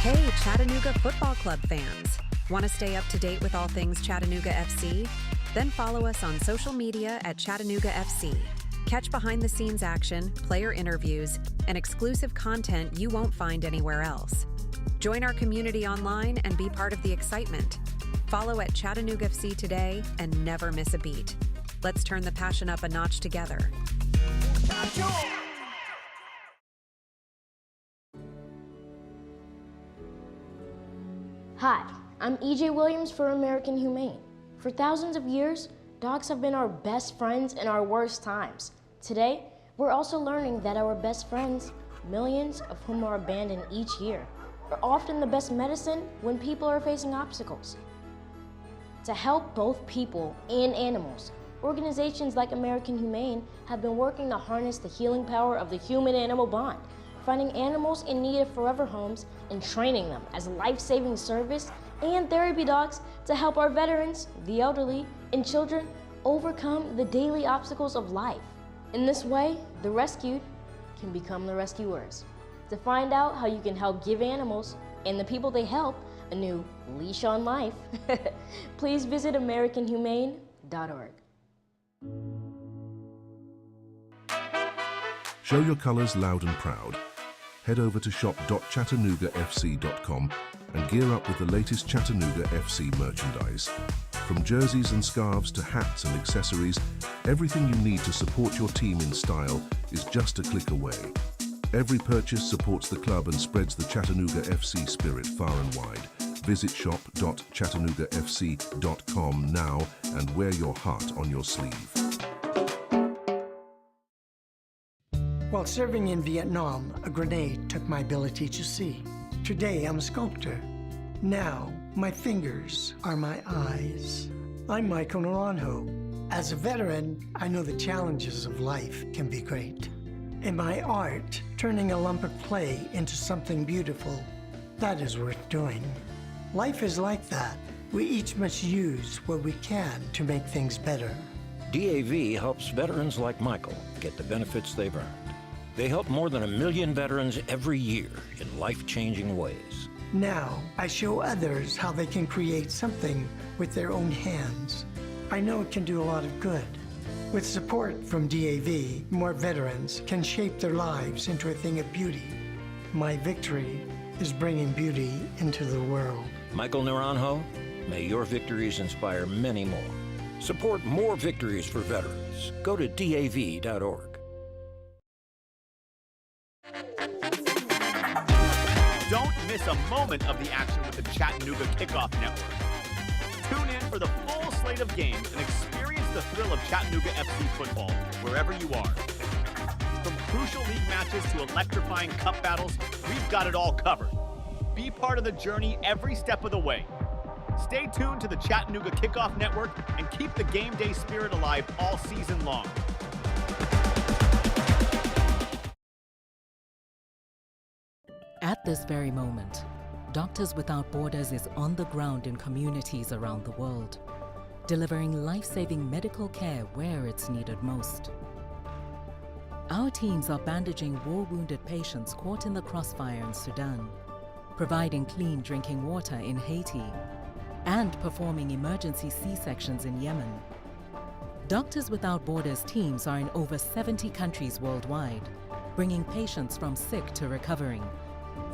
Hey, Chattanooga Football Club fans! Want to stay up to date with all things Chattanooga FC? Then follow us on social media at Chattanooga FC. Catch behind-the-scenes action, player interviews, and exclusive content you won't find anywhere else. Join our community online and be part of the excitement. Follow at Chattanooga FC today and never miss a beat. Let's turn the passion up a notch together. Hi, I'm E.J. Williams for American Humane. For thousands of years, dogs have been our best friends in our worst times. Today, we're also learning that our best friends, millions of whom are abandoned each year, are often the best medicine when people are facing obstacles. To help both people and animals, organizations like American Humane have been working to harness the healing power of the human-animal bond, finding animals in need of forever homes and training them as life-saving service and therapy dogs to help our veterans, the elderly, and children overcome the daily obstacles of life. In this way, the rescued can become the rescuers. To find out how you can help give animals and the people they help a new leash on life, please visit AmericanHumane.org. Show your colors loud and proud. Head over to shop.chattanoogafc.com and gear up with the latest Chattanooga FC merchandise. From jerseys and scarves to hats and accessories, everything you need to support your team in style is just a click away. Every purchase supports the club and spreads the Chattanooga FC spirit far and wide. Visit shop.chattanoogafc.com now and wear your heart on your sleeve. While serving in Vietnam, a grenade took my ability to see. Today, I'm a sculptor. Now, my fingers are my eyes. I'm Michael Naranjo. As a veteran, I know the challenges of life can be great. In my art, turning a lump of clay into something beautiful, that is worth doing. Life is like that. We each must use what we can to make things better. DAV helps veterans like Michael get the benefits they've earned. They help more than 1 million veterans every year in life-changing ways. Now, I show others how they can create something with their own hands. I know it can do a lot of good. With support from DAV, more veterans can shape their lives into a thing of beauty. My victory is bringing beauty into the world. Michael Naranjo, may your victories inspire many more. Support more victories for veterans. Go to DAV.org. Don't miss a moment of the action with the Chattanooga Kickoff Network. Tune in for the full slate of games and experience the thrill of Chattanooga FC football wherever you are. From crucial league matches to electrifying cup battles, we've got it all covered. Be part of the journey every step of the way. Stay tuned to the Chattanooga Kickoff Network and keep the game day spirit alive all season long. At this very moment, Doctors Without Borders is on the ground in communities around the world, delivering life-saving medical care where it's needed most. Our teams are bandaging war-wounded patients caught in the crossfire in Sudan, providing clean drinking water in Haiti, and performing emergency C-sections in Yemen. Doctors Without Borders teams are in over 70 countries worldwide, bringing patients from sick to recovering,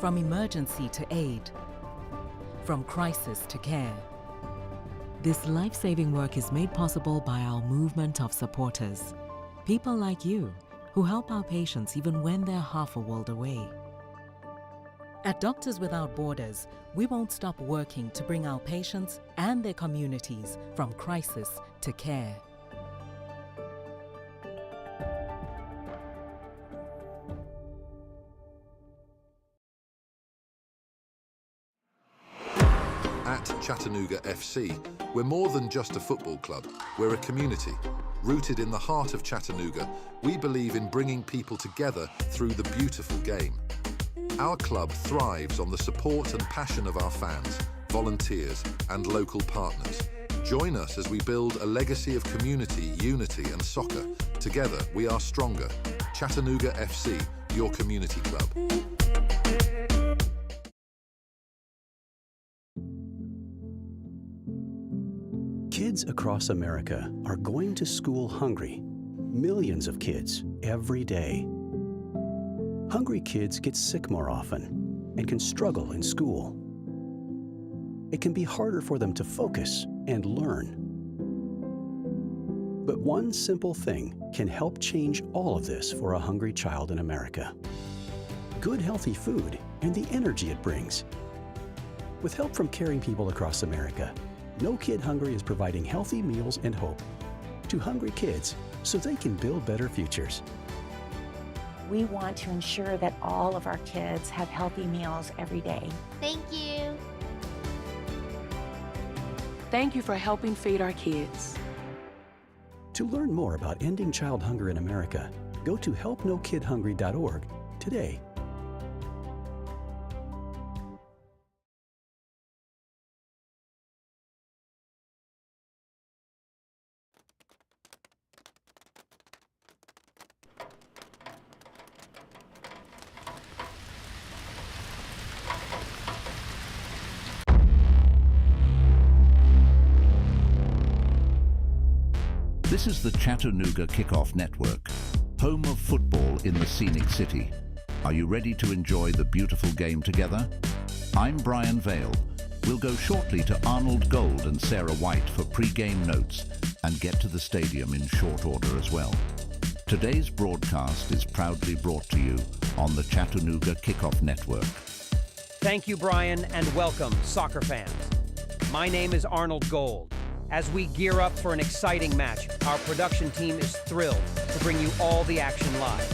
from emergency to aid, from crisis to care. This life-saving work is made possible by our movement of supporters, people like you who help our patients even when they're half a world away. At Doctors Without Borders, we won't stop working to bring our patients and their communities from crisis to care. At Chattanooga FC, we're more than just a football club. We're a community. Rooted in the heart of Chattanooga, we believe in bringing people together through the beautiful game. Our club thrives on the support and passion of our fans, volunteers, and local partners. Join us as we build a legacy of community, unity, and soccer. Together, we are stronger. Chattanooga FC, your community club. Kids across America are going to school hungry. Millions of kids every day. Hungry kids get sick more often and can struggle in school. It can be harder for them to focus and learn. But one simple thing can help change all of this for a hungry child in America. Good, healthy food and the energy it brings. With help from caring people across America, No Kid Hungry is providing healthy meals and hope to hungry kids so they can build better futures. We want to ensure that all of our kids have healthy meals every day. Thank you. Thank you for helping feed our kids. To learn more about ending child hunger in America, go to helpnokidhungry.org today. This is the Chattanooga Kickoff Network, home of football in the scenic city. Are you ready to enjoy the beautiful game together? I'm Brian Vale. We'll go shortly to Arnold Gold and Sarah White for pre-game notes and get to the stadium in short order as well. Today's broadcast is proudly brought to you on the Chattanooga Kickoff Network. Thank you, Brian, and welcome, soccer fans. My name is Arnold Gold. As we gear up for an exciting match, our production team is thrilled to bring you all the action live.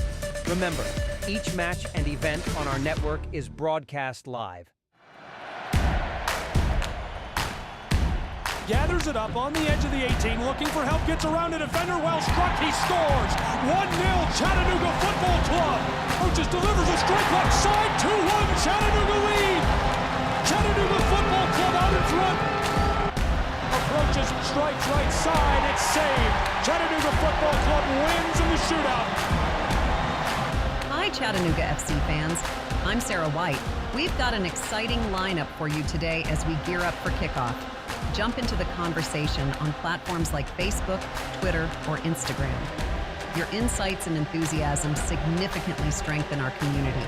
Remember, each match and event on our network is broadcast live. Gathers it up on the edge of the 18, looking for help, gets around a defender, well struck, he scores! 1-0 Chattanooga Football Club! Coaches delivers a strike left side, 2-1 Chattanooga lead! Chattanooga Football Club out in front! Approaches, strikes right side, it's saved! Chattanooga Football Club wins in the shootout! Hi Chattanooga FC fans, I'm Sarah White. We've got an exciting lineup for you today as we gear up for kickoff. Jump into the conversation on platforms like Facebook, Twitter, or Instagram. Your insights and enthusiasm significantly strengthen our community.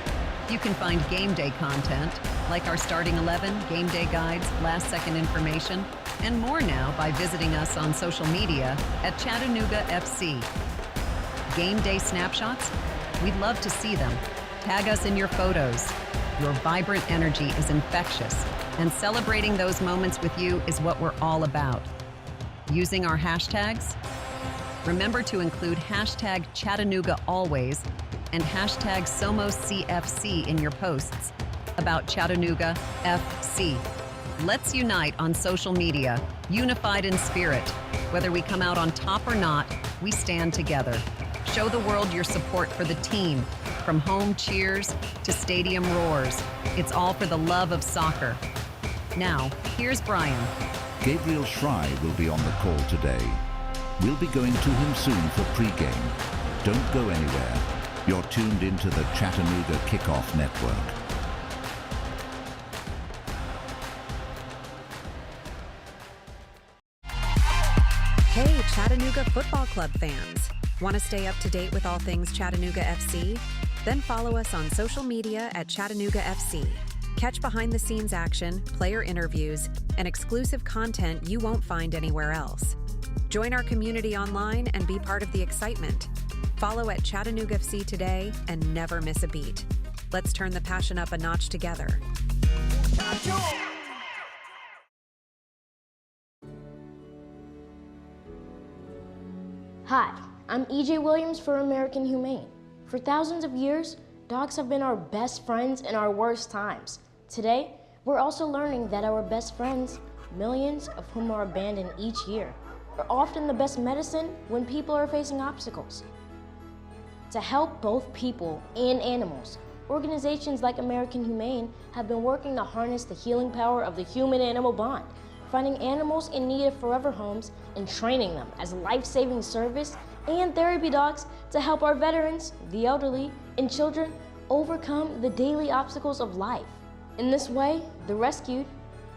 You can find game day content, like our starting 11, game day guides, last-second information, and more now by visiting us on social media at Chattanooga FC. Game day snapshots? We'd love to see them. Tag us in your photos. Your vibrant energy is infectious, and celebrating those moments with you is what we're all about. Using our hashtags? Remember to include hashtag Chattanooga always and hashtag SomosCFC in your posts about Chattanooga FC. Let's unite on social media, unified in spirit. Whether we come out on top or not, we stand together. Show the world your support for the team, from home cheers to stadium roars. It's all for the love of soccer. Now, here's Brian. Gabriel Schrei will be on the call today. We'll be going to him soon for pre-game. Don't go anywhere. You're tuned into the Chattanooga Kickoff Network. Hey, Chattanooga Football Club fans. Want to stay up to date with all things Chattanooga FC? Then follow us on social media at Chattanooga FC. Catch behind-the-scenes action, player interviews, and exclusive content you won't find anywhere else. Join our community online and be part of the excitement. Follow at Chattanooga FC today and never miss a beat. Let's turn the passion up a notch together. Hi, I'm E.J. Williams for American Humane. For thousands of years, dogs have been our best friends in our worst times. Today, we're also learning that our best friends, millions of whom are abandoned each year, are often the best medicine when people are facing obstacles. To help both people and animals, organizations like American Humane have been working to harness the healing power of the human-animal bond, finding animals in need of forever homes and training them as life-saving service and therapy dogs to help our veterans, the elderly, and children overcome the daily obstacles of life. In this way, the rescued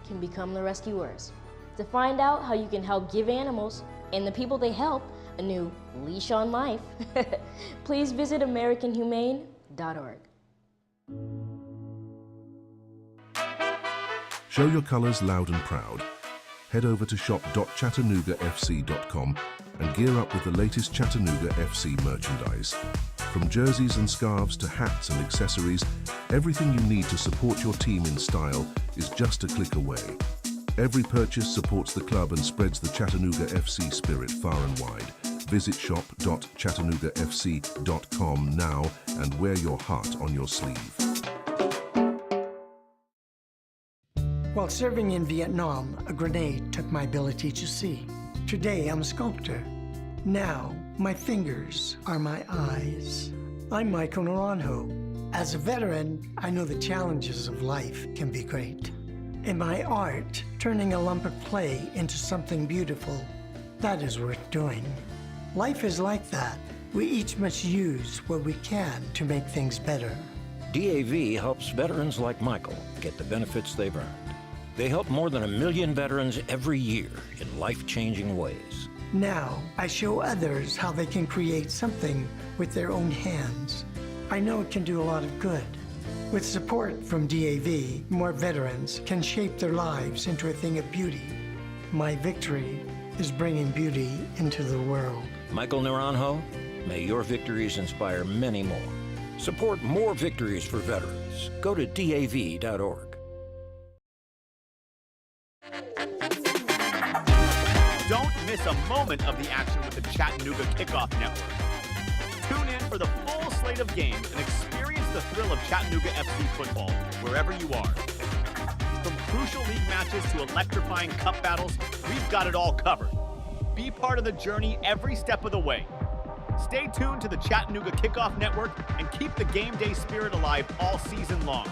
can become the rescuers. To find out how you can help give animals and the people they help a new leash on life, please visit AmericanHumane.org. Show your colors loud and proud. Head over to shop.chattanoogafc.com and gear up with the latest Chattanooga FC merchandise. From jerseys and scarves to hats and accessories, everything you need to support your team in style is just a click away. Every purchase supports the club and spreads the Chattanooga FC spirit far and wide. Visit shop.chattanoogafc.com now and wear your heart on your sleeve. While serving in Vietnam, a grenade took my ability to see. Today, I'm a sculptor. Now, my fingers are my eyes. I'm Michael Naranjo. As a veteran, I know the challenges of life can be great. In my art, turning a lump of clay into something beautiful, that is worth doing. Life is like that. We each must use what we can to make things better. DAV helps veterans like Michael get the benefits they've earned. They help more than 1 million veterans every year in life-changing ways. Now, I show others how they can create something with their own hands. I know it can do a lot of good. With support from DAV, more veterans can shape their lives into a thing of beauty. My victory is bringing beauty into the world. Michael Naranjo, may your victories inspire many more. Support more victories for veterans. Go to DAV.org. Don't miss a moment of the action with the Chattanooga Kickoff Network. Tune in for the full slate of games and experience the thrill of Chattanooga FC football wherever you are. From crucial league matches to electrifying cup battles, we've got it all covered. Be part of the journey every step of the way. Stay tuned to the Chattanooga Kickoff Network and keep the game day spirit alive all season long.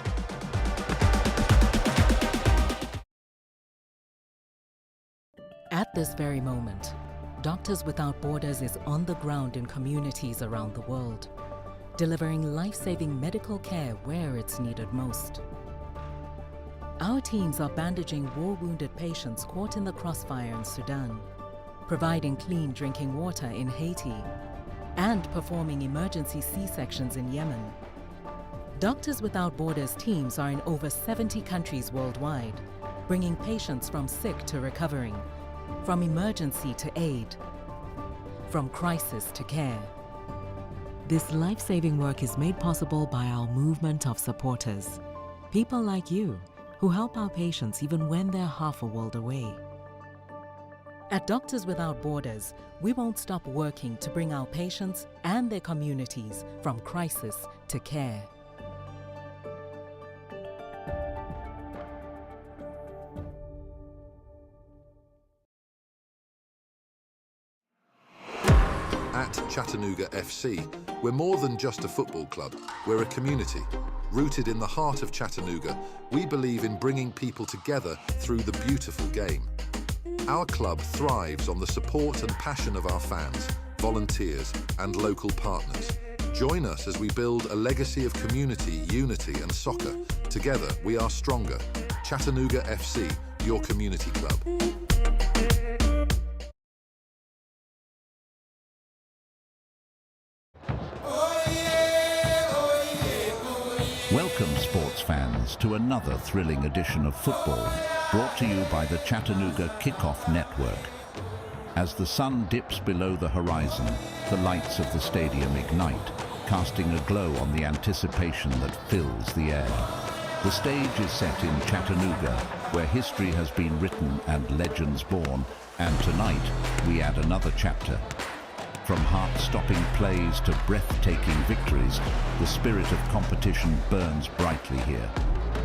At this very moment, Doctors Without Borders is on the ground in communities around the world, delivering life-saving medical care where it's needed most. Our teams are bandaging war-wounded patients caught in the crossfire in Sudan, providing clean drinking water in Haiti, and performing emergency C-sections in Yemen. Doctors Without Borders teams are in over 70 countries worldwide, bringing patients from sick to recovering, from emergency to aid, from crisis to care. This life-saving work is made possible by our movement of supporters, people like you who help our patients even when they're half a world away. At Doctors Without Borders, we won't stop working to bring our patients and their communities from crisis to care. At Chattanooga FC, we're more than just a football club. We're a community. Rooted in the heart of Chattanooga, we believe in bringing people together through the beautiful game. Our club thrives on the support and passion of our fans, volunteers, and local partners. Join us as we build a legacy of community, unity, and soccer. Together, we are stronger. Chattanooga FC, your community club. Welcome, sports fans, to another thrilling edition of football, brought to you by the Chattanooga Kickoff Network. As the sun dips below the horizon, the lights of the stadium ignite, casting a glow on the anticipation that fills the air. The stage is set in Chattanooga, where history has been written and legends born, and tonight we add another chapter. From heart-stopping plays to breathtaking victories, the spirit of competition burns brightly here.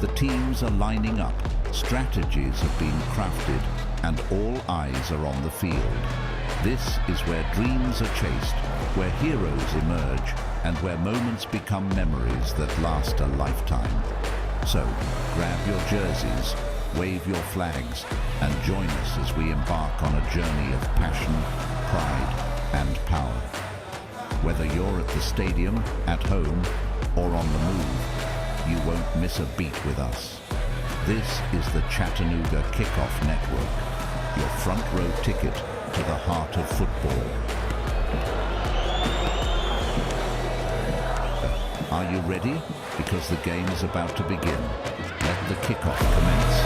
The teams are lining up, strategies have been crafted, and all eyes are on the field. This is where dreams are chased, where heroes emerge, and where moments become memories that last a lifetime. So, grab your jerseys, wave your flags, and join us as we embark on a journey of passion, pride, and power. Whether you're at the stadium, at home, or on the move, you won't miss a beat with us. This is the Chattanooga Kickoff Network. your front row ticket to the heart of football. Are you ready? Because the game is about to begin. Let the kickoff commence.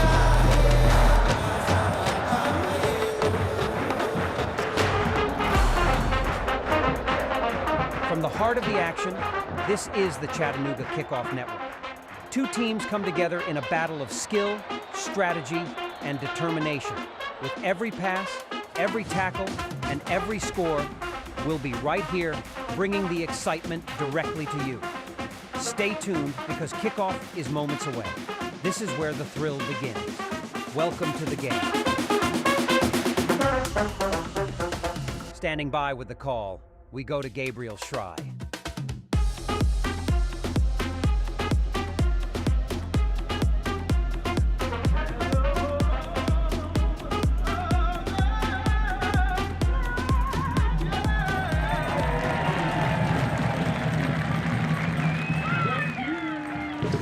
From the heart of the action, this is the Chattanooga Kickoff Network. Two teams come together in a battle of skill, strategy, and determination. With every pass, every tackle, and every score, we'll be right here bringing the excitement directly to you. Stay tuned because kickoff is moments away. This is where the thrill begins. Welcome to the game. Standing by with the call, we go to Gabriel Schrei.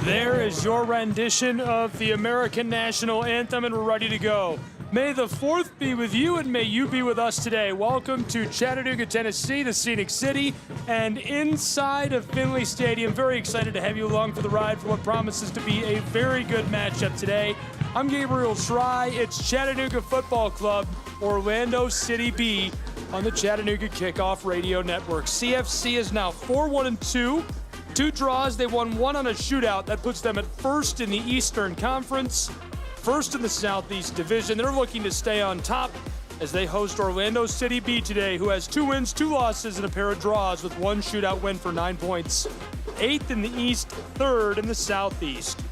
There is your rendition of the American National Anthem, and we're ready to go. May the 4th be with you, and may you be with us today. Welcome to Chattanooga, Tennessee, the Scenic City, and inside of Finley Stadium. Very excited to have you along for the ride for what promises to be a very good matchup today. I'm Gabriel Schrei. It's Chattanooga Football Club, Orlando City B on the Chattanooga Kickoff Radio Network. CFC is now 4-1-2. 2 draws, they won 1 on a shootout. That puts them at first in the Eastern Conference, first in the Southeast Division. They're looking to stay on top as they host Orlando City B today, who has 2 wins, 2 losses, and a pair of draws with 1 shootout win for 9 points. 8th in the East, 3rd in the Southeast.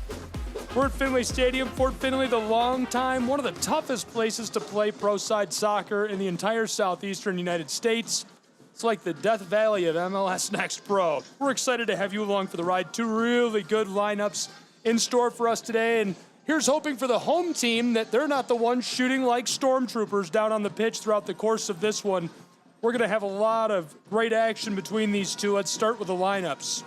We're at Finley Stadium, Fort Finley, the long time, one of the toughest places to play pro-side soccer in the entire southeastern United States. It's like the Death Valley of MLS Next Pro. We're excited to have you along for the ride. 2 really good lineups in store for us today. And here's hoping for the home team that they're not the ones shooting like stormtroopers down on the pitch throughout the course of this one. We're going to have a lot of great action between these two. Let's start with the lineups.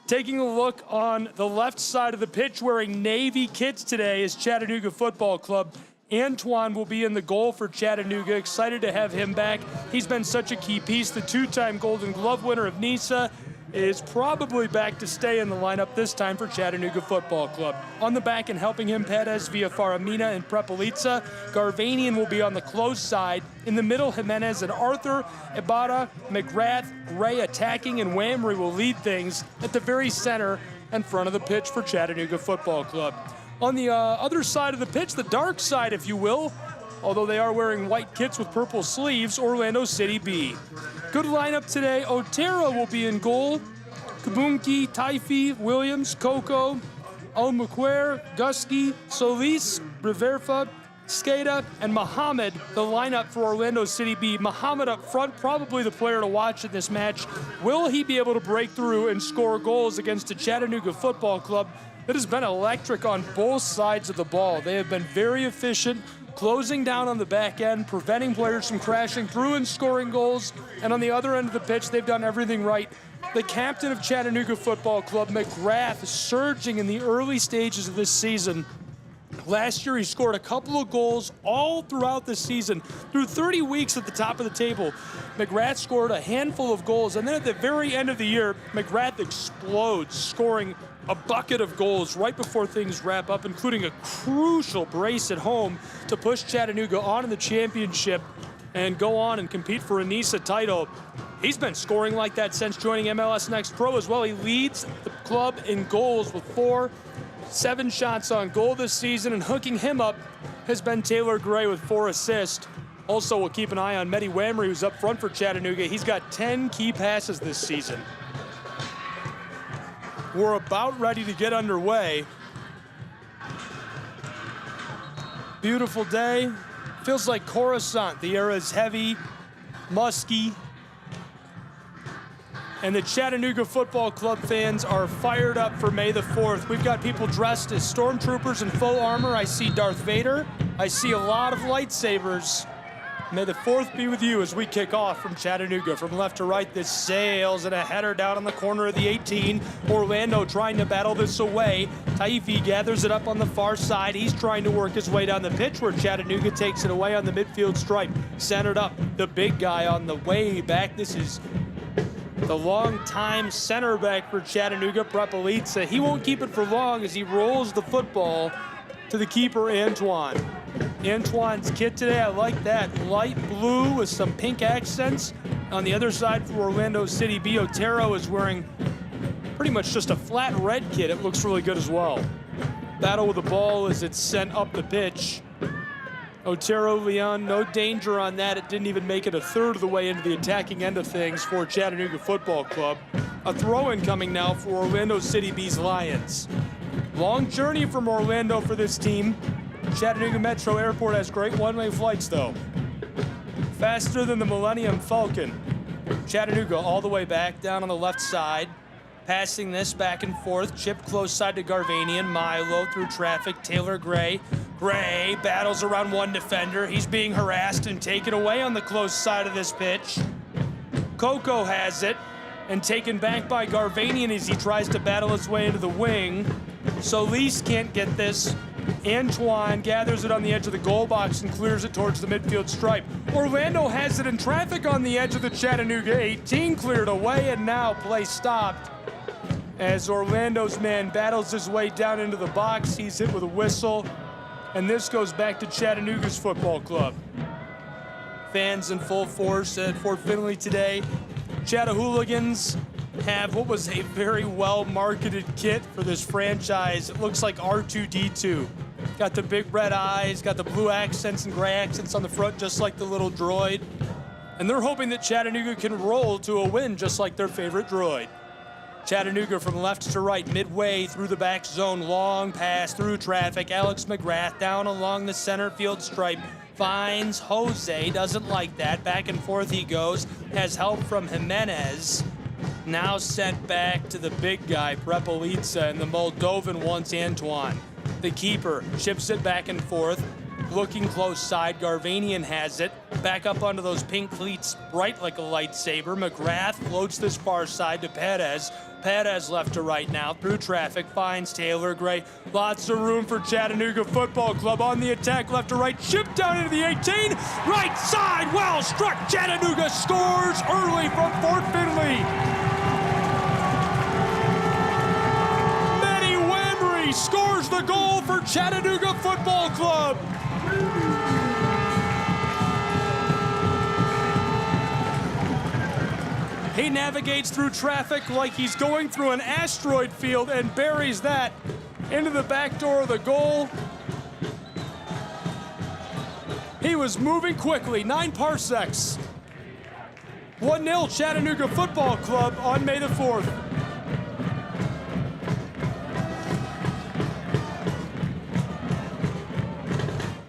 Taking a look on the left side of the pitch, wearing Navy kits today is Chattanooga Football Club. Antoine will be in the goal for Chattanooga. Excited to have him back. He's been such a key piece. The 2-time Golden Glove winner of NISA is probably back to stay in the lineup this time for Chattanooga Football Club. On the back and helping him, Perez, Villafaramina, and Prepelica. Garvanian will be on the close side. In the middle, Jimenez and Arthur, Ibarra, McGrath, Ray attacking, and Wamry will lead things at the very center and front of the pitch for Chattanooga Football Club. On the other side of the pitch, the dark side, if you will, although they are wearing white kits with purple sleeves, Orlando City B. Good lineup today. Otero will be in goal. Kabunki, Taifi, Williams, Coco, Almuquer, Gusky, Solis, Riverfa, Skeda, and Muhammad, the lineup for Orlando City B. Muhammad up front, probably the player to watch in this match. Will he be able to break through and score goals against a Chattanooga Football Club that has been electric on both sides of the ball? They have been very efficient, closing down on the back end, preventing players from crashing through and scoring goals. And on the other end of the pitch, they've done everything right. The captain of Chattanooga Football Club, McGrath, surging in the early stages of this season. Last year, he scored a couple of goals all throughout the season. Through 30 weeks at the top of the table, McGrath scored a handful of goals. And then at the very end of the year, McGrath explodes, scoring a bucket of goals right before things wrap up, including a crucial brace at home to push Chattanooga on in the championship and go on and compete for a NISA title. He's been scoring like that since joining MLS Next Pro as well. He leads the club in goals with 7 shots on goal this season, and hooking him up has been Taylor Gray with 4 assists. Also, we'll keep an eye on Mehdi Wamry, who's up front for Chattanooga. He's got 10 key passes this season. We're about ready to get underway. Beautiful day. Feels like Coruscant. The air is heavy, musky. And the Chattanooga Football Club fans are fired up for May the 4th. We've got people dressed as stormtroopers in full armor. I see Darth Vader. I see a lot of lightsabers. May the 4th be with you as we kick off from Chattanooga. From left to right, this sails and a header down on the corner of the 18. Orlando trying to battle this away. Taifi gathers it up on the far side. He's trying to work his way down the pitch where Chattanooga takes it away on the midfield stripe. Centered up, the big guy on the way back. This is the long-time center back for Chattanooga, Prepelica. He won't keep it for long as he rolls the football to the keeper, Antoine. Antoine's kit today, I like that. Light blue with some pink accents. On the other side for Orlando City, B. Otero is wearing pretty much just a flat red kit. It looks really good as well. Battle with the ball as it's sent up the pitch. Otero Leon, no danger on that. It didn't even make it a third of the way into the attacking end of things for Chattanooga Football Club. A throw-in coming now for Orlando City Bees Lions. Long journey from Orlando for this team. Chattanooga Metro Airport has great one-way flights, though. Faster than the Millennium Falcon. Chattanooga all the way back, down on the left side. Passing this back and forth. Chip close side to Garvanian. Milo through traffic. Taylor Gray. Gray battles around one defender. He's being harassed and taken away on the close side of this pitch. Coco has it and taken back by Garvanian as he tries to battle his way into the wing. Solis can't get this. Antoine gathers it on the edge of the goal box and clears it towards the midfield stripe. Orlando has it in traffic on the edge of the Chattanooga 18, cleared away, and now play stopped. As Orlando's man battles his way down into the box, he's hit with a whistle, and this goes back to Chattanooga's football club. Fans in full force at Fort Finley today. Chattahooligans have what was a very well-marketed kit for this franchise. It looks like R2-D2. Got the big red eyes, got the blue accents and gray accents on the front, just like the little droid. And they're hoping that Chattanooga can roll to a win, just like their favorite droid. Chattanooga from left to right, midway through the back zone, long pass through traffic. Alex McGrath down along the center field stripe. Finds Jose, doesn't like that. Back and forth he goes, has help from Jimenez. Now sent back to the big guy, Prepelica, and the Moldovan wants Antoine. The keeper chips it back and forth. Looking close side, Garvanian has it. Back up onto those pink cleats, bright like a lightsaber. McGrath floats this far side to Perez. Perez left to right now, through traffic, finds Taylor Gray. Lots of room for Chattanooga Football Club on the attack, left to right, chip down into the 18. Right side, well struck. Chattanooga scores early from Fort Finley. Manny Wambry scores the goal for Chattanooga Football Club. He navigates through traffic like he's going through an asteroid field and buries that into the back door of the goal. He was moving quickly, 9 parsecs. 1-0 Chattanooga Football Club on May the 4th.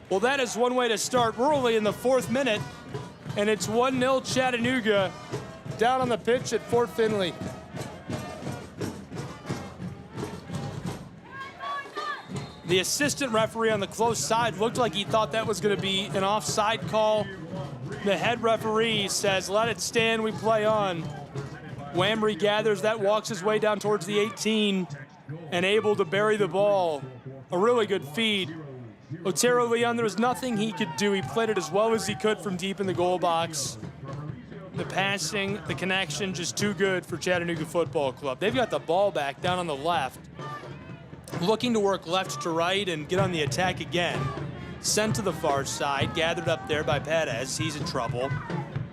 Well, that is one way to start. We're only in the 4th minute, and it's 1-0 Chattanooga down on the pitch at Fort Finley. The assistant referee on the close side looked like he thought that was going to be an offside call. The head referee says, let it stand, we play on. Wambry gathers that, walks his way down towards the 18, and able to bury the ball. A really good feed. Otero Leon, there was nothing he could do. He played it as well as he could from deep in the goal box. The passing, the connection, just too good for Chattanooga Football Club. They've got the ball back down on the left. Looking to work left to right and get on the attack again. Sent to the far side, gathered up there by Perez. He's in trouble.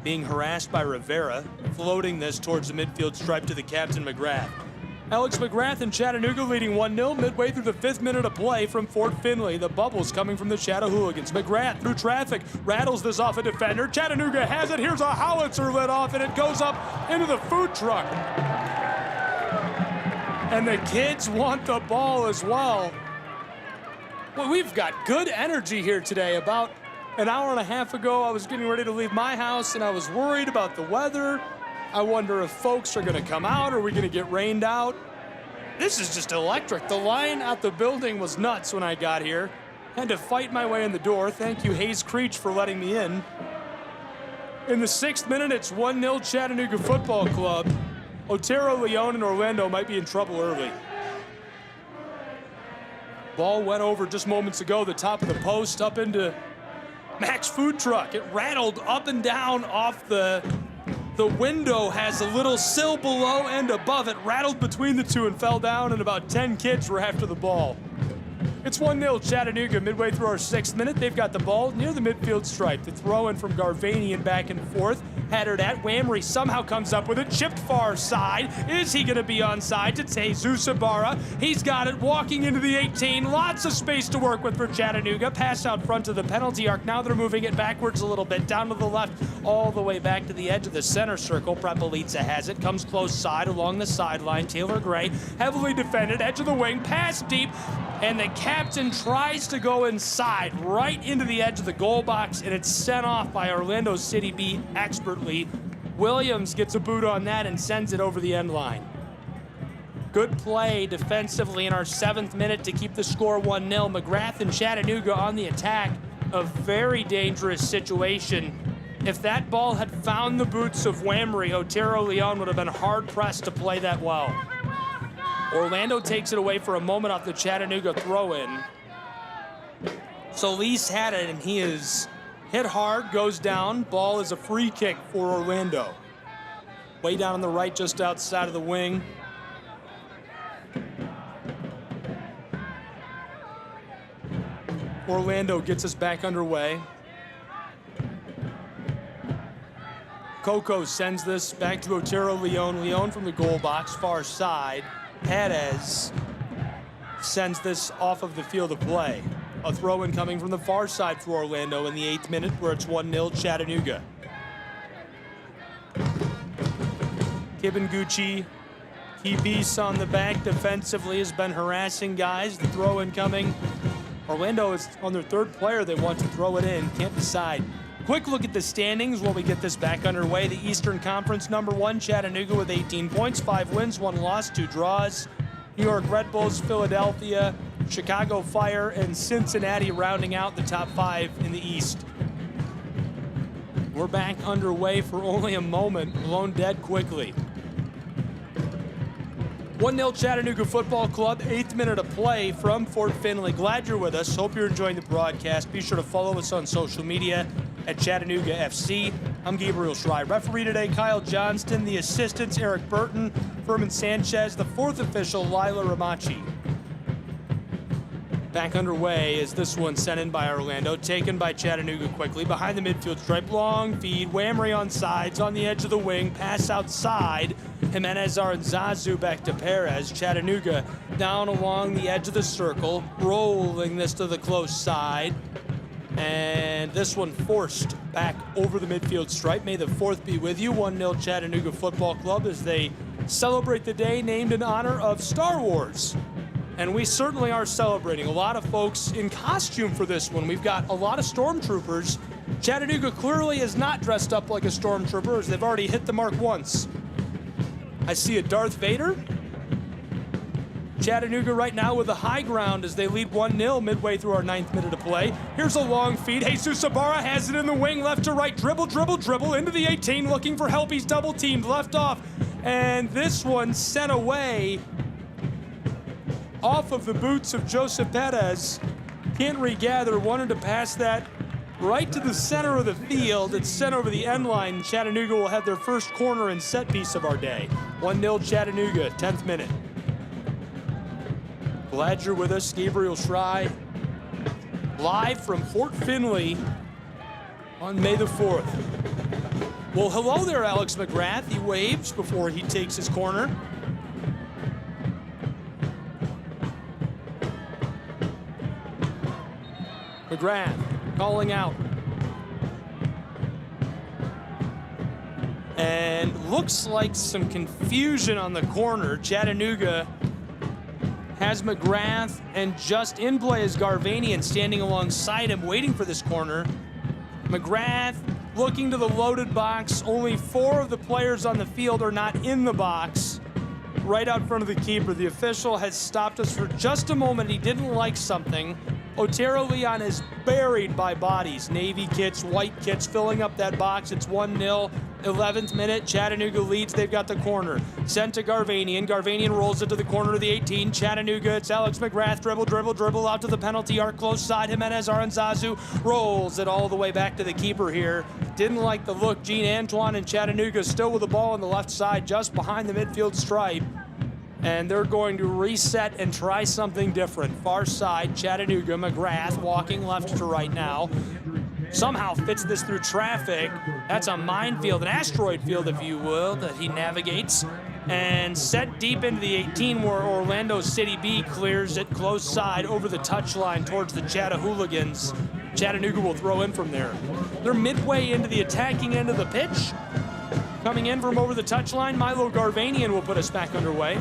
Being harassed by Rivera. Floating this towards the midfield stripe to the captain, McGrath. Alex McGrath and Chattanooga leading 1-0 midway through the 5th minute of play from Fort Finley. The bubbles coming from the Chattahooligans. McGrath through traffic, rattles this off a defender. Chattanooga has it. Here's a howitzer let off, and it goes up into the food truck. And the kids want the ball as well. Well, we've got good energy here today. About an hour and a half ago, I was getting ready to leave my house, and I was worried about the weather. I wonder if folks are going to come out. Are we going to get rained out? This is just electric. The line out the building was nuts when I got here. Had to fight my way in the door. Thank you, Hayes Creech, for letting me in. In the 6th minute, it's 1-0 Chattanooga Football Club. Otero Leon and Orlando might be in trouble early. Ball went over just moments ago, the top of the post, up into Mac's food truck. It rattled up and down off the window, has a little sill below and above it, rattled between the two and fell down, and about 10 kids were after the ball. It's 1-0 Chattanooga midway through our 6th minute. They've got the ball near the midfield stripe. The throw in from Garvanian back and forth. Headed at Whamry somehow comes up with it. Chipped far side. Is he going to be onside? It's Jesus Ibarra. He's got it walking into the 18. Lots of space to work with for Chattanooga. Pass out front to the penalty arc. Now they're moving it backwards a little bit. Down to the left. All the way back to the edge of the center circle. Prepelica has it. Comes close side along the sideline. Taylor Gray heavily defended. Edge of the wing. Pass deep. And the captain tries to go inside, right into the edge of the goal box, and it's sent off by Orlando City B expertly. Williams gets a boot on that and sends it over the end line. Good play defensively in our 7th minute to keep the score 1-0. McGrath and Chattanooga on the attack. A very dangerous situation. If that ball had found the boots of Whamry, Otero Leon would have been hard-pressed to play that well. Orlando takes it away for a moment off the Chattanooga throw-in. Solis had it, and he is hit hard, goes down. Ball is a free kick for Orlando. Way down on the right, just outside of the wing. Orlando gets us back underway. Coco sends this back to Otero Leon. Leon from the goal box, far side. Perez sends this off of the field of play. A throw-in coming from the far side for Orlando in the 8th minute, where it's 1-0 Chattanooga. Kibenguchi, key piece on the back defensively, has been harassing guys. The throw-in coming. Orlando is on their 3rd player. They want to throw it in. Can't decide. Quick look at the standings while we get this back underway. The Eastern Conference #1, Chattanooga with 18 points, 5 wins, 1 loss, 2 draws. New York Red Bulls, Philadelphia, Chicago Fire, and Cincinnati rounding out the top 5 in the East. We're back underway for only a moment. Blown dead quickly. 1-0 Chattanooga Football Club, 8th minute of play from Fort Finley. Glad you're with us. Hope you're enjoying the broadcast. Be sure to follow us on social media at Chattanooga FC. I'm Gabriel Schrei. Referee today, Kyle Johnston. The assistants, Eric Burton, Furman Sanchez. The 4th official, Lila Ramachi. Back underway is this one sent in by Orlando, taken by Chattanooga quickly. Behind the midfield stripe, long feed. Whamry on sides, on the edge of the wing. Pass outside. Jimenez Aranzazu back to Perez. Chattanooga down along the edge of the circle, rolling this to the close side. And this one forced back over the midfield stripe. May the 4th be with you. 1-0 Chattanooga Football Club as they celebrate the day named in honor of Star Wars. And we certainly are celebrating. A lot of folks in costume for this one. We've got a lot of stormtroopers. Chattanooga clearly is not dressed up like a stormtrooper, as they've already hit the mark once. I see a Darth Vader. Chattanooga right now with the high ground as they lead 1-0 midway through our 9th minute of play. Here's a long feed. Jesus Ibarra has it in the wing, left to right. Dribble, dribble, dribble into the 18, looking for help. He's double teamed, left off. And this one sent away off of the boots of Joseph Perez. Can't regather, wanted to pass that right to the center of the field. It's sent over the end line. Chattanooga will have their first corner and set piece of our day. 1-0 Chattanooga, 10th minute. Glad you're with us. Gabriel Schrei, live from Fort Finley on May the 4th. Well, hello there, Alex McGrath. He waves before he takes his corner. McGrath calling out. And looks like some confusion on the corner. Chattanooga has McGrath, and just in play is Garvanian standing alongside him, waiting for this corner. McGrath looking to the loaded box. Only 4 of the players on the field are not in the box. Right out front of the keeper. The official has stopped us for just a moment. He didn't like something. Otero Leon is buried by bodies. Navy kits, white kits filling up that box. It's 1-0. 11th minute, Chattanooga leads. They've got the corner. Sent to Garvanian. Garvanian rolls it to the corner of the 18. Chattanooga, it's Alex McGrath. Dribble out to the penalty arc. Close side. Jimenez Aranzazu rolls it all the way back to the keeper here. Didn't like the look. Gene Antoine and Chattanooga still with the ball on the left side, just behind the midfield stripe. And they're going to reset and try something different. Far side, Chattanooga, McGrath walking left to right now. Somehow fits this through traffic. That's a minefield, an asteroid field, if you will, that he navigates. And set deep into the 18 where Orlando City B clears it close side over the touchline towards the Chattahooligans. Chattanooga will throw in from there. They're midway into the attacking end of the pitch. Coming in from over the touchline, Milo Garvanian will put us back underway.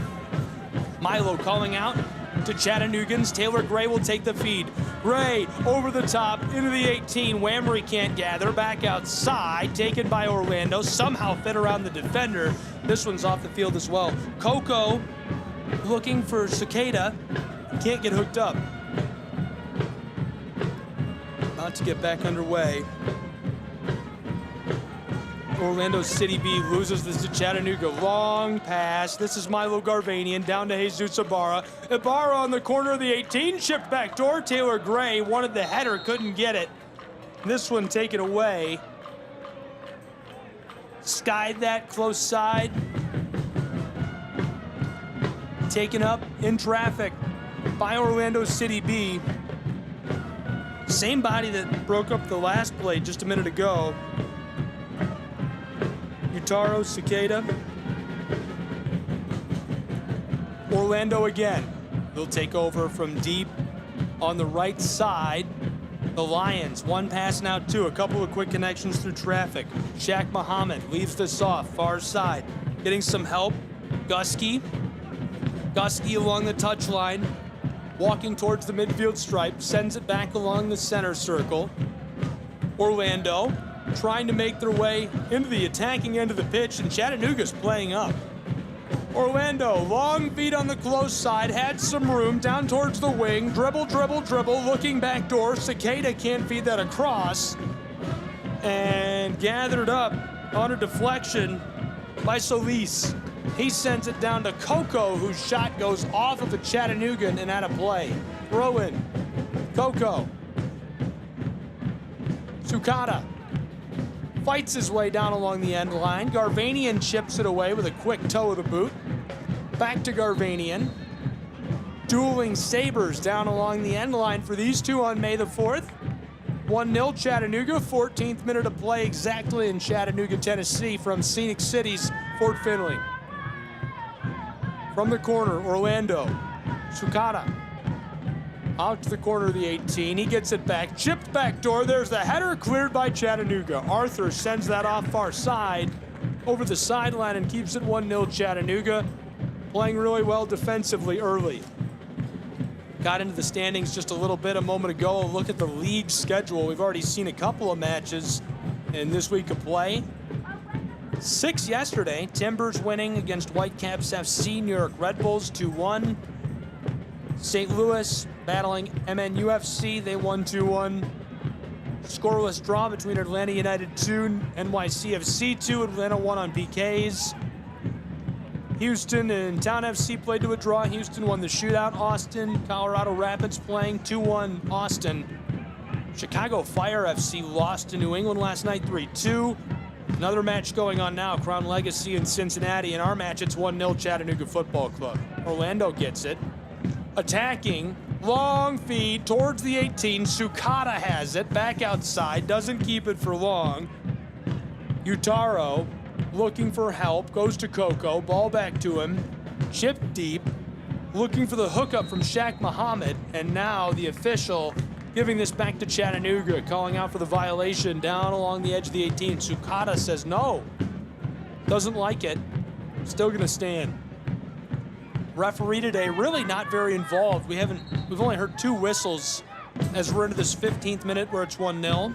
Milo calling out to Chattanoogans. Taylor Gray will take the feed. Gray over the top into the 18. Whammery can't gather. Back outside. Taken by Orlando. Somehow fit around the defender. This one's off the field as well. Coco looking for Cicada. Can't get hooked up. About to get back underway. Orlando City B loses this to Chattanooga. Long pass. This is Milo Garvanian down to Jesus Ibarra. Ibarra on the corner of the 18. Shipped back door. Taylor Gray wanted the header, couldn't get it. This one taken away. Skied that close side. Taken up in traffic by Orlando City B. Same body that broke up the last play just a minute ago. Utaro, Cicada. Orlando again. They'll take over from deep on the right side. The Lions, one pass now, two. A couple of quick connections through traffic. Shaq Muhammad leaves this off, far side. Getting some help. Gusky. Gusky along the touchline. Walking towards the midfield stripe. Sends it back along the center circle. Orlando trying to make their way into the attacking end of the pitch, and Chattanooga's playing up. Orlando, long feet on the close side, had some room, down towards the wing, dribble, looking back door. Cicada can't feed that across, and gathered up on a deflection by Solis. He sends it down to Coco, whose shot goes off of the Chattanoogan and out of play. Throw in. Coco. Sukata fights his way down along the end line. Garvanian chips it away with a quick toe of the boot. Back to Garvanian. Dueling sabers down along the end line for these two on May the 4th. 1-0 Chattanooga, 14th minute of play exactly in Chattanooga, Tennessee from Scenic City's Fort Finley. From the corner, Orlando. Sukata. Out to the corner of the 18. He gets it back. Chipped back door. There's the header cleared by Chattanooga. Arthur sends that off far side over the sideline and keeps it 1-0 Chattanooga. Playing really well defensively early. Got into the standings just a little bit a moment ago. Look at the league schedule. We've already seen a couple of matches in this week of play. 6 yesterday. Timbers winning against Whitecaps FC. New York Red Bulls 2-1. St. Louis battling MNUFC. They won 2-1. Scoreless draw between Atlanta United 2, NYCFC 2. Atlanta won on PKs. Houston and Town FC played to a draw. Houston won the shootout. Austin, Colorado Rapids playing 2-1 Austin. Chicago Fire FC lost to New England last night 3-2. Another match going on now. Crown Legacy in Cincinnati. In our match, it's 1-0 Chattanooga Football Club. Orlando gets it. Attacking, long feed towards the 18. Sukata has it, back outside, doesn't keep it for long. Utaro looking for help, goes to Coco, ball back to him, chip deep, looking for the hookup from Shaq Muhammad, and now the official giving this back to Chattanooga, calling out for the violation down along the edge of the 18. Sukata says no, doesn't like it, still gonna stand. Referee today really not very involved. We've only heard 2 whistles as we're into this 15th minute where it's 1-0.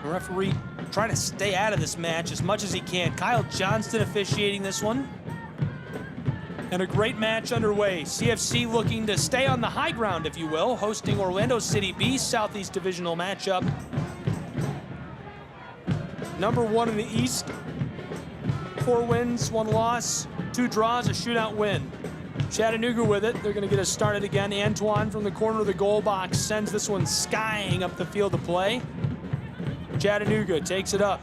The referee trying to stay out of this match as much as he can. Kyle Johnston officiating this one. And a great match underway. CFC looking to stay on the high ground, if you will, hosting Orlando City B, Southeast Divisional matchup. Number 1 in the East. 4 wins, 1 loss, 2 draws, a shootout win. Chattanooga with it. They're going to get us started again. Antoine from the corner of the goal box sends this one skying up the field to play. Chattanooga takes it up.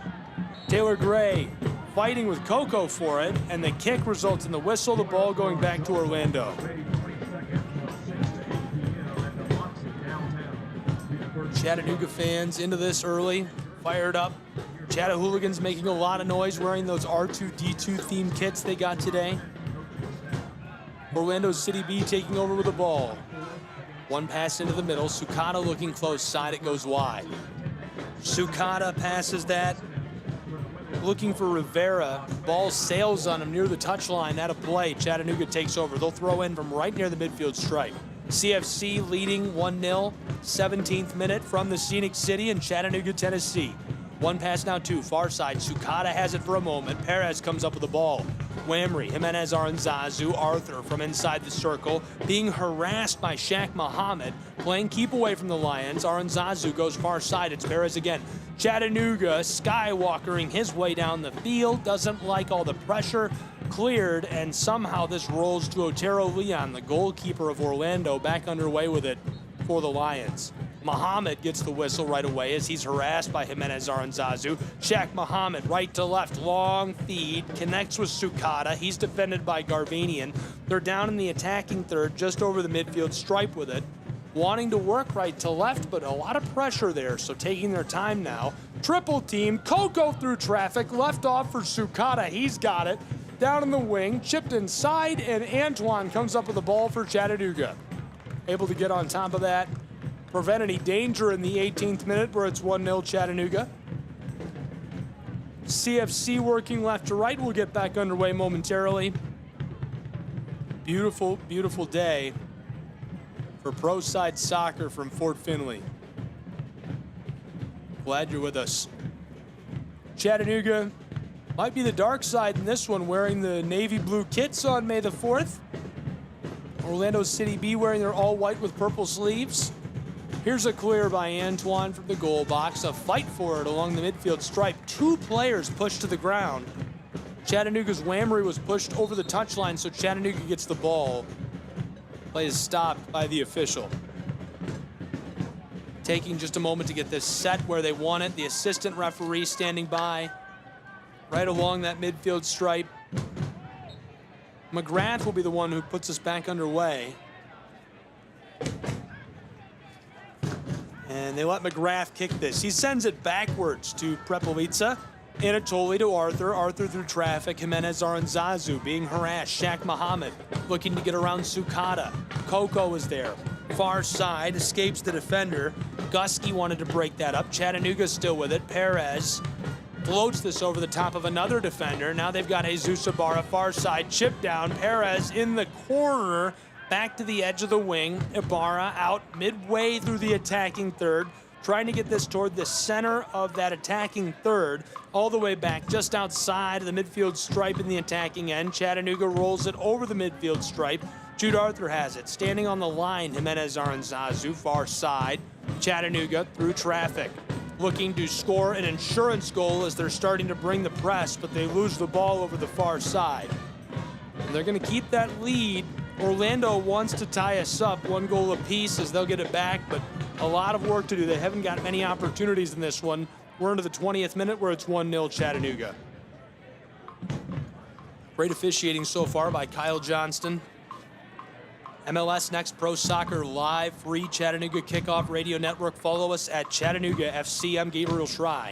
Taylor Gray fighting with Coco for it, and the kick results in the whistle, the ball going back to Orlando. Chattanooga fans into this early, fired up. Chattahooligans making a lot of noise wearing those R2-D2 themed kits they got today. Orlando City B taking over with the ball. One pass into the middle. Sukata looking close side. It goes wide. Sukata passes that. Looking for Rivera. Ball sails on him near the touchline. Out of play. Chattanooga takes over. They'll throw in from right near the midfield stripe. CFC leading 1-0. 17th minute from the Scenic City in Chattanooga, Tennessee. One pass now to far side. Sukata has it for a moment. Perez comes up with the ball. Whamry, Jimenez Aranzazu, Arthur from inside the circle, being harassed by Shaq Muhammad, playing keep away from the Lions. Aranzazu goes far side. It's Perez again. Chattanooga skywalkering his way down the field, doesn't like all the pressure, cleared, and somehow this rolls to Otero Leon, the goalkeeper of Orlando, back underway with it for the Lions. Muhammad gets the whistle right away as he's harassed by Jimenez Aranzazu. Shaq Muhammad, right to left, long feed, connects with Sukata. He's defended by Garvanian. They're down in the attacking third, just over the midfield stripe with it. Wanting to work right to left, but a lot of pressure there, so taking their time now. Triple team, Coco through traffic, left off for Sukata. He's got it. Down in the wing, chipped inside, and Antoine comes up with the ball for Chattanooga. Able to get on top of that. Prevent any danger in the 18th minute where it's 1-0 Chattanooga. CFC working left to right. We'll get back underway momentarily. Beautiful, beautiful day for pro side soccer from Fort Finley. Glad you're with us. Chattanooga might be the dark side in this one, wearing the navy blue kits on May the 4th. Orlando City B wearing their all white with purple sleeves. Here's a clear by Antoine from the goal box. A fight for it along the midfield stripe. 2 players pushed to the ground. Chattanooga's Whamry was pushed over the touchline, so Chattanooga gets the ball. Play is stopped by the official. Taking just a moment to get this set where they want it. The assistant referee standing by right along that midfield stripe. McGrath will be the one who puts us back underway. And they let McGrath kick this. He sends it backwards to Prepelica. Anatoly to Arthur. Arthur through traffic. Jimenez Aranzazu being harassed. Shaq Muhammad looking to get around Sukata. Coco is there. Far side, escapes the defender. Gusky wanted to break that up. Chattanooga still with it. Perez floats this over the top of another defender. Now they've got Jesus Ibarra, far side, chip down. Perez in the corner. Back to the edge of the wing. Ibarra out midway through the attacking third, trying to get this toward the center of that attacking third, all the way back just outside of the midfield stripe in the attacking end. Chattanooga rolls it over the midfield stripe. Jude Arthur has it. Standing on the line, Jimenez Aranzazu, far side. Chattanooga through traffic, looking to score an insurance goal as they're starting to bring the press, but they lose the ball over the far side. And they're going to keep that lead. Orlando wants to tie us up 1 goal apiece as they'll get it back, but a lot of work to do. They haven't got many opportunities in this one. We're into the 20th minute where it's 1-0 Chattanooga. Great officiating so far by Kyle Johnston. MLS Next Pro Soccer live, free Chattanooga Kickoff Radio Network. Follow us at Chattanooga FC. I'm Gabriel Schrei.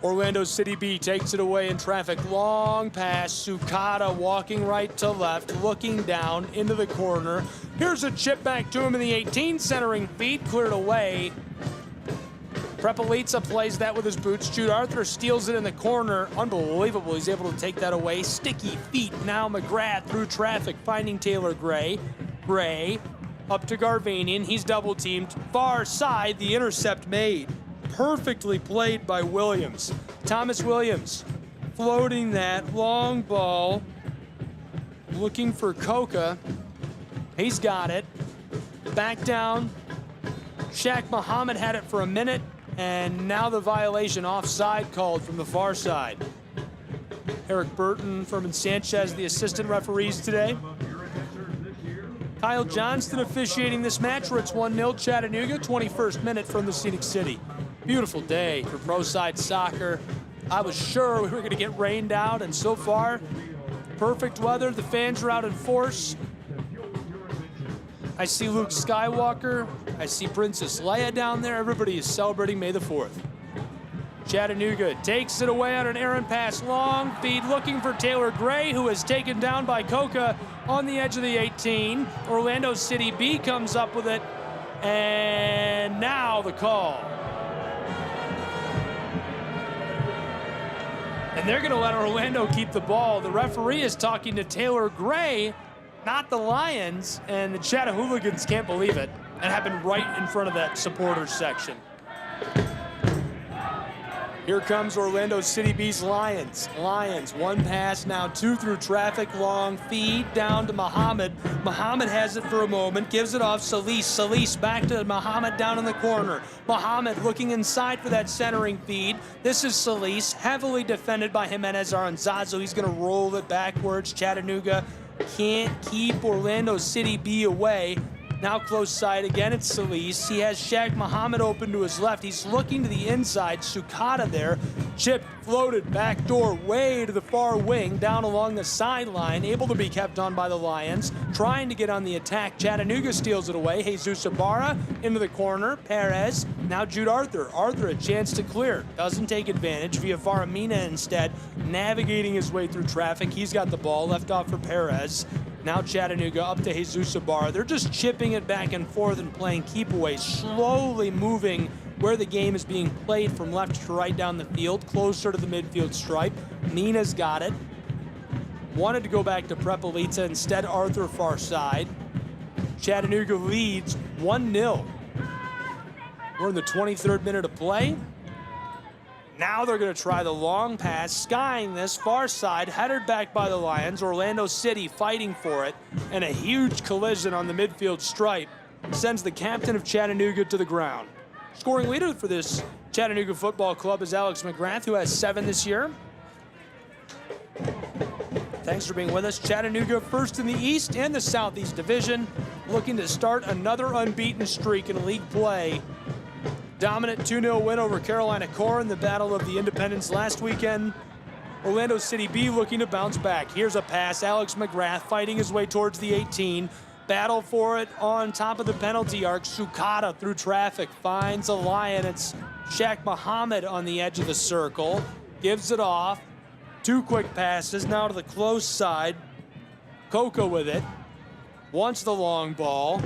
Orlando City B takes it away in traffic. Long pass. Sukata walking right to left, looking down into the corner. Here's a chip back to him in the 18, centering feet, cleared away. Prepelica plays that with his boots. Jude Arthur steals it in the corner. Unbelievable. He's able to take that away. Sticky feet. Now McGrath through traffic, finding Taylor Gray. Gray up to Garvanian. He's double teamed. Far side, the intercept made. Perfectly played by Williams. Thomas Williams floating that long ball looking for Coca. He's got it. Back down. Shaq Muhammad had it for a minute, and now the violation, offside called from the far side. Eric Burton, Furman Sanchez, the assistant referees today. Kyle Johnston officiating this match where it's 1-0 Chattanooga, 21st minute from the Scenic City. Beautiful day for pro side soccer. I was sure we were going to get rained out, and so far, perfect weather. The fans are out in force. I see Luke Skywalker. I see Princess Leia down there. Everybody is celebrating May the 4th. Chattanooga takes it away on an errant pass. Long feed looking for Taylor Gray, who is taken down by Coca on the edge of the 18. Orlando City B comes up with it. And now the call. And they're going to let Orlando keep the ball. The referee is talking to Taylor Gray, not the Lions, and the Chattahooligans can't believe it. It happened right in front of that supporters section. Here comes Orlando City B's Lions. Lions, one pass now, two through traffic, long feed down to Muhammad. Muhammad has it for a moment, gives it off Solis. Solis back to Muhammad down in the corner. Muhammad looking inside for that centering feed. This is Solis, heavily defended by Jimenez Aranzazu. He's gonna roll it backwards. Chattanooga can't keep Orlando City B away. Now close side again, it's Solis. He has Shaq Muhammad open to his left. He's looking to the inside. Sukata there. Chip floated back door way to the far wing, down along the sideline, able to be kept on by the Lions. Trying to get on the attack. Chattanooga steals it away. Jesus Ibarra into the corner. Perez. Now Jude Arthur. Arthur a chance to clear. Doesn't take advantage. Via Faramina instead, navigating his way through traffic. He's got the ball left off for Perez. Now Chattanooga up to Jesus Ibarra. They're just chipping it back and forth and playing keep away, slowly moving where the game is being played from left to right down the field, closer to the midfield stripe. Mina's got it. Wanted to go back to Prepelitza, instead Arthur far side. Chattanooga leads 1-0. We're in the 23rd minute of play. Now they're going to try the long pass, skying this far side, headed back by the Lions. Orlando City fighting for it, and a huge collision on the midfield stripe sends the captain of Chattanooga to the ground. Scoring leader for this Chattanooga Football Club is Alex McGrath, who has 7 this year. Thanks for being with us. Chattanooga first in the East and the Southeast Division, looking to start another unbeaten streak in league play. Dominant 2-0 win over Carolina Core in the Battle of the Independents last weekend. Orlando City B looking to bounce back. Here's a pass. Alex McGrath fighting his way towards the 18. Battle for it on top of the penalty arc. Sukata through traffic finds a Lion. It's Shaq Muhammad on the edge of the circle. Gives it off. 2 quick passes now to the close side. Coca with it. Wants the long ball.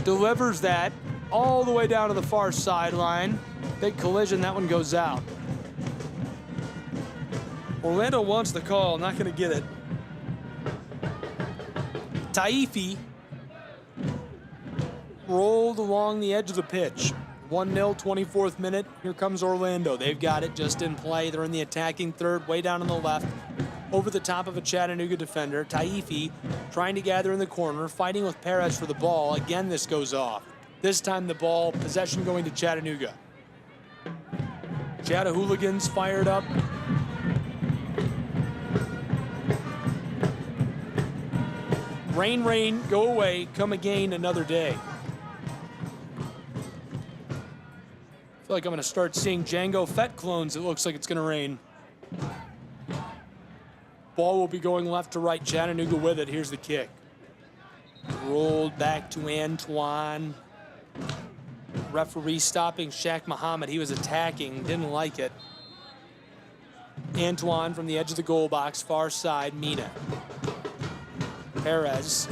Delivers that all the way down to the far sideline. Big collision, that one goes out. Orlando wants the call, not gonna get it. Taifi rolled along the edge of the pitch. 1-0, 24th minute. Here comes Orlando. They've got it just in play. They're in the attacking third, way down on the left. Over the top of a Chattanooga defender. Taifi trying to gather in the corner, fighting with Perez for the ball. Again, this goes off. This time the ball, possession going to Chattanooga. Chattahooligans fired up. Rain, rain, go away, come again another day. I feel like I'm gonna start seeing Django Fett clones. It looks like it's gonna rain. Ball will be going left to right, Chattanooga with it. Here's the kick. Rolled back to Antoine. Referee stopping Shaq Muhammad. He was attacking, didn't like it. Antoine from the edge of the goal box, far side, Mina. Perez.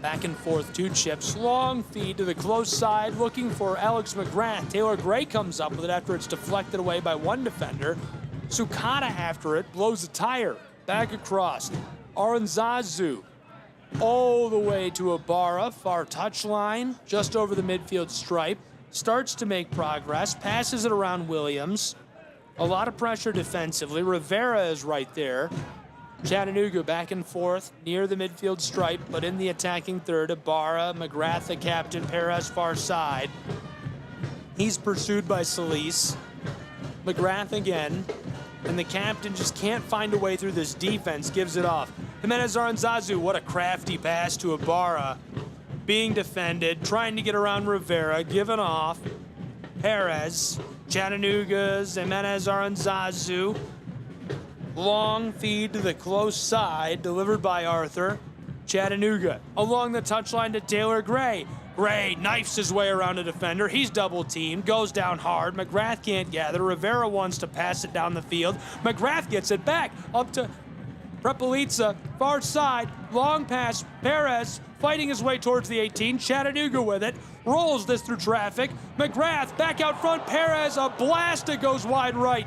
Back and forth, 2 chips. Long feed to the close side, looking for Alex McGrath. Taylor Gray comes up with it after it's deflected away by one defender. Sukata after it, blows the tire. Back across. Aranzazu. All the way to Ibarra, far touchline, just over the midfield stripe. Starts to make progress, passes it around Williams. A lot of pressure defensively. Rivera is right there. Chattanooga back and forth near the midfield stripe, but in the attacking third, Ibarra, McGrath, the captain, Perez far side. He's pursued by Solis. McGrath again, and the captain just can't find a way through this defense, gives it off. Jimenez Aranzazu, what a crafty pass to Ibarra. Being defended, trying to get around Rivera, given off. Perez, Chattanooga's Jimenez Aranzazu. Long feed to the close side, delivered by Arthur. Chattanooga along the touchline to Taylor Gray. Gray knifes his way around a defender. He's double teamed, goes down hard. McGrath can't gather. Rivera wants to pass it down the field. McGrath gets it back up to Prepolitza, far side, long pass. Perez fighting his way towards the 18. Chattanooga with it, rolls this through traffic. McGrath back out front. Perez, a blast, it goes wide right.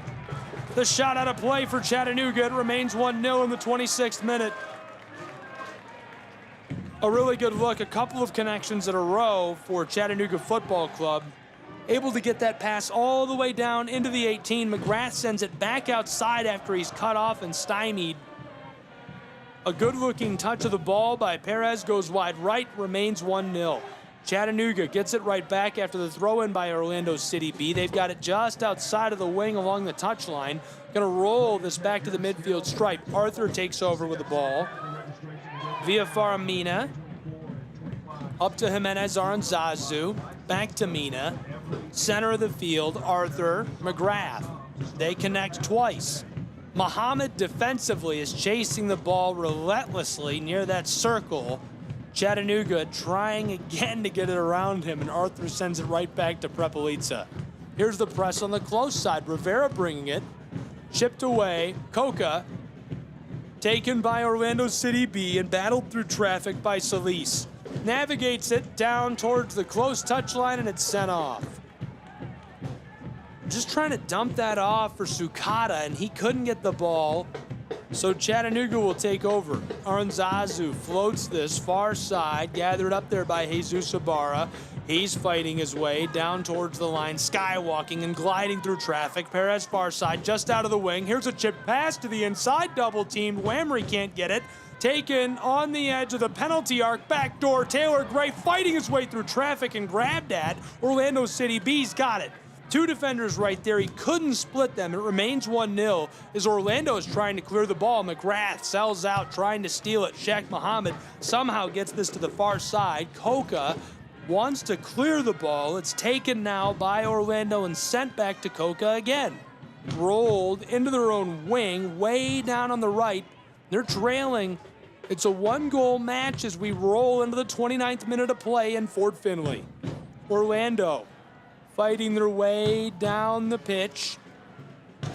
The shot out of play for Chattanooga. It remains 1-0 in the 26th minute. A really good look, a couple of connections in a row for Chattanooga Football Club. Able to get that pass all the way down into the 18. McGrath sends it back outside after he's cut off and stymied. A good-looking touch of the ball by Perez goes wide right, remains 1-0. Chattanooga gets it right back after the throw-in by Orlando City B. They've got it just outside of the wing along the touchline. Gonna roll this back to the midfield stripe. Arthur takes over with the ball. Via Faramina. Up to Jimenez Aranzazu. Back to Mina. Center of the field, Arthur, McGrath. They connect twice. Muhammad defensively is chasing the ball relentlessly near that circle. Chattanooga trying again to get it around him, and Arthur sends it right back to Prepolitza. Here's the press on the close side. Rivera bringing it. Chipped away. Coca taken by Orlando City B and battled through traffic by Solis. Navigates it down towards the close touchline, and it's sent off. Just trying to dump that off for Sukata, and he couldn't get the ball. So Chattanooga will take over. Aranzazu floats this far side, gathered up there by Jesus Ibarra. He's fighting his way down towards the line, skywalking and gliding through traffic. Perez far side, just out of the wing. Here's a chip pass to the inside, double-teamed. Whamry can't get it. Taken on the edge of the penalty arc, backdoor. Taylor Gray fighting his way through traffic and grabbed at. Orlando City B's got it. Two defenders right there. He couldn't split them. It remains 1-0 as Orlando is trying to clear the ball. McGrath sells out, trying to steal it. Shaq Muhammad somehow gets this to the far side. Coca wants to clear the ball. It's taken now by Orlando and sent back to Coca again. Rolled into their own wing, way down on the right. They're trailing. It's a one-goal match as we roll into the 29th minute of play in Fort Finley. Orlando fighting their way down the pitch.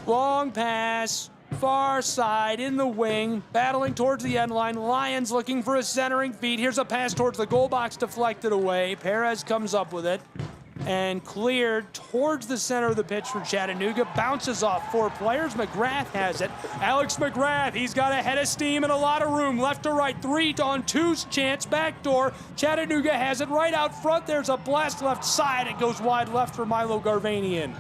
Long pass, far side in the wing, battling towards the end line. Lions looking for a centering feed. Here's a pass towards the goal box, deflected away. Perez comes up with it and cleared towards the center of the pitch for Chattanooga. Bounces off four players. McGrath has it. Alex McGrath, he's got a head of steam and a lot of room. Left to right, 3-on-2's chance, backdoor. Chattanooga has it right out front. There's a blast left side. It goes wide left for Milo Garvanian.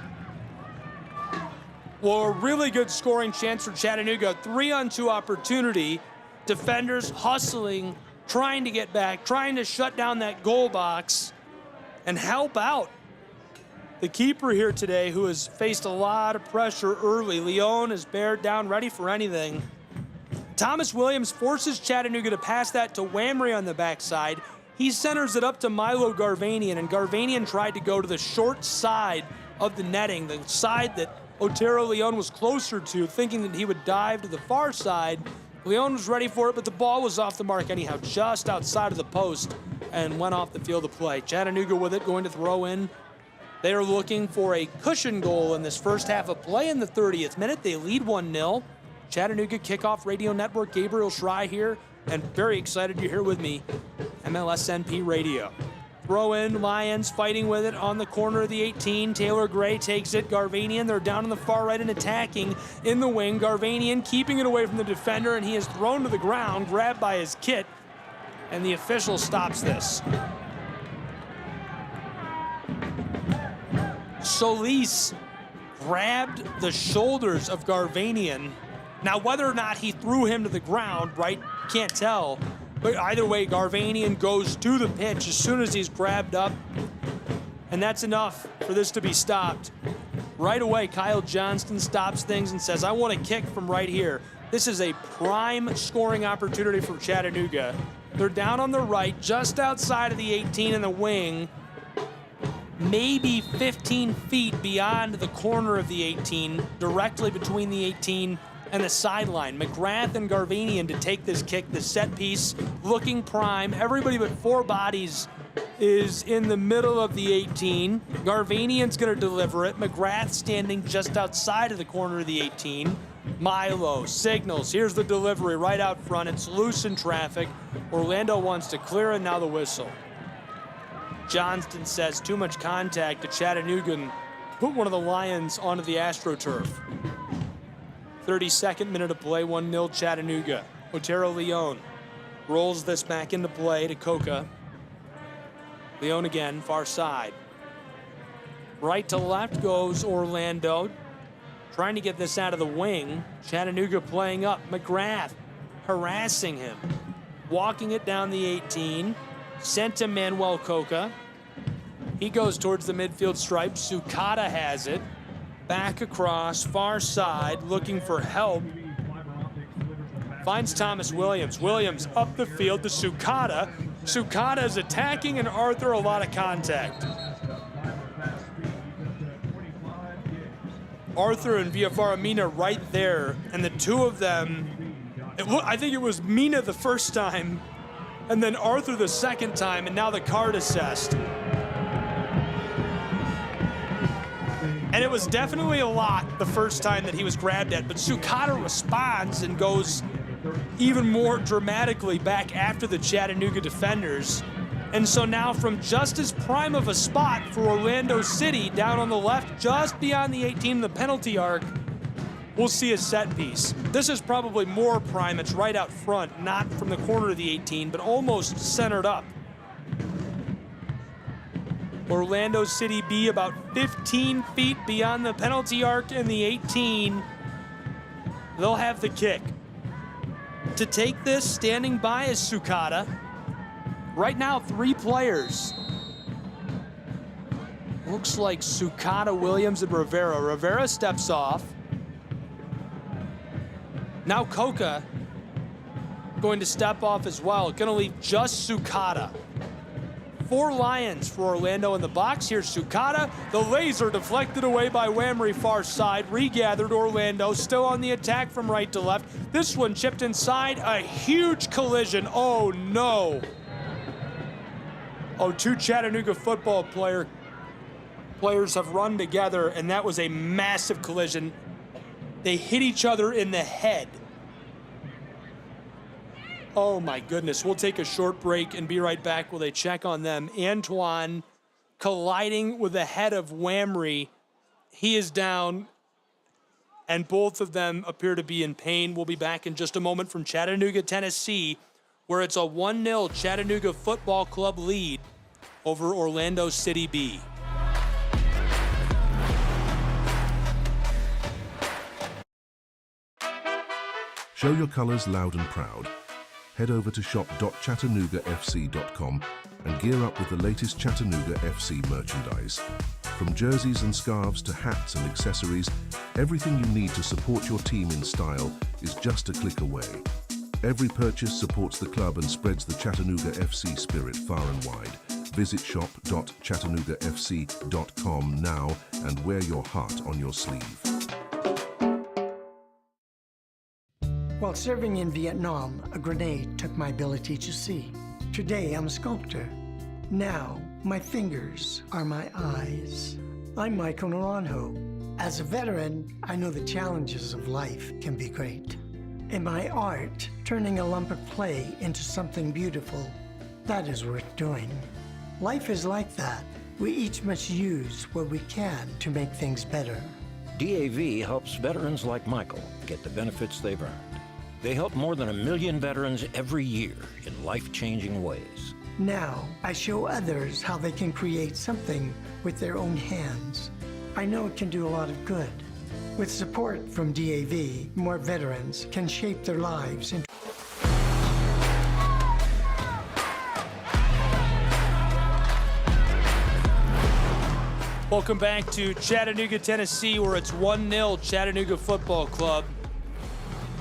Well, a really good scoring chance for Chattanooga. 3-on-2 opportunity. Defenders hustling, trying to get back, trying to shut down that goal box and help out the keeper here today, who has faced a lot of pressure early. Leon is bared down, ready for anything. Thomas Williams forces Chattanooga to pass that to Whamry on the backside. He centers it up to Milo Garvanian, and Garvanian tried to go to the short side of the netting, the side that Otero Leon was closer to, thinking that he would dive to the far side. Leon was ready for it, but the ball was off the mark anyhow, just outside of the post, and went off the field of play. Chattanooga with it, going to throw in. They are looking for a cushion goal in this first half of play in the 30th minute. They lead 1-0. Chattanooga Kickoff Radio Network, Gabriel Schrei here, and very excited you're here with me, MLSNP Radio. Throw in, Lions fighting with it on the corner of the 18. Taylor Gray takes it. Garvanian, they're down on the far right and attacking in the wing. Garvanian keeping it away from the defender, and he is thrown to the ground, grabbed by his kit, and the official stops this. Solis grabbed the shoulders of Garvanian Now, whether or not he threw him to the ground, right, can't tell. But either way, Garvanian goes to the pitch as soon as he's grabbed up. And that's enough for this to be stopped. Right away, Kyle Johnston stops things and says, I want a kick from right here. This is a prime scoring opportunity for Chattanooga. They're down on the right, just outside of the 18 in the wing, maybe 15 feet beyond the corner of the 18, directly between the 18 and the sideline. McGrath and Garvanian to take this kick, the set piece, looking prime. Everybody but four bodies is in the middle of the 18. Garvanian's gonna deliver it. McGrath standing just outside of the corner of the 18. Milo signals, here's the delivery right out front. It's loose in traffic. Orlando wants to clear, and now the whistle. Johnston says too much contact to Chattanooga and put one of the Lions onto the AstroTurf. 32nd minute of play, 1-0 Chattanooga. Otero Leon rolls this back into play to Coca. Leon again, far side. Right to left goes Orlando. Trying to get this out of the wing. Chattanooga playing up. McGrath harassing him. Walking it down the 18. Sent to Manuel Coca. He goes towards the midfield stripe. Sukata has it. Back across, far side, looking for help. Finds Thomas Williams. Williams up the field to Sukata. Sukata is attacking, and Arthur a lot of contact. Arthur and Villafara Mina right there, and the two of them, I think it was Mina the first time, and then Arthur the second time, and now the card assessed. And it was definitely a lot the first time that he was grabbed at, but Sukata responds and goes even more dramatically back after the Chattanooga defenders. And so now from just as prime of a spot for Orlando City, down on the left, just beyond the 18 in the penalty arc, we'll see a set piece. This is probably more prime. It's right out front, not from the corner of the 18, but almost centered up. Orlando City B about 15 feet beyond the penalty arc in the 18. They'll have the kick. To take this, standing by is Sukata. Right now, 3 players. Looks like Sukata, Williams, and Rivera. Rivera steps off. Now Coca going to step off as well. Going to leave just Sukata. 4 Lions for Orlando in the box. Here's Sukata. The laser deflected away by Whamry far side. Regathered Orlando. Still on the attack from right to left. This one chipped inside. A huge collision. Oh, no. Oh, 2 Chattanooga football players have run together, and that was a massive collision. They hit each other in the head. Oh my goodness. We'll take a short break and be right back while they check on them. Antoine colliding with the head of Whamry. He is down, and both of them appear to be in pain. We'll be back in just a moment from Chattanooga, Tennessee, where it's a 1-0 Chattanooga Football Club lead over Orlando City B. Show your colors loud and proud. Head over to shop.chattanoogafc.com and gear up with the latest Chattanooga FC merchandise. From jerseys and scarves to hats and accessories, everything you need to support your team in style is just a click away. Every purchase supports the club and spreads the Chattanooga FC spirit far and wide. Visit shop.chattanoogafc.com now and wear your heart on your sleeve. While serving in Vietnam, a grenade took my ability to see. Today, I'm a sculptor. Now, my fingers are my eyes. I'm Michael Naranjo. As a veteran, I know the challenges of life can be great. In my art, turning a lump of clay into something beautiful, that is worth doing. Life is like that. We each must use what we can to make things better. DAV helps veterans like Michael get the benefits they've earned. They help more than 1 million veterans every year in life-changing ways. Now, I show others how they can create something with their own hands. I know it can do a lot of good. With support from DAV, more veterans can shape their lives into Welcome back to Chattanooga, Tennessee, where it's 1-0 Chattanooga Football Club.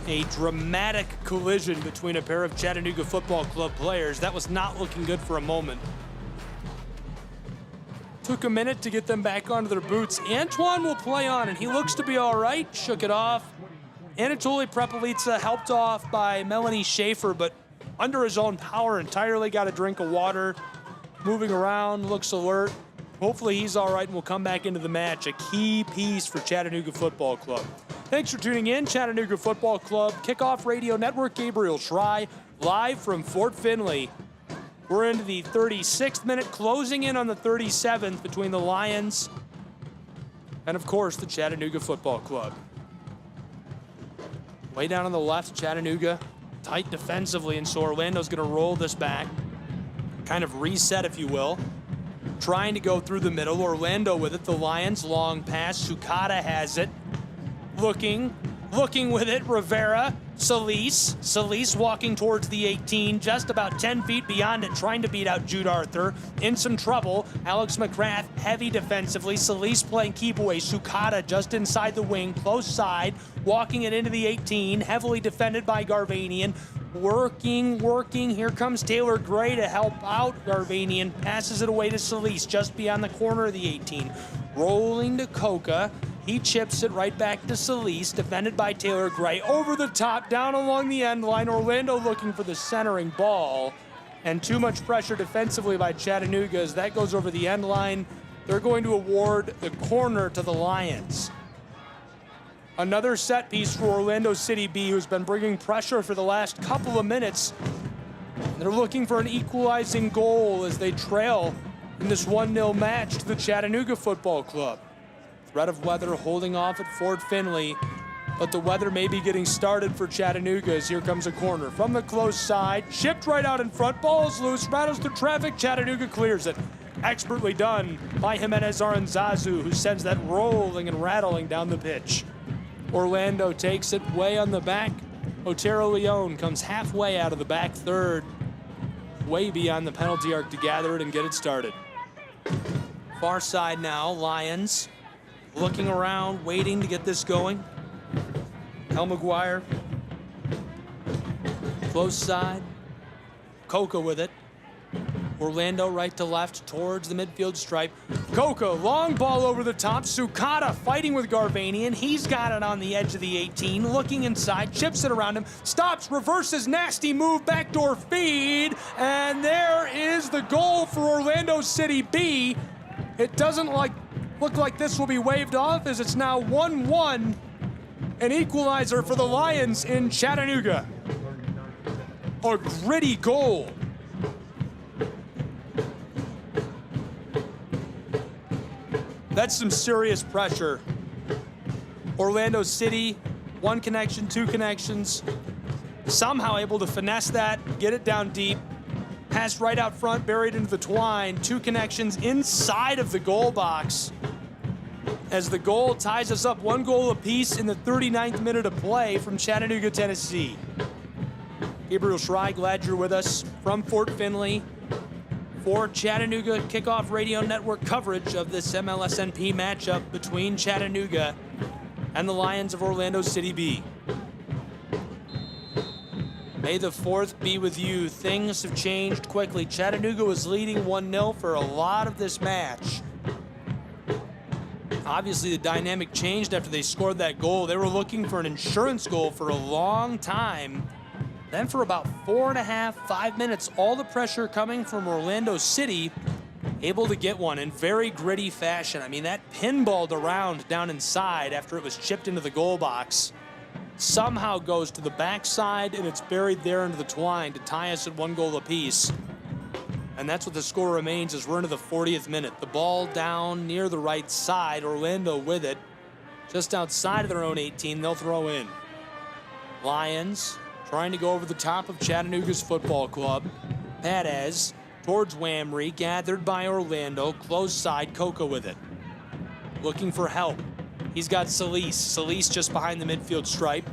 A dramatic collision between a pair of Chattanooga Football Club players. That was not looking good for a moment. Took a minute to get them back onto their boots. Antoine will play on, and he looks to be all right. Shook it off. Anatoly Prepelica helped off by Melanie Schaefer, but under his own power entirely. Got a drink of water. Moving around, looks alert. Hopefully he's all right and will come back into the match. A key piece for Chattanooga Football Club. Thanks for tuning in. Chattanooga Football Club Kickoff Radio Network. Gabriel Schrei, live from Fort Finley. We're into the 36th minute, closing in on the 37th between the Lions and, of course, the Chattanooga Football Club. Way down on the left, Chattanooga tight defensively, and so Orlando's going to roll this back. Kind of reset, if you will. Trying to go through the middle. Orlando with it. The Lions, long pass. Sukata has it. Looking with it. Rivera. Solis walking towards the 18, just about 10 feet beyond it, trying to beat out Jude Arthur. In some trouble. Alex McGrath, heavy defensively. Solis playing keep away. Sukata just inside the wing, close side, walking it into the 18, heavily defended by Garvanian. Working. Here comes Taylor Gray to help out. Garvanian passes it away to Solis just beyond the corner of the 18. Rolling to Coca. He chips it right back to Solis, defended by Taylor Gray. Over the top, down along the end line. Orlando looking for the centering ball. And too much pressure defensively by Chattanooga as that goes over the end line. They're going to award the corner to the Lions. Another set piece for Orlando City B, who's been bringing pressure for the last couple of minutes. They're looking for an equalizing goal as they trail in this 1-0 match to the Chattanooga Football Club. Threat of weather holding off at Fort Finley, but the weather may be getting started for Chattanooga as here comes a corner. From the close side, chipped right out in front, ball's loose, rattles through traffic, Chattanooga clears it. Expertly done by Jimenez Aranzazu, who sends that rolling and rattling down the pitch. Orlando takes it way on the back. Otero Leon comes halfway out of the back third, way beyond the penalty arc to gather it and get it started. Far side now, Lions looking around, waiting to get this going. Hal McGuire, close side. Coca with it. Orlando right to left towards the midfield stripe. Coca, long ball over the top. Sukata fighting with Garvanian. He's got it on the edge of the 18, looking inside, chips it around him, stops, reverses, nasty move, backdoor feed, and there is the goal for Orlando City B. It doesn't look like this will be waved off as it's now 1-1, an equalizer for the Lions in Chattanooga. A gritty goal. That's some serious pressure. Orlando City, one connection, two connections. Somehow able to finesse that, get it down deep. Pass right out front, buried into the twine. Two connections inside of the goal box. As the goal ties us up 1 goal apiece in the 39th minute of play from Chattanooga, Tennessee. Gabriel Schrei, glad you're with us from Fort Finley for Chattanooga Kickoff Radio Network coverage of this MLSNP matchup between Chattanooga and the Lions of Orlando City B. May the 4th be with you. Things have changed quickly. Chattanooga was leading 1-0 for a lot of this match. Obviously, the dynamic changed after they scored that goal. They were looking for an insurance goal for a long time. Then for about 4.5, 5 minutes, all the pressure coming from Orlando City, able to get one in very gritty fashion. I mean, that pinballed around down inside after it was chipped into the goal box. Somehow goes to the backside, and it's buried there into the twine to tie us at 1 goal apiece. And that's what the score remains as we're into the 40th minute. The ball down near the right side, Orlando with it. Just outside of their own 18, they'll throw in. Lions trying to go over the top of Chattanooga's football club. Perez towards Whamry, gathered by Orlando. Close side, Coca with it. Looking for help. He's got Solis. Solis just behind the midfield stripe.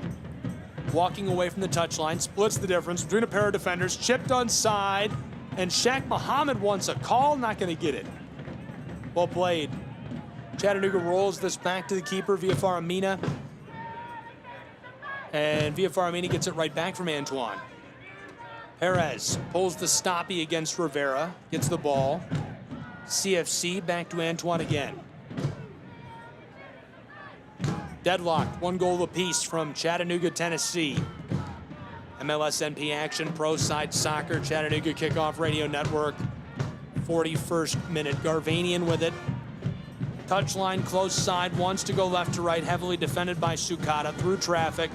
Walking away from the touchline, splits the difference between a pair of defenders, chipped onside, and Shaq Muhammad wants a call, not going to get it. Well played. Chattanooga rolls this back to the keeper, Villafaramina. And Villafaramina gets it right back from Antoine. Perez pulls the stoppie against Rivera, gets the ball. CFC back to Antoine again. Deadlocked, 1 goal apiece from Chattanooga, Tennessee. MLSNP action, Pro Side Soccer, Chattanooga Kickoff Radio Network. 41st minute, Garvanian with it. Touchline, close side, wants to go left to right, heavily defended by Sukata, through traffic.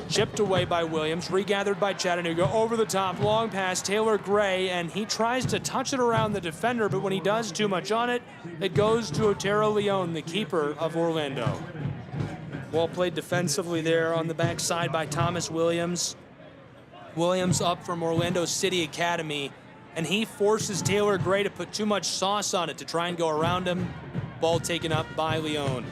Chipped away by Williams, regathered by Chattanooga, over the top, long pass, Taylor Gray, and he tries to touch it around the defender, but when he does too much on it, it goes to Otero Leon, the keeper of Orlando. Well played defensively there on the backside by Thomas Williams. Williams up from Orlando City Academy, and he forces Taylor Gray to put too much sauce on it to try and go around him. Ball taken up by Leon.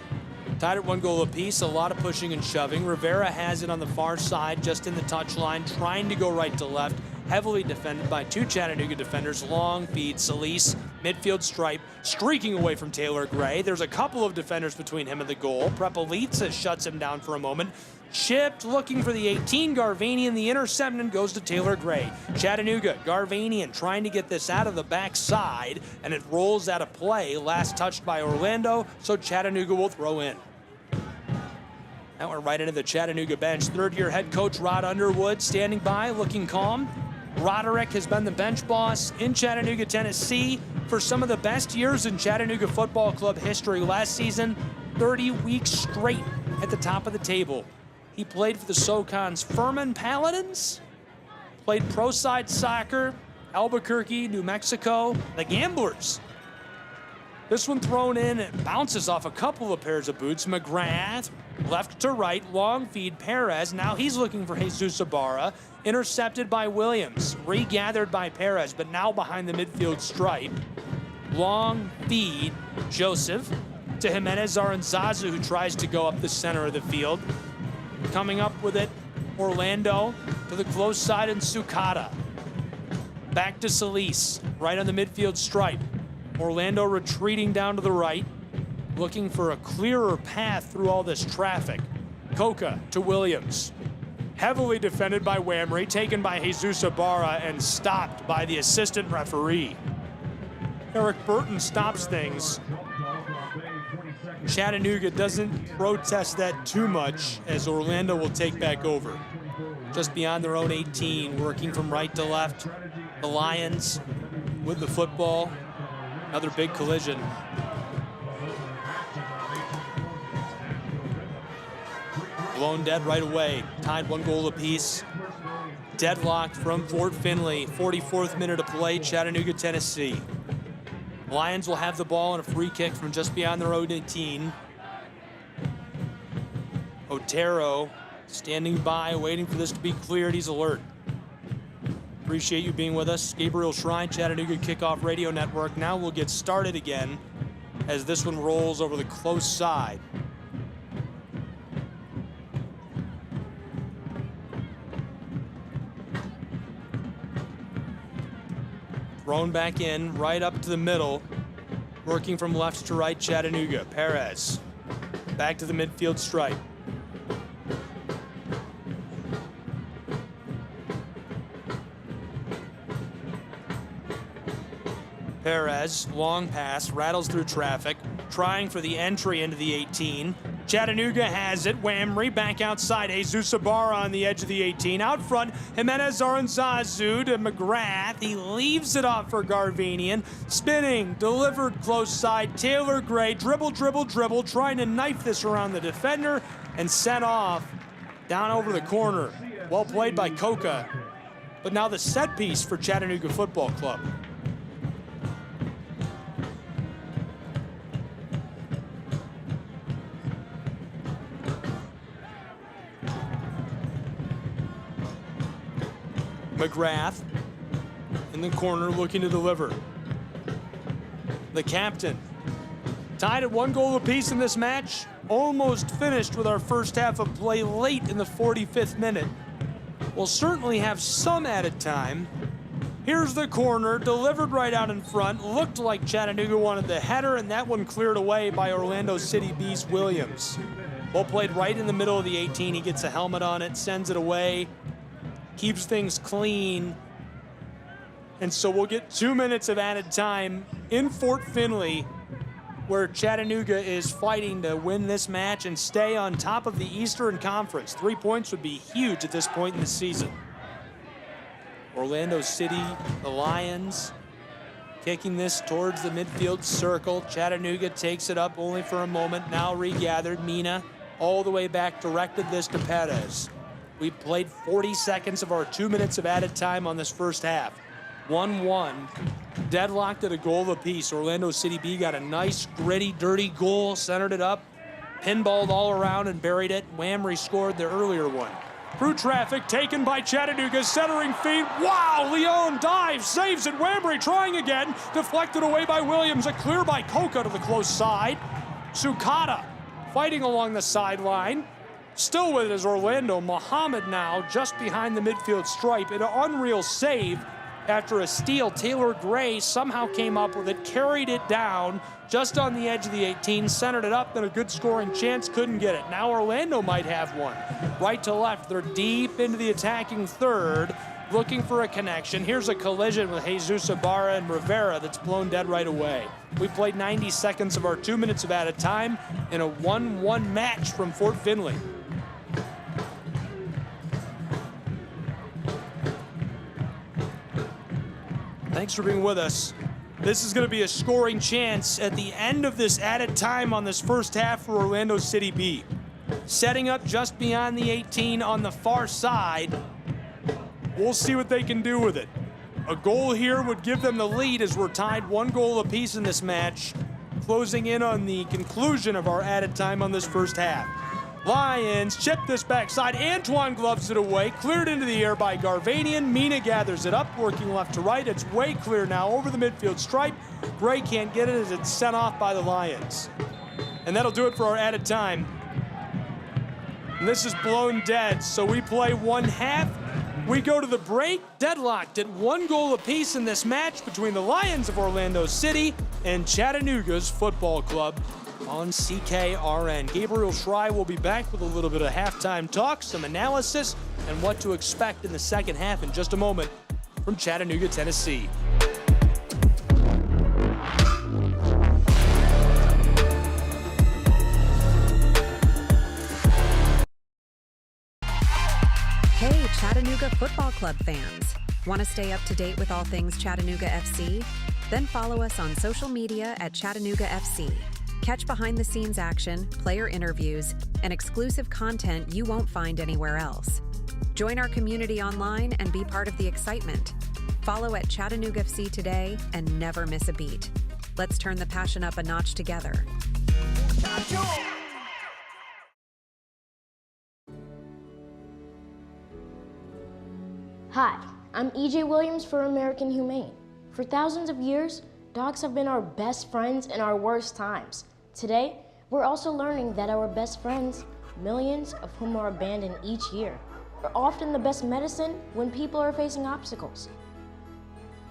Tied at 1 goal apiece, a lot of pushing and shoving. Rivera has it on the far side, just in the touchline, trying to go right to left. Heavily defended by 2 Chattanooga defenders. Long feed, Solis, midfield stripe, streaking away from Taylor Gray. There's a couple of defenders between him and the goal. Prepelitsa shuts him down for a moment. Chipped, looking for the 18, Garvanian, the interception goes to Taylor Gray. Chattanooga, Garvanian trying to get this out of the backside, and it rolls out of play. Last touched by Orlando, so Chattanooga will throw in. That went right into the Chattanooga bench. Third-year head coach Rod Underwood standing by, looking calm. Roderick has been the bench boss in Chattanooga, Tennessee for some of the best years in Chattanooga Football Club history. Last season, 30 weeks straight at the top of the table. He played for the SoCon's Furman Paladins, played pro side soccer, Albuquerque, New Mexico, the Gamblers. This one thrown in, it bounces off a couple of pairs of boots. McGrath, left to right, long feed, Perez. Now he's looking for Jesus Ibarra. Intercepted by Williams, regathered by Perez, but now behind the midfield stripe. Long feed, Joseph to Jimenez Aranzazu, who tries to go up the center of the field. Coming up with it, Orlando to the close side and Sukata. Back to Solis, right on the midfield stripe. Orlando retreating down to the right, looking for a clearer path through all this traffic. Coca to Williams. Heavily defended by Whamry, taken by Jesus Ibarra, and stopped by the assistant referee. Eric Burton stops things. Chattanooga doesn't protest that too much, as Orlando will take back over. Just beyond their own 18, working from right to left. The Lions with the football. Another big collision. Blown dead right away. Tied 1 goal apiece. Deadlocked from Fort Finley. 44th minute of play, Chattanooga, Tennessee. Lions will have the ball on a free kick from just beyond their own 18. Otero standing by, waiting for this to be cleared. He's alert. Appreciate you being with us. Gabriel Shrine, Chattanooga Kickoff Radio Network. Now we'll get started again as this one rolls over the close side. Thrown back in, right up to the middle. Working from left to right, Chattanooga. Perez. Back to the midfield stripe. Perez, long pass, rattles through traffic, trying for the entry into the 18. Chattanooga has it. Whamry back outside. Jesus Ibarra on the edge of the 18. Out front, Jimenez Aranzazu to McGrath. He leaves it off for Garvanian. Spinning, delivered close side. Taylor Gray, dribble, trying to knife this around the defender and sent off down over the corner. Well played by Coca. But now the set piece for Chattanooga Football Club. McGrath in the corner looking to deliver. The captain Tied at 1 goal apiece in this match. Almost finished with our first half of play late in the 45th minute. We'll certainly have some added time. Here's the corner, delivered right out in front. Looked like Chattanooga wanted the header, and that one cleared away by Orlando City B's Williams. Ball played right in the middle of the 18. He gets a helmet on it, sends it away, keeps things clean. And so we'll get 2 minutes of added time in Fort Finley, where Chattanooga is fighting to win this match and stay on top of the Eastern Conference. 3 points would be huge at this point in the season. Orlando City, the Lions, kicking this towards the midfield circle. Chattanooga takes it up only for a moment, now regathered. Mina all the way back, directed this to Perez. We played 40 seconds of our 2 minutes of added time on this first half. 1-1, deadlocked at a goal apiece. Orlando City B got a nice, gritty, dirty goal, centered it up, pinballed all around and buried it. Whamry scored the earlier one. Through traffic, taken by Chattanooga, centering feed. Wow, Leon dives, saves it. Whamry trying again, deflected away by Williams. A clear by Coca to the close side. Sukata fighting along the sideline. Still with it is Orlando. Muhammad now just behind the midfield stripe. An unreal save after a steal. Taylor Gray somehow came up with it, carried it down just on the edge of the 18, centered it up, and a good scoring chance, couldn't get it. Now Orlando might have one. Right to left, they're deep into the attacking third, looking for a connection. Here's a collision with Jesus Ibarra and Rivera that's blown dead right away. We played 90 seconds of our 2 minutes of added time in a 1-1 match from Fort Finley. Thanks for being with us. This is going to be a scoring chance at the end of this added time on this first half for Orlando City B. Setting up just beyond the 18 on the far side. We'll see what they can do with it. A goal here would give them the lead as we're tied 1 goal apiece in this match, closing in on the conclusion of our added time on this first half. Lions chip this backside. Antoine gloves it away. Cleared into the air by Garvanian. Mina gathers it up, working left to right. It's way clear now over the midfield stripe. Gray can't get it as it's sent off by the Lions. And that'll do it for our added time. And this is blown dead, so we play 1 half. We go to the break, deadlocked at 1 goal apiece in this match between the Lions of Orlando City and Chattanooga's football club on CKRN. Gabriel Schrei will be back with a little bit of halftime talk, some analysis, and what to expect in the second half in just a moment from Chattanooga, Tennessee. Hey, Chattanooga Football Club fans. Want to stay up to date with all things Chattanooga FC? Then follow us on social media at Chattanooga FC. Catch behind-the-scenes action, player interviews, and exclusive content you won't find anywhere else. Join our community online and be part of the excitement. Follow at Chattanooga FC today and never miss a beat. Let's turn the passion up a notch together. Hi, I'm EJ Williams for American Humane. For thousands of years, dogs have been our best friends in our worst times. Today, we're also learning that our best friends, millions of whom are abandoned each year, are often the best medicine when people are facing obstacles.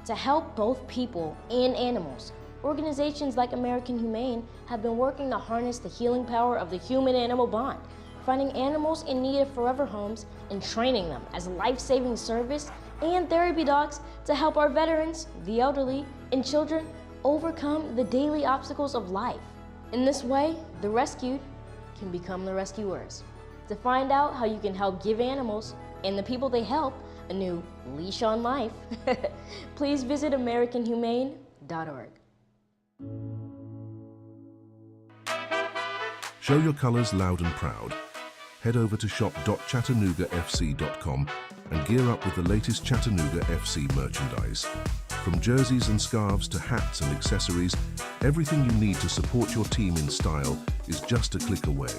To help both people and animals, organizations like American Humane have been working to harness the healing power of the human-animal bond, finding animals in need of forever homes and training them as life-saving service and therapy dogs to help our veterans, the elderly, and children overcome the daily obstacles of life. In this way, the rescued can become the rescuers. To find out how you can help give animals and the people they help a new leash on life, please visit AmericanHumane.org. Show your colours loud and proud. Head over to shop.chattanoogafc.com and gear up with the latest Chattanooga FC merchandise. From jerseys and scarves to hats and accessories, everything you need to support your team in style is just a click away.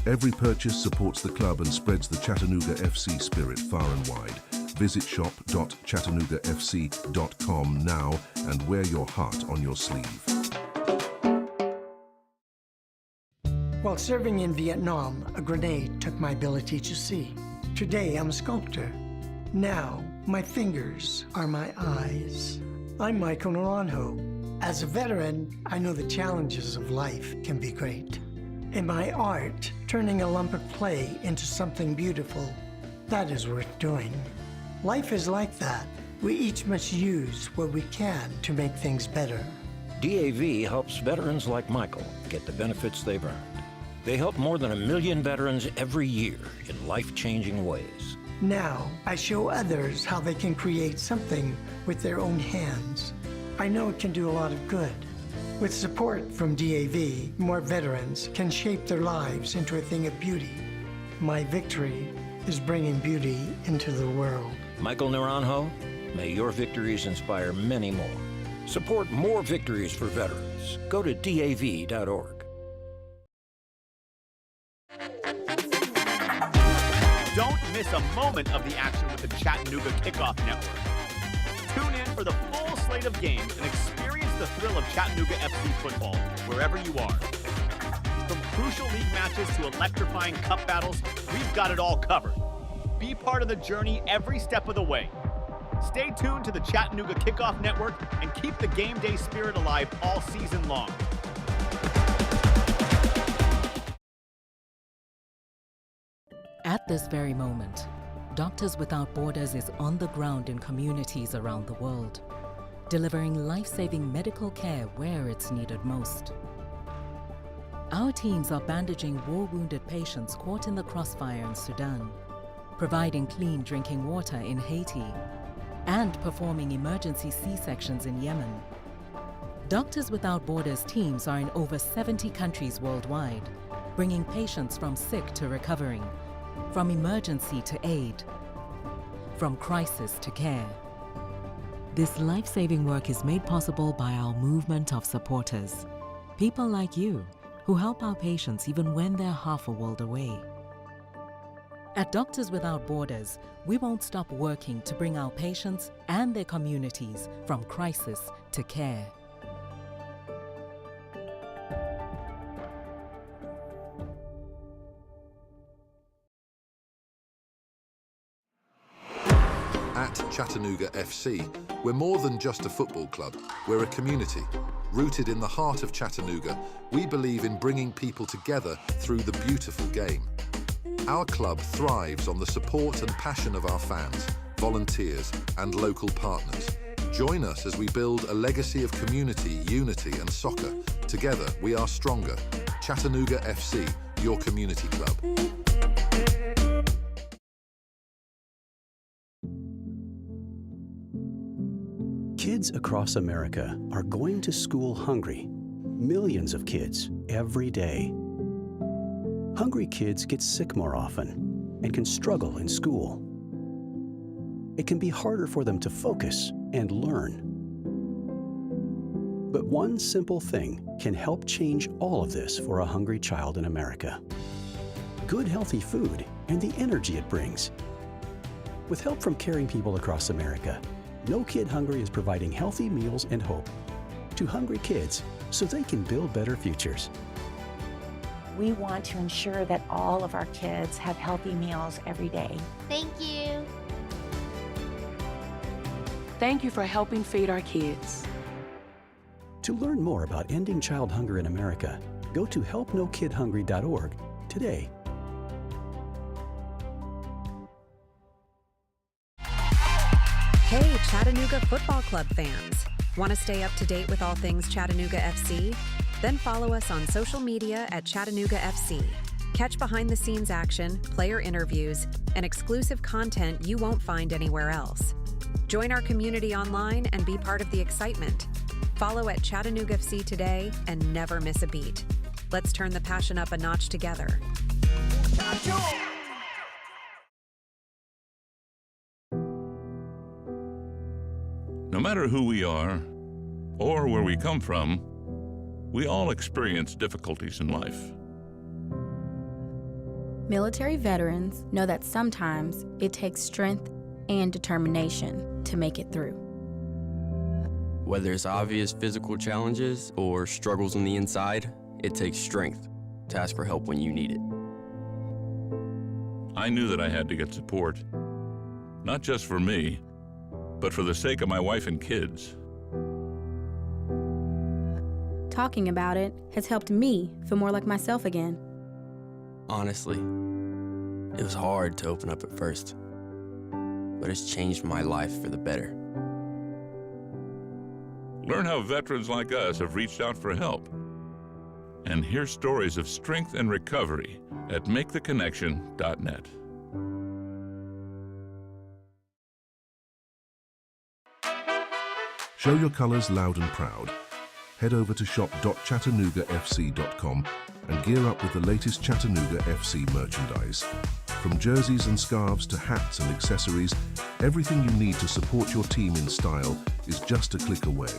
Every purchase supports the club and spreads the Chattanooga FC spirit far and wide. Visit shop.chattanoogafc.com now and wear your heart on your sleeve. While serving in Vietnam, a grenade took my ability to see. Today, I'm a sculptor. Now, my fingers are my eyes. I'm Michael Naranjo. As a veteran, I know the challenges of life can be great. In my art, turning a lump of clay into something beautiful, that is worth doing. Life is like that. We each must use what we can to make things better. DAV helps veterans like Michael get the benefits they've earned. They help more than 1 million veterans every year in life-changing ways. Now, I show others how they can create something with their own hands. I know it can do a lot of good. With support from DAV, more veterans can shape their lives into a thing of beauty. My victory is bringing beauty into the world. Michael Naranjo, may your victories inspire many more. Support more victories for veterans. Go to DAV.org. Don't miss a moment of the action with the Chattanooga Kickoff Network. Tune in for the full slate of games and experience the thrill of Chattanooga FC football wherever you are. From crucial league matches to electrifying cup battles, we've got it all covered. Be part of the journey every step of the way. Stay tuned to the Chattanooga Kickoff Network and keep the game day spirit alive all season long. At this very moment, Doctors Without Borders is on the ground in communities around the world, delivering life-saving medical care where it's needed most. Our teams are bandaging war-wounded patients caught in the crossfire in Sudan, providing clean drinking water in Haiti, and performing emergency C-sections in Yemen. Doctors Without Borders teams are in over 70 countries worldwide, bringing patients from sick to recovering, from emergency to aid, from crisis to care. This life-saving work is made possible by our movement of supporters, people like you who help our patients even when they're half a world away. At Doctors Without Borders, we won't stop working to bring our patients and their communities from crisis to care. At Chattanooga FC, we're more than just a football club. We're a community. Rooted in the heart of Chattanooga, we believe in bringing people together through the beautiful game. Our club thrives on the support and passion of our fans, volunteers, and local partners. Join us as we build a legacy of community, unity, and soccer. Together, we are stronger. Chattanooga FC, your community club. Kids across America are going to school hungry. Millions of kids every day. Hungry kids get sick more often and can struggle in school. It can be harder for them to focus and learn. But one simple thing can help change all of this for a hungry child in America. Good healthy food and the energy it brings. With help from caring people across America, No Kid Hungry is providing healthy meals and hope to hungry kids so they can build better futures. We want to ensure that all of our kids have healthy meals every day. Thank you. Thank you for helping feed our kids. To learn more about ending child hunger in America, go to helpnokidhungry.org today. Hey, Chattanooga Football Club fans! Want to stay up to date with all things Chattanooga FC? Then follow us on social media at Chattanooga FC. Catch behind-the-scenes action, player interviews, and exclusive content you won't find anywhere else. Join our community online and be part of the excitement. Follow at Chattanooga FC today and never miss a beat. Let's turn the passion up a notch together. No matter who we are or where we come from, we all experience difficulties in life. Military veterans know that sometimes it takes strength and determination to make it through. Whether it's obvious physical challenges or struggles on the inside, it takes strength. to ask for help when you need it. I knew that I had to get support, not just for me, but for the sake of my wife and kids. Talking about it has helped me feel more like myself again. Honestly, it was hard to open up at first, but it's changed my life for the better. Learn how veterans like us have reached out for help. And hear stories of strength and recovery at maketheconnection.net. Show your colors loud and proud. Head over to shop.chattanoogafc.com and gear up with the latest Chattanooga FC merchandise. From jerseys and scarves to hats and accessories, everything you need to support your team in style is just a click away.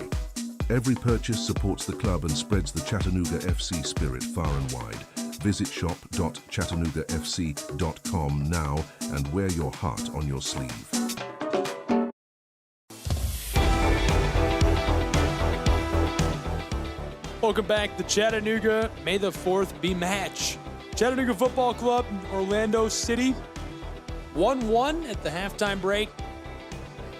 Every purchase supports the club and spreads the Chattanooga FC spirit far and wide. Visit shop.chattanoogafc.com now and wear your heart on your sleeve. Welcome back to Chattanooga. May the 4th be match. Chattanooga Football Club, Orlando City. 1-1 at the halftime break.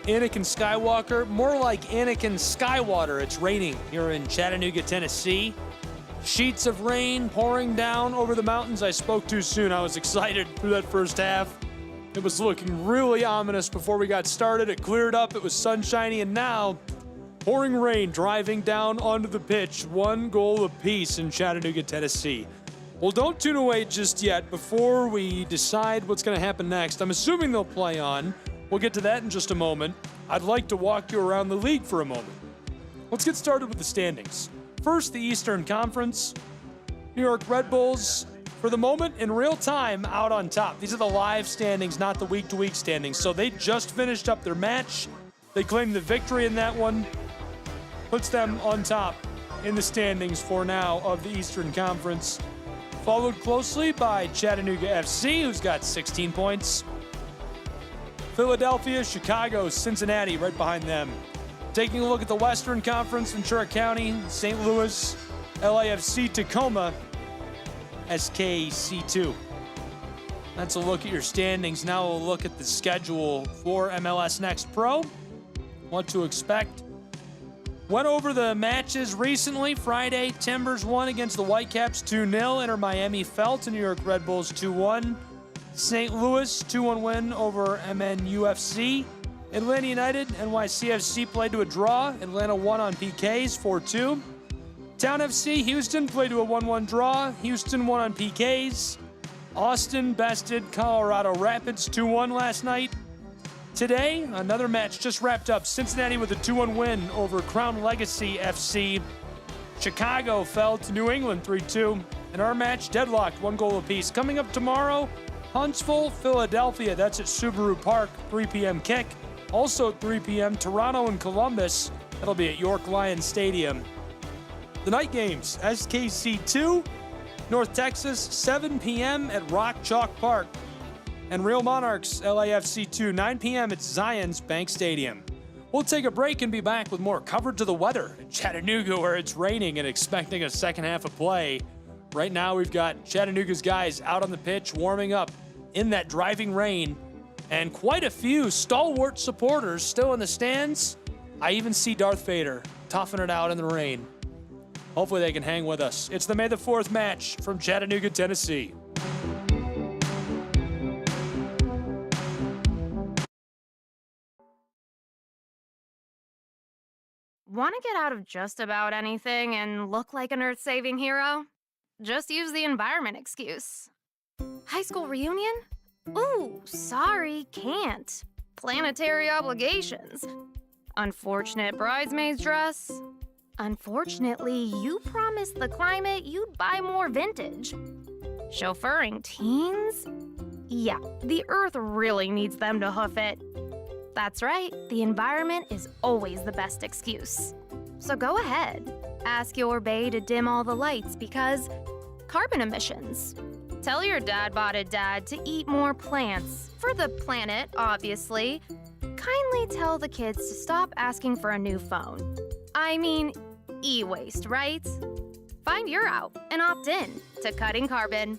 Anakin Skywalker, more like Anakin Skywater. It's raining here in Chattanooga, Tennessee. Sheets of rain pouring down over the mountains. I spoke too soon. I was excited through that first half. It was looking really ominous before we got started. It cleared up. It was sunshiny, and now pouring rain driving down onto the pitch. 1 goal apiece in Chattanooga, Tennessee. Well, don't tune away just yet before we decide what's going to happen next. I'm assuming they'll play on. We'll get to that in just a moment. I'd like to walk you around the league for a moment. Let's get started with the standings. First, the Eastern Conference. New York Red Bulls, for the moment, in real time, out on top. These are the live standings, not the week-to-week standings. So they just finished up their match. They claimed the victory in that one. Puts them on top in the standings for now of the Eastern Conference. Followed closely by Chattanooga FC, who's got 16 points. Philadelphia, Chicago, Cincinnati right behind them. Taking a look at the Western Conference, Ventura County, St. Louis, LAFC, Tacoma, SKC2. That's a look at your standings. Now we'll look at the schedule for MLS Next Pro. What to expect. Went over the matches recently. Friday, Timbers won against the Whitecaps 2-0. Inter Miami fell to New York Red Bulls 2-1. St. Louis, 2-1 win over MNUFC. Atlanta United, NYCFC played to a draw. Atlanta won on PKs 4-2. Town FC, Houston played to a 1-1 draw. Houston won on PKs. Austin bested Colorado Rapids 2-1 last night. Today, another match just wrapped up. Cincinnati with a 2-1 win over Crown Legacy FC. Chicago fell to New England 3-2. And our match deadlocked, 1 goal apiece. Coming up tomorrow, Huntsville, Philadelphia. That's at Subaru Park, 3 p.m. kick. Also at 3 p.m., Toronto and Columbus. That'll be at York Lions Stadium. The night games, SKC 2, North Texas, 7 p.m. at Rock Chalk Park. And Real Monarchs, LAFC 2, 9 p.m. at Zions Bank Stadium. We'll take a break and be back with more coverage of the weather in Chattanooga, where it's raining and expecting a second half of play. Right now, we've got Chattanooga's guys out on the pitch warming up in that driving rain, and quite a few stalwart supporters still in the stands. I even see Darth Vader toughing it out in the rain. Hopefully they can hang with us. It's the May the 4th match from Chattanooga, Tennessee. Want to get out of just about anything and look like an earth-saving hero? Just use the environment excuse. High school reunion? Ooh, sorry, can't. Planetary obligations. Unfortunate bridesmaid's dress. Unfortunately, you promised the climate you'd buy more vintage. Chauffeuring teens? Yeah, the earth really needs them to hoof it. That's right, the environment is always the best excuse. So go ahead, ask your bae to dim all the lights because carbon emissions. Tell your dad-botted dad to eat more plants, for the planet, obviously. Kindly tell the kids to stop asking for a new phone. I mean, e-waste, right? Find your out and opt in to cutting carbon.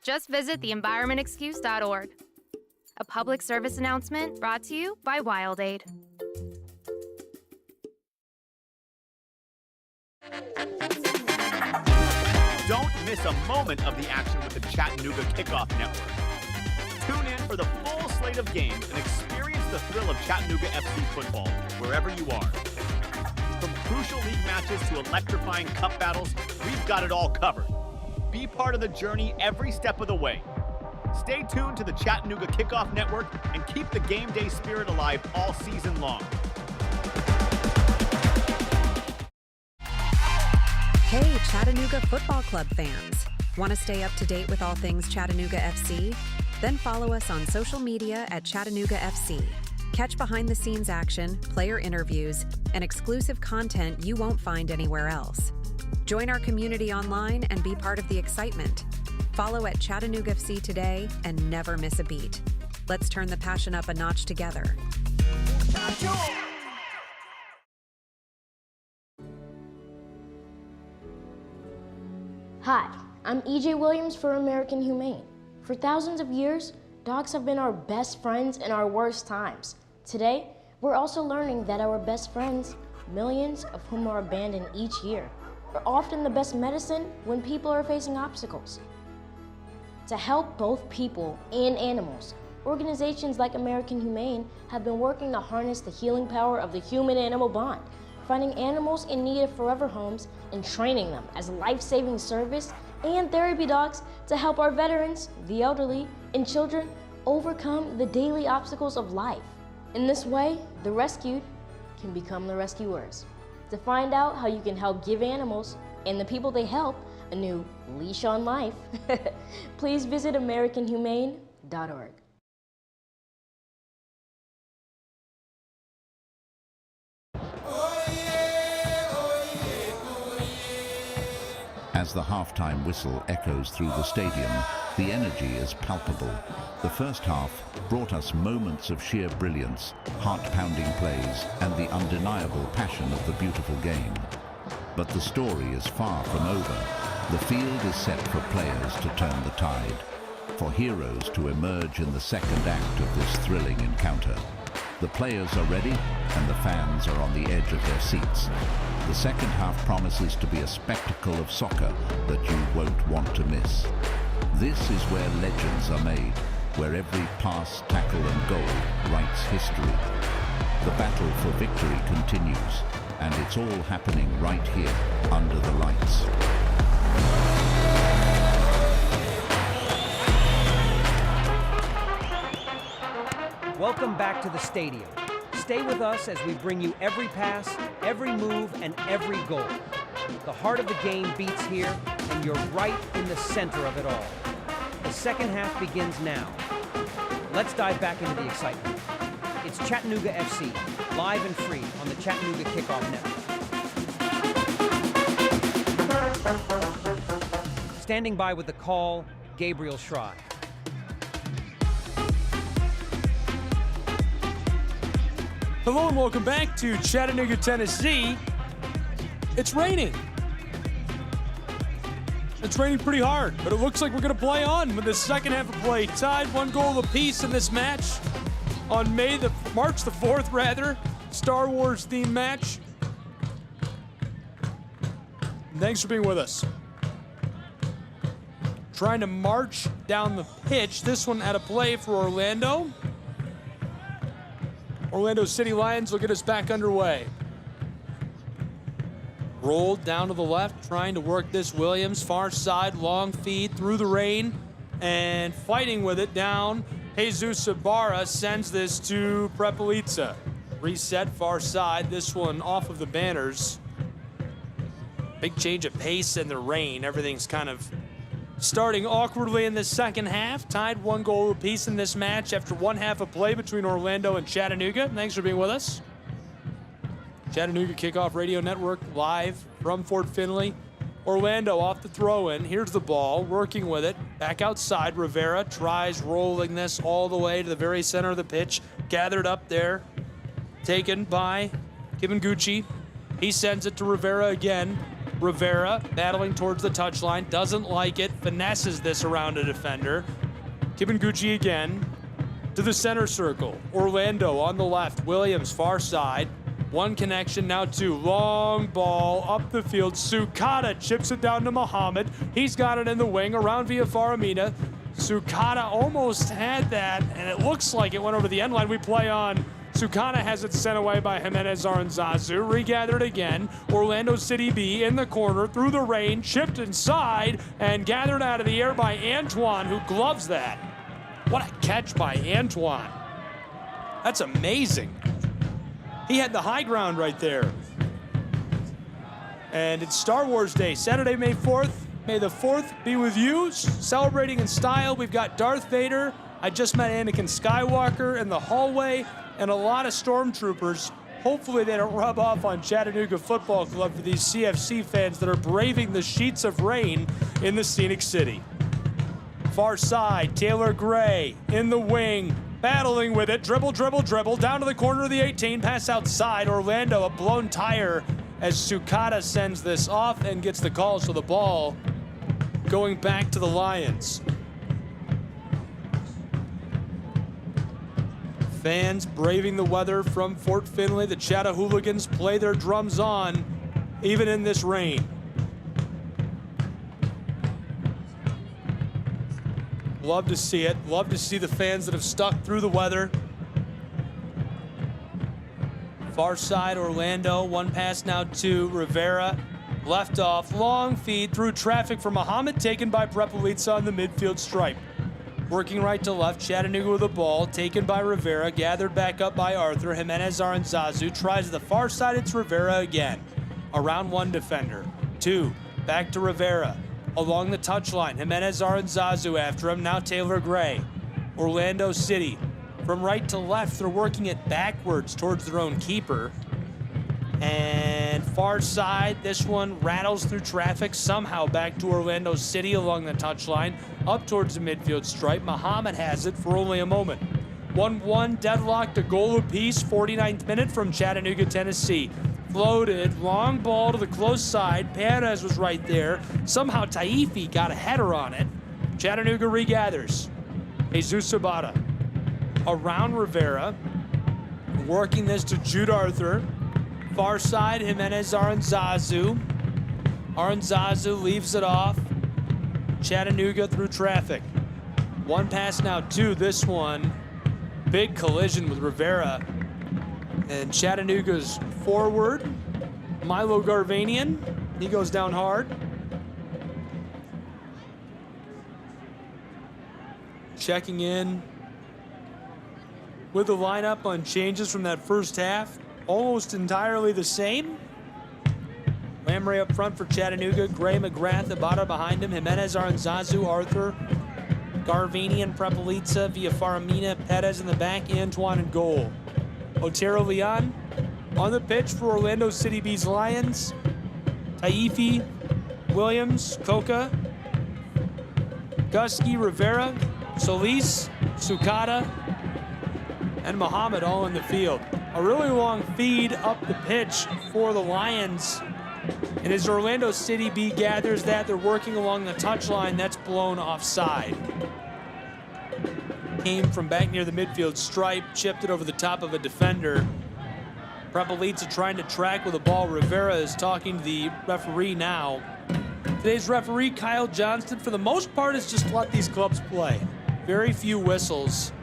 Just visit theenvironmentexcuse.org. A public service announcement brought to you by WildAid. Don't miss a moment of the action with the Chattanooga Kickoff Network. Tune in for the full slate of games and experience the thrill of Chattanooga FC football wherever you are. From crucial league matches to electrifying cup battles, we've got it all covered. Be part of the journey every step of the way. Stay tuned to the Chattanooga Kickoff Network and keep the game day spirit alive all season long. Hey, Chattanooga Football Club fans! Want to stay up to date with all things Chattanooga FC? Then follow us on social media at Chattanooga FC. Catch behind-the-scenes action, player interviews, and exclusive content you won't find anywhere else. Join our community online and be part of the excitement. Follow at Chattanooga FC today and never miss a beat. Let's turn the passion up a notch together. Hi, I'm EJ Williams for American Humane. For thousands of years, dogs have been our best friends in our worst times. Today, we're also learning that our best friends, millions of whom are abandoned each year, are often the best medicine when people are facing obstacles. To help both people and animals, organizations like American Humane have been working to harness the healing power of the human-animal bond, finding animals in need of forever homes and training them as life-saving service and therapy dogs to help our veterans, the elderly, and children overcome the daily obstacles of life. In this way, the rescued can become the rescuers. To find out how you can help give animals and the people they help a new leash on life, please visit AmericanHumane.org. As the halftime whistle echoes through the stadium, the energy is palpable. The first half brought us moments of sheer brilliance, heart-pounding plays, and the undeniable passion of the beautiful game. But the story is far from over. The field is set for players to turn the tide, for heroes to emerge in the second act of this thrilling encounter. The players are ready, and the fans are on the edge of their seats. The second half promises to be a spectacle of soccer that you won't want to miss. This is where legends are made, where every pass, tackle and goal writes history. The battle for victory continues, and it's all happening right here, under the lights. Welcome back to the stadium. Stay with us as we bring you every pass, every move, and every goal. The heart of the game beats here, and you're right in the center of it all. The second half begins now. Let's dive back into the excitement. It's Chattanooga FC, live and free on the Chattanooga Kickoff Network. Standing by with the call, Gabriel Schrei. Hello and welcome back to Chattanooga, Tennessee. It's raining. It's raining pretty hard, but it looks like we're going to play on with the second half of play. Tied 1 goal apiece in this match on March the 4th, Star Wars themed match. Thanks for being with us. Trying to march down the pitch. This one at a play for Orlando. Orlando City Lions will get us back underway. Rolled down to the left, trying to work this Williams. Far side, long feed through the rain, and fighting with it down. Jesus Ibarra sends this to Prepelica. Reset far side, this one off of the banners. Big change of pace in the rain. Everything's kind of starting awkwardly in the second half. Tied 1 goal apiece in this match after 1 half of play between Orlando and Chattanooga. Thanks for being with us. Chattanooga Kickoff Radio Network live from Fort Finley. Orlando off the throw-in. Here's the ball, working with it. Back outside, Rivera tries rolling this all the way to the very center of the pitch. Gathered up there, taken by Kevin Gucci. He sends it to Rivera again. Rivera battling towards the touchline, doesn't like it, finesses this around a defender. Kibinguchi again to the center circle. Orlando on the left, Williams far side. One connection, now two. Long ball up the field. Sukata chips it down to Muhammad. He's got it in the wing around via Faramina. Sukata almost had that, and it looks like it went over the end line. We play on. Sukata has it sent away by Jimenez Aranzazu. Regathered again. Orlando City B in the corner, through the rain, chipped inside, and gathered out of the air by Antoine, who gloves that. What a catch by Antoine. That's amazing. He had the high ground right there. And it's Star Wars Day, Saturday, May 4th. May the 4th be with you. Celebrating in style, we've got Darth Vader. I just met Anakin Skywalker in the hallway, and a lot of stormtroopers. Hopefully they don't rub off on Chattanooga Football Club for these CFC fans that are braving the sheets of rain in the scenic city. Far side, Taylor Gray in the wing, battling with it. Dribble, dribble, dribble, down to the corner of the 18, pass outside. Orlando, a blown tire as Sukata sends this off and gets the call, so the ball going back to the Lions. Fans braving the weather from Fort Finley. The Chattahooligans play their drums on, even in this rain. Love to see it. Love to see the fans that have stuck through the weather. Far side, Orlando. One pass now to Rivera. Left off, long feed through traffic for Muhammad, taken by Prepelica on the midfield stripe. Working right to left, Chattanooga with the ball, taken by Rivera, gathered back up by Arthur. Jimenez Aranzazu tries to the far side, it's Rivera again. Around one defender. Two, back to Rivera. Along the touchline, Jimenez Aranzazu after him, now Taylor Gray. Orlando City, from right to left, they're working it backwards towards their own keeper. And far side, this one rattles through traffic, somehow back to Orlando City along the touchline, up towards the midfield stripe. Muhammad has it for only a moment. 1-1, deadlocked, a goal apiece, 49th minute from Chattanooga, Tennessee. Floated, long ball to the close side. Perez was right there. Somehow Taifi got a header on it. Chattanooga regathers. Jesus Sabata around Rivera, working this to Jude Arthur. Far side, Jimenez Aranzazu. Aranzazu leaves it off. Chattanooga through traffic. One pass now, two. This one, big collision with Rivera. And Chattanooga's forward, Milo Garvanian. He goes down hard. Checking in with the lineup on changes from that first half. Almost entirely the same. Lamray up front for Chattanooga. Gray, McGrath, Abada behind him. Jimenez, Aranzazu, Arthur, Garvanian, Prepelica, via Faramina, Perez in the back, Antoine in goal. Otero Leon on the pitch for Orlando City B's Lions. Taifi, Williams, Coca, Gusky, Rivera, Solis, Sukata, and Muhammad all in the field. A really long feed up the pitch for the Lions. And as Orlando City B gathers that, they're working along the touchline. That's blown offside. Came from back near the midfield stripe, chipped it over the top of a defender. Prepelica trying to track with the ball. Rivera is talking to the referee now. Today's referee, Kyle Johnston, for the most part, has just let these clubs play. Very few whistles.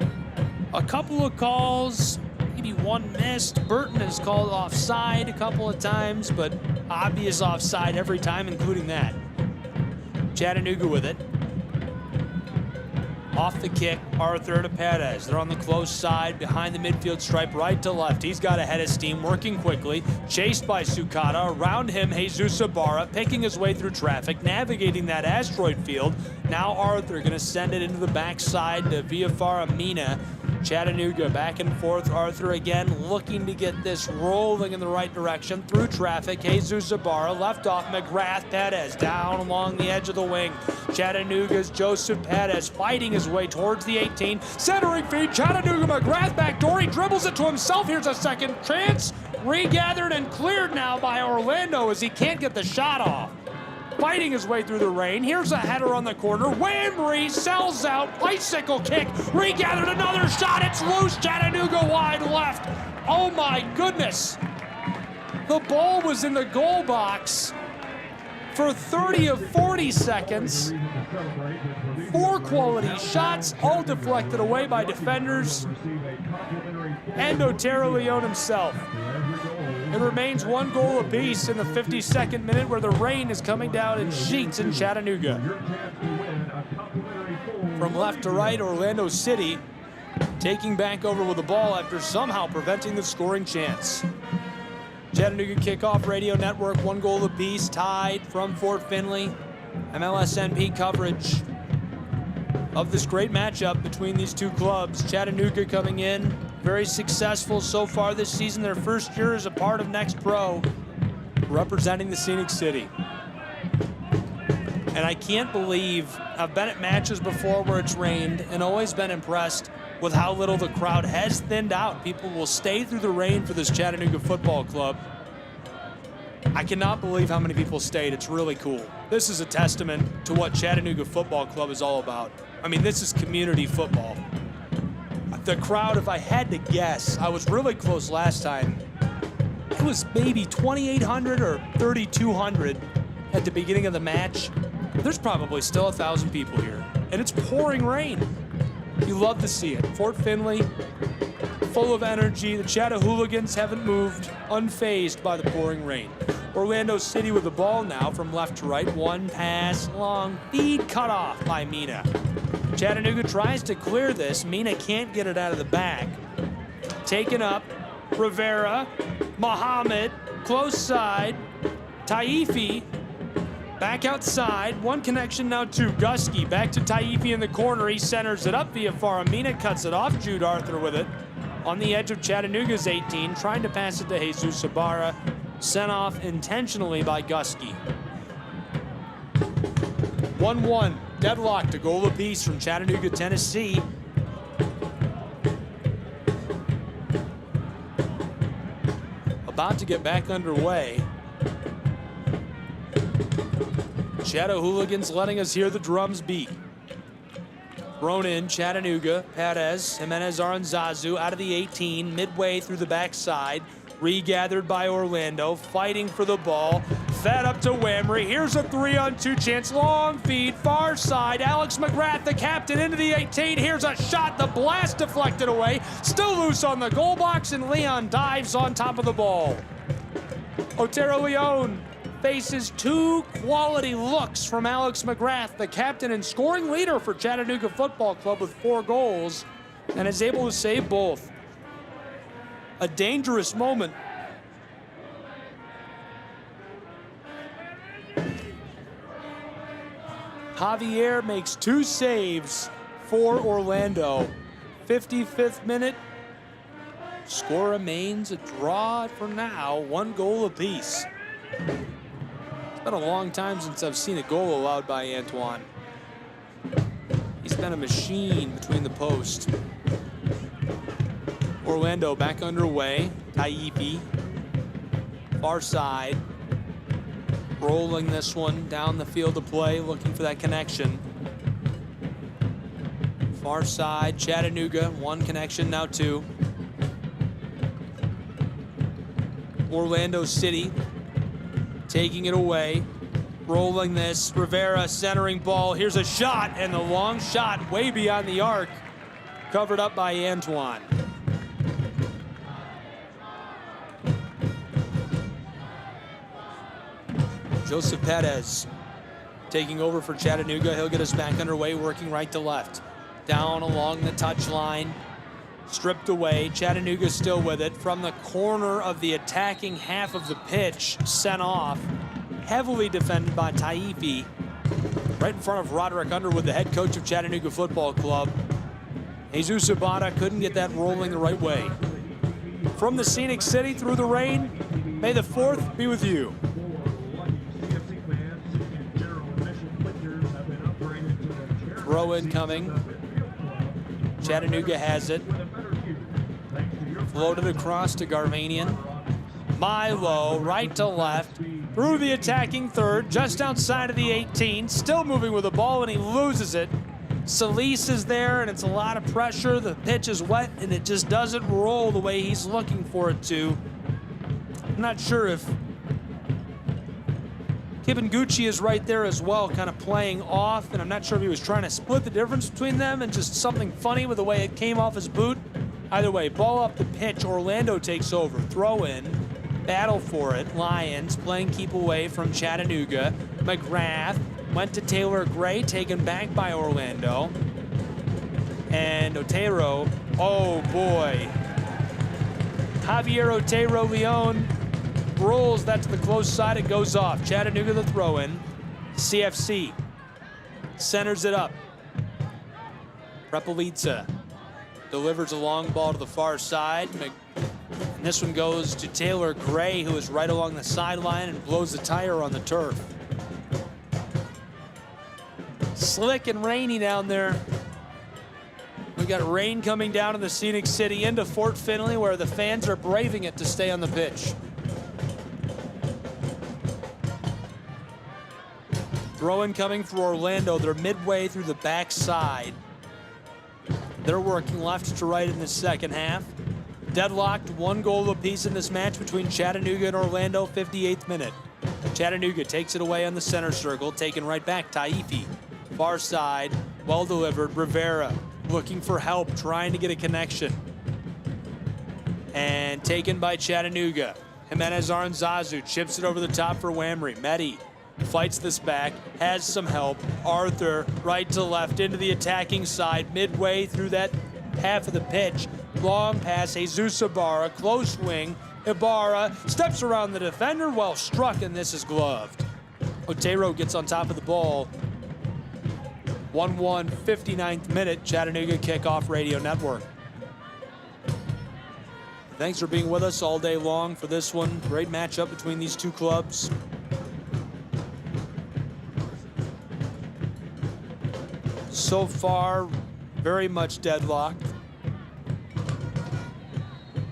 A couple of calls, maybe one missed. Burton has called offside a couple of times, but obvious offside every time, including that. Chattanooga with it. Off the kick, Arthur to Perez. They're on the close side, behind the midfield stripe, right to left. He's got a head of steam, working quickly. Chased by Sukata. Around him, Jesus Ibarra, picking his way through traffic, navigating that asteroid field. Now Arthur going to send it into the backside to via Faramina. Chattanooga back and forth. Arthur again looking to get this rolling in the right direction through traffic. Jesus Ibarra left off. McGrath, Perez down along the edge of the wing. Chattanooga's Joseph Perez fighting his way towards the 18. Centering feed. Chattanooga, McGrath backdoor. He dribbles it to himself. Here's a second chance. Regathered and cleared now by Orlando as he can't get the shot off. Fighting his way through the rain. Here's a header on the corner. Whamry sells out. Bicycle kick. Regathered another shot. It's loose. Chattanooga wide left. Oh my goodness. The ball was in the goal box for 30 of 40 seconds. 4 quality shots, all deflected away by defenders and Otero Leon himself. It remains 1 goal apiece in the 52nd minute, where the rain is coming down in sheets in Chattanooga. From left to right, Orlando City taking back over with the ball after somehow preventing the scoring chance. Chattanooga Kickoff Radio Network, 1 goal apiece, tied from Fort Finley. MLSNP coverage of this great matchup between these two clubs. Chattanooga coming in very successful so far this season. Their first year as a part of Next Pro, representing the Scenic City. And I can't believe, I've been at matches before where it's rained and always been impressed with how little the crowd has thinned out. People will stay through the rain for this Chattanooga Football Club. I cannot believe how many people stayed. It's really cool. This is a testament to what Chattanooga Football Club is all about. I mean, this is community football. The crowd, if I had to guess, I was really close last time. It was maybe 2,800 or 3,200 at the beginning of the match. There's probably still 1,000 people here, and it's pouring rain. You love to see it. Fort Finley, full of energy. The Chattahooligans haven't moved, unfazed by the pouring rain. Orlando City with the ball now from left to right. 1 pass, long feed cut off by Mina. Chattanooga tries to clear this. Mina can't get it out of the bag. Taken up, Rivera, Muhammad, close side, Taifi, back outside. 1 connection now, 2. Gusky back to Taifi in the corner. He centers it up via Farah. Mina cuts it off. Jude Arthur with it on the edge of Chattanooga's 18, trying to pass it to Jesus Ibarra. Sent off intentionally by Gusky. 1-1, deadlocked, a goal apiece from Chattanooga, Tennessee. About to get back underway. Chattahooligans letting us hear the drums beat. Thrown in, Chattanooga, Perez, Jimenez Aranzazu out of the 18, midway through the backside. Regathered by Orlando, fighting for the ball. Fed up to Whamry. Here's a 3-on-2 chance. Long feed, far side. Alex McGrath, the captain, into the 18. Here's a shot. The blast deflected away. Still loose on the goal box, and Leon dives on top of the ball. Otero Leon faces 2 quality looks from Alex McGrath, the captain and scoring leader for Chattanooga Football Club with 4 goals, and is able to save both. A dangerous moment. Javier makes 2 saves for Orlando. 55th minute. Score remains a draw for now. 1 goal apiece. It's been a long time since I've seen a goal allowed by Antoine. He's been a machine between the posts. Orlando back underway. Taipi, far side. Rolling this one down the field of play, looking for that connection. Far side, Chattanooga, 1 connection, now 2. Orlando City taking it away. Rolling this, Rivera centering ball. Here's a shot, and the long shot way beyond the arc. Covered up by Antoine. Joseph Perez taking over for Chattanooga. He'll get us back underway, working right to left. Down along the touchline, stripped away. Chattanooga still with it. From the corner of the attacking half of the pitch, sent off. Heavily defended by Taifi. Right in front of Roderick Underwood, the head coach of Chattanooga Football Club. Jesus Ibarra couldn't get that rolling the right way. From the Scenic City through the rain, may the 4th be with you. Throw in coming. Chattanooga has it. Floated across to Garvanian. Milo, right to left, through the attacking third, just outside of the 18, still moving with the ball, and he loses it. Solis is there, and it's a lot of pressure. The pitch is wet, and it just doesn't roll the way he's looking for it to. I'm not sure if Kibinguchi is right there as well, kind of playing off, and I'm not sure if he was trying to split the difference between them and just something funny with the way it came off his boot. Either way, ball up the pitch, Orlando takes over, throw in, battle for it. Lions playing keep away from Chattanooga. McGrath went to Taylor Gray, taken back by Orlando. And Otero, oh boy. Javier Otero Leon rolls that to the close side, it goes off. Chattanooga the throw in. CFC centers it up. Repolitza delivers a long ball to the far side. And this one goes to Taylor Gray, who is right along the sideline and blows the tire on the turf. Slick and rainy down there. We got rain coming down in the Scenic City into Fort Finley, where the fans are braving it to stay on the pitch. Throw-in coming for Orlando. They're midway through the backside. They're working left to right in the second half. Deadlocked, 1 goal apiece in this match between Chattanooga and Orlando, 58th minute. Chattanooga takes it away on the center circle, taken right back, Taifi. Far side, well delivered, Rivera looking for help, trying to get a connection. And taken by Chattanooga. Jimenez Aranzazu chips it over the top for Whamry. Mehdi fights this back, has some help. Arthur, right to left, into the attacking side, midway through that half of the pitch. Long pass, Jesus Ibarra, close wing. Ibarra steps around the defender, well struck, and this is gloved. Otero gets on top of the ball. 1-1, 59th minute, Chattanooga Kickoff Radio Network. Thanks for being with us all day long for this one. Great matchup between these two clubs. So far, very much deadlocked.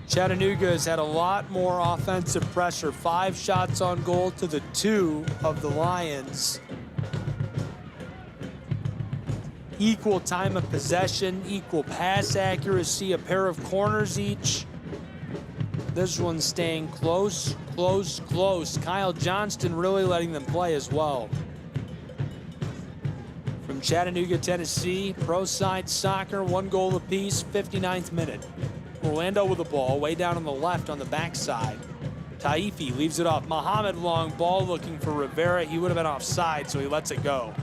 Chattanooga has had a lot more offensive pressure. 5 shots on goal to the 2 of the Lions. Equal time of possession, equal pass accuracy, a pair of corners each. This one's staying close, close, close. Kyle Johnston really letting them play as well. From Chattanooga, Tennessee, pro side soccer, 1 goal apiece, 59th minute. Orlando with the ball, way down on the left on the backside. Taifi leaves it off. Muhammad long ball looking for Rivera. He would have been offside, so he lets it go.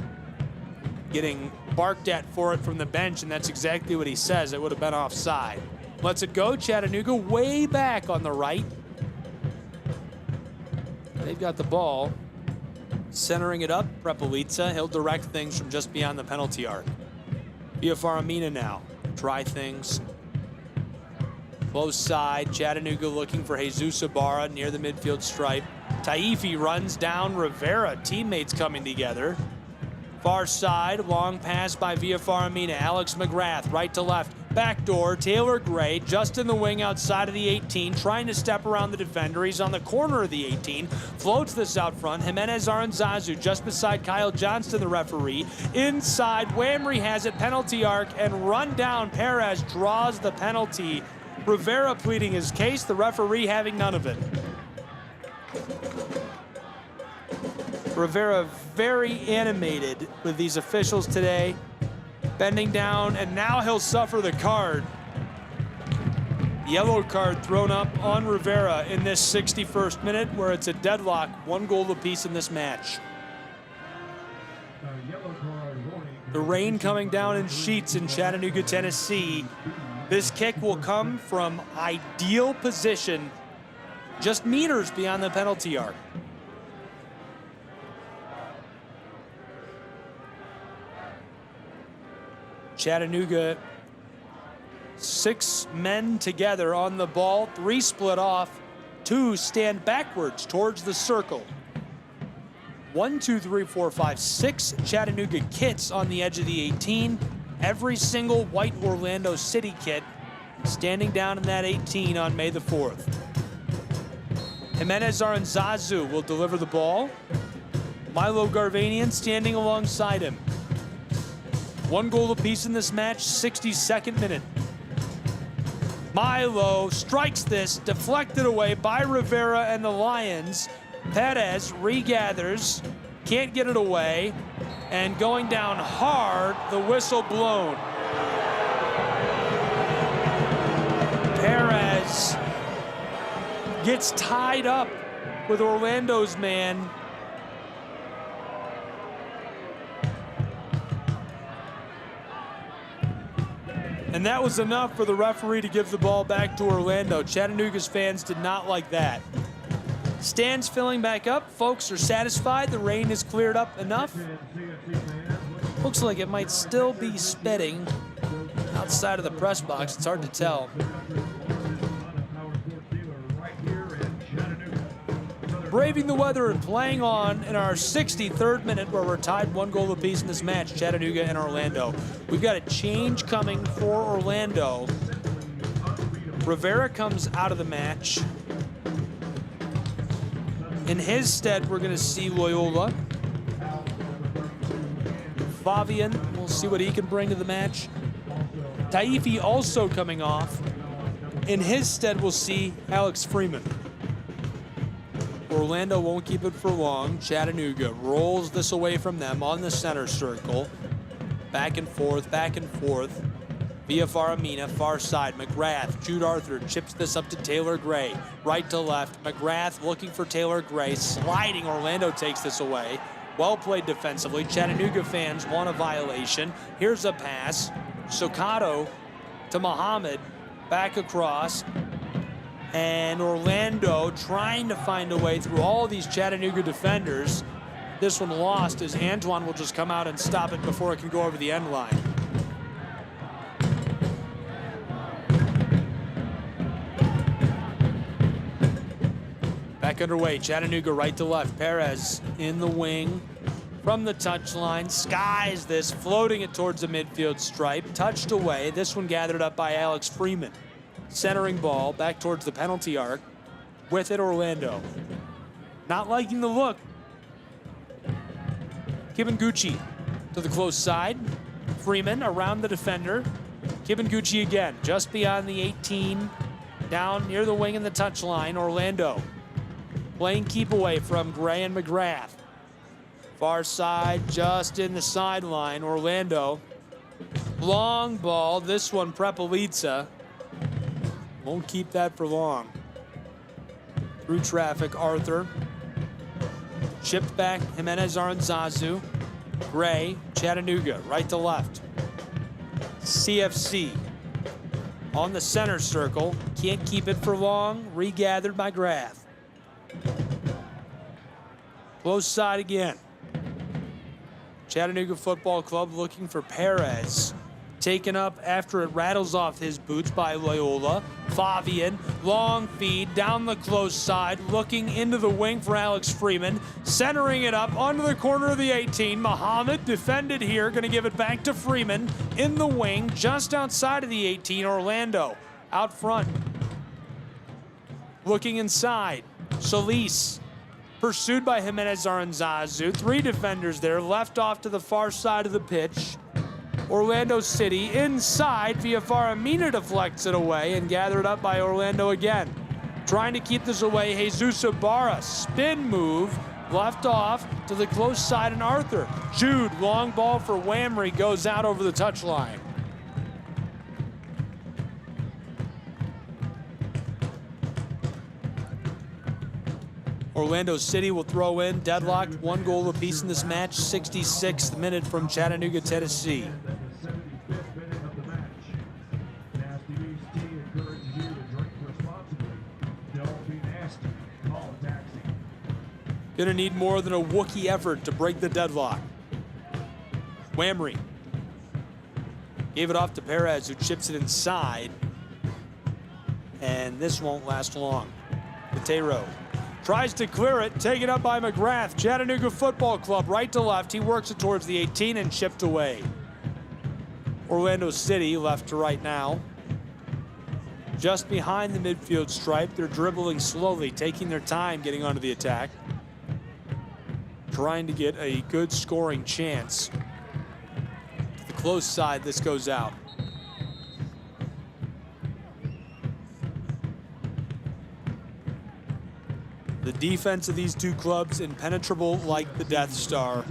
Getting barked at for it from the bench, and that's exactly what he says. It would have been offside. Lets it go. Chattanooga way back on the right. They've got the ball. Centering it up, Repolitza. He'll direct things from just beyond the penalty arc. Villafaramina now. Try things. Close side, Chattanooga looking for Jesus Ibarra near the midfield stripe. Taifi runs down Rivera, teammates coming together. Far side, long pass by Villafaramina. Alex McGrath, right to left. Backdoor, Taylor Gray, just in the wing outside of the 18, trying to step around the defender. He's on the corner of the 18, floats this out front. Jimenez Aranzazu just beside Kyle Johnston, the referee. Inside, Whamry has it, penalty arc, and run down. Perez draws the penalty. Rivera pleading his case, the referee having none of it. Rivera very animated with these officials today. Bending down, and now he'll suffer the card. Yellow card thrown up on Rivera in this 61st minute, where it's a deadlock, 1 goal apiece in this match. The rain coming down in sheets in Chattanooga, Tennessee. This kick will come from ideal position, just meters beyond the penalty arc. Chattanooga, 6 men together on the ball, 3 split off, 2 stand backwards towards the circle. 1, 2, 3, 4, 5, 6 Chattanooga kits on the edge of the 18. Every single white Orlando City kit standing down in that 18 on May the 4th. Jimenez Aranzazu will deliver the ball. Milo Garvanian standing alongside him. 1 goal apiece in this match, 62nd minute. Milo strikes this, deflected away by Rivera and the Lions. Perez regathers, can't get it away, and going down hard, the whistle blown. Perez gets tied up with Orlando's man. And that was enough for the referee to give the ball back to Orlando. Chattanooga's fans did not like that. Stands filling back up. Folks are satisfied. The rain has cleared up enough. Looks like it might still be spitting outside of the press box. It's hard to tell. Braving the weather and playing on in our 63rd minute, where we're tied 1 goal apiece in this match, Chattanooga and Orlando. We've got a change coming for Orlando. Rivera comes out of the match. In his stead, we're going to see Loyola. Fabian, we'll see what he can bring to the match. Taifi also coming off. In his stead, we'll see Alex Freeman. Orlando won't keep it for long. Chattanooga rolls this away from them on the center circle. Back and forth, back and forth. Via Faramina, far side. McGrath, Jude Arthur chips this up to Taylor Gray. Right to left. McGrath looking for Taylor Gray. Sliding, Orlando takes this away. Well played defensively. Chattanooga fans want a violation. Here's a pass. Socato to Muhammad. Back across. And Orlando trying to find a way through all these Chattanooga defenders. This one lost as Antoine will just come out and stop it before it can go over the end line. Back underway, Chattanooga right to left. Perez in the wing from the touchline. Skies this, floating it towards the midfield stripe. Touched away. This one gathered up by Alex Freeman. Centering ball back towards the penalty arc. With it, Orlando. Not liking the look. Kibinguchi to the close side. Freeman around the defender. Kibinguchi again, just beyond the 18. Down near the wing in the touchline, Orlando. Playing keep away from Gray and McGrath. Far side, just in the sideline, Orlando. Long ball, this one Prepelica. Won't keep that for long. Through traffic, Arthur. Chipped back, Jimenez Aranzazu. Gray, Chattanooga, right to left. CFC on the center circle. Can't keep it for long. Regathered by Grath. Close side again. Chattanooga Football Club looking for Perez. Taken up after it rattles off his boots by Loyola. Fabian, long feed down the close side, looking into the wing for Alex Freeman. Centering it up onto the corner of the 18. Muhammad defended here, gonna give it back to Freeman. In the wing, just outside of the 18, Orlando. Out front. Looking inside, Solis. Pursued by Jimenez Aranzazu. 3 defenders there, left off to the far side of the pitch. Orlando City inside. Via Faramina deflects it away and gathered up by Orlando again. Trying to keep this away, Jesus Ibarra. Spin move, left off to the close side and Arthur. Jude, long ball for Whamry, goes out over the touchline. Orlando City will throw in, deadlocked, 1 goal apiece in this match, 66th minute from Chattanooga, Tennessee. Gonna need more than a Wookiee effort to break the deadlock. Whamry gave it off to Perez, who chips it inside. And this won't last long. Matero tries to clear it, taken up by McGrath. Chattanooga Football Club, right to left. He works it towards the 18 and chipped away. Orlando City, left to right now. just behind the midfield stripe. They're dribbling slowly, taking their time getting onto the attack, trying to get a good scoring chance. To the close side, this goes out. The defense of these two clubs impenetrable like the Death Star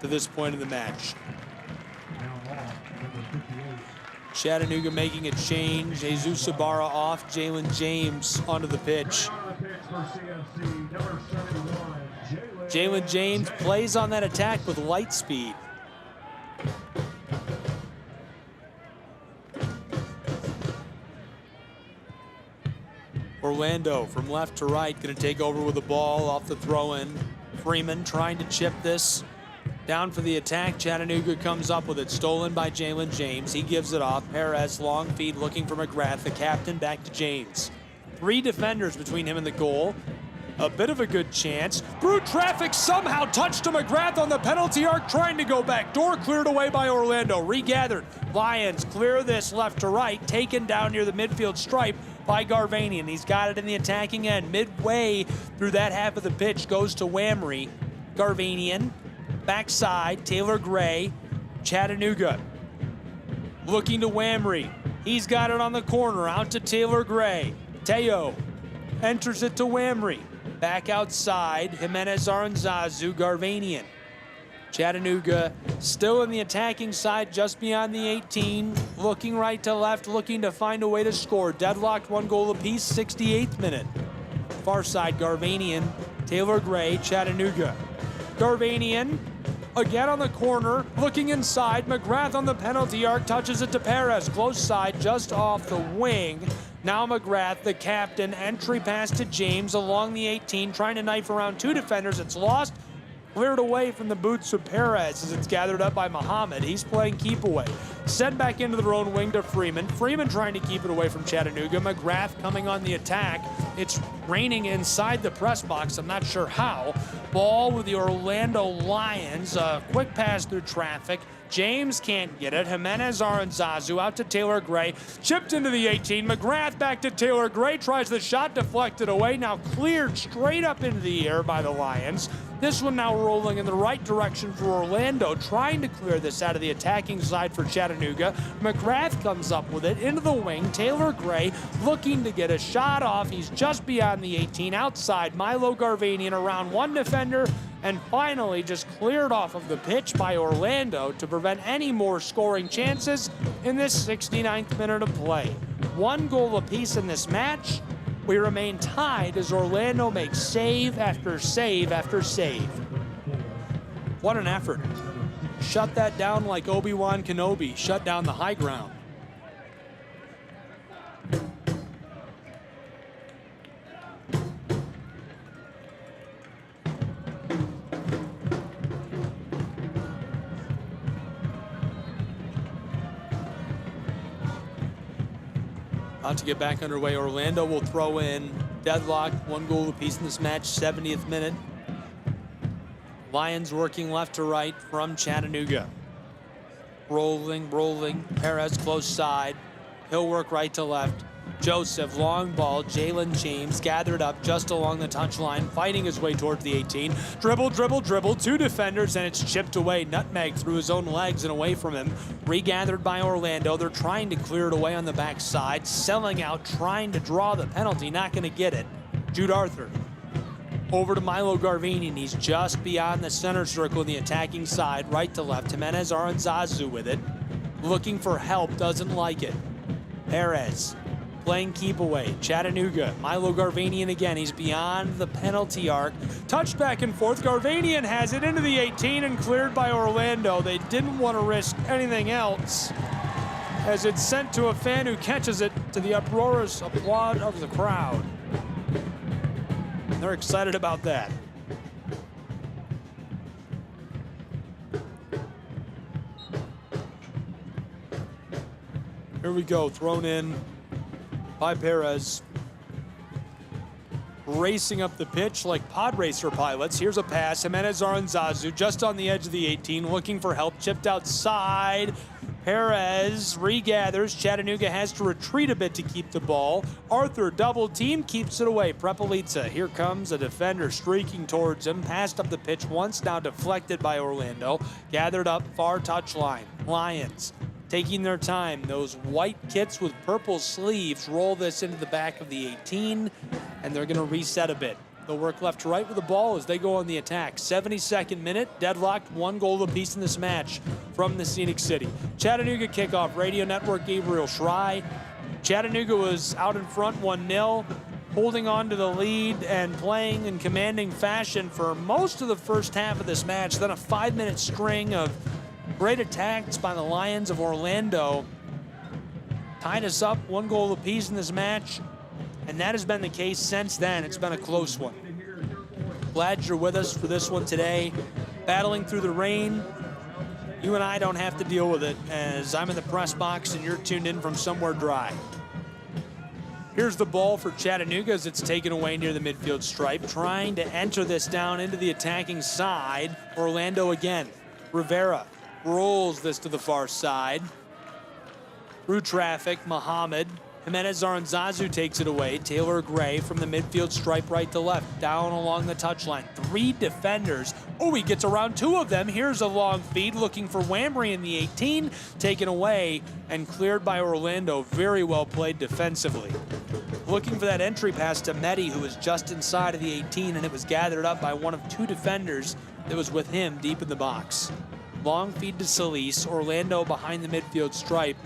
to this point in the match. Chattanooga making a change. Jesus Ibarra off, Jalen James onto the pitch. Jalen James plays on that attack with light speed. Orlando from left to right, going to take over with the ball off the throw-in. Freeman trying to chip this down for the attack. Chattanooga comes up with it, stolen by Jalen James. He gives it off. Perez, long feed, looking for McGrath, the captain, back to James. 3 defenders between him and the goal. A bit of a good chance. Through traffic, somehow touched to McGrath on the penalty arc, trying to go back. Door cleared away by Orlando. Regathered. Lions clear this left to right, taken down near the midfield stripe by Garvanian. He's got it in the attacking end. Midway through that half of the pitch goes to Whamry. Garvanian, backside, Taylor Gray, Chattanooga. Looking to Whamry. He's got it on the corner, out to Taylor Gray. Teo enters it to Whamry. Back outside, Jimenez Aranzazu, Garvanian. Chattanooga still in the attacking side, just beyond the 18. Looking right to left, looking to find a way to score. Deadlocked 1 goal apiece, 68th minute. Far side, Garvanian, Taylor Gray, Chattanooga. Garvanian, again on the corner, looking inside. McGrath on the penalty arc, touches it to Perez. Close side, just off the wing. Now McGrath, the captain, entry pass to James along the 18, trying to knife around 2 defenders. It's lost. Cleared away from the boots of Perez as it's gathered up by Muhammad. He's playing keep away. Sent back into their own wing to Freeman. Freeman trying to keep it away from Chattanooga. McGrath coming on the attack. It's raining inside the press box. I'm not sure how. Ball with the Orlando Lions. A quick pass through traffic. James can't get it. Jimenez Aranzazu out to Taylor Gray. Chipped into the 18. McGrath back to Taylor Gray. Tries the shot, deflected away. Now cleared straight up into the air by the Lions. This one now rolling in the right direction for Orlando, trying to clear this out of the attacking side for Chattanooga. McGrath comes up with it into the wing. Taylor Gray looking to get a shot off. He's just beyond the 18. Outside, Milo Garvanian around 1 defender, and finally just cleared off of the pitch by Orlando to prevent any more scoring chances in this 69th minute of play. 1 goal apiece in this match. We remain tied as Orlando makes save after save after save. What an effort. Shut that down like Obi-Wan Kenobi shut down the high ground. About to get back underway. Orlando will throw in. Deadlocked, 1 goal apiece in this match, 70th minute. Lions working left to right from Chattanooga. Rolling. Perez close side. He'll work right to left. Joseph, long ball. Jalen James gathered up just along the touchline, fighting his way towards the 18. Dribble. 2 defenders, and it's chipped away. Nutmeg through his own legs and away from him. Regathered by Orlando. They're trying to clear it away on the backside. Selling out, trying to draw the penalty. Not going to get it. Jude Arthur. Over to Milo Garvanian. He's just beyond the center circle in the attacking side, right to left. Jimenez Aranzazu with it. Looking for help, doesn't like it. Perez. Playing keep away. Chattanooga. Milo Garvanian again. He's beyond the penalty arc. Touched back and forth. Garvanian has it into the 18 and cleared by Orlando. They didn't want to risk anything else as it's sent to a fan who catches it to the uproarious applaud of the crowd. They're excited about that. Here we go. Thrown in by Perez. Racing up the pitch like pod racer pilots. Here's a pass. Jimenez Aranzazu just on the edge of the 18, looking for help. Chipped outside. Perez regathers. Chattanooga has to retreat a bit to keep the ball. Arthur double team, keeps it away. Prepelica, here comes a defender streaking towards him. Passed up the pitch once, now deflected by Orlando. Gathered up far touchline. Lions taking their time. Those white kits with purple sleeves roll this into the back of the 18, and they're going to reset a bit. They'll work left to right with the ball as they go on the attack. 72nd minute, deadlocked, 1 goal apiece in this match from the Scenic City. Chattanooga kickoff, Radio Network, Gabriel Schrei. Chattanooga was out in front 1-0, holding on to the lead and playing in commanding fashion for most of the first half of this match. Then a 5-minute string of great attacks by the Lions of Orlando tied us up 1 goal apiece in this match. And that has been the case since then. It's been a close one. Glad you're with us for this one today. Battling through the rain. You and I don't have to deal with it as I'm in the press box and you're tuned in from somewhere dry. Here's the ball for Chattanooga as it's taken away near the midfield stripe. Trying to enter this down into the attacking side. Orlando again. Rivera rolls this to the far side. Through traffic, Muhammad. Jimenez Aranzazu takes it away. Taylor Gray from the midfield stripe right to left. Down along the touchline. 3 defenders. Oh, he gets around 2 of them. Here's a long feed looking for Whamry in the 18. Taken away and cleared by Orlando. Very well played defensively. Looking for that entry pass to Mehdi, who was just inside of the 18, and it was gathered up by one of 2 defenders that was with him deep in the box. Long feed to Solis. Orlando behind the midfield stripe.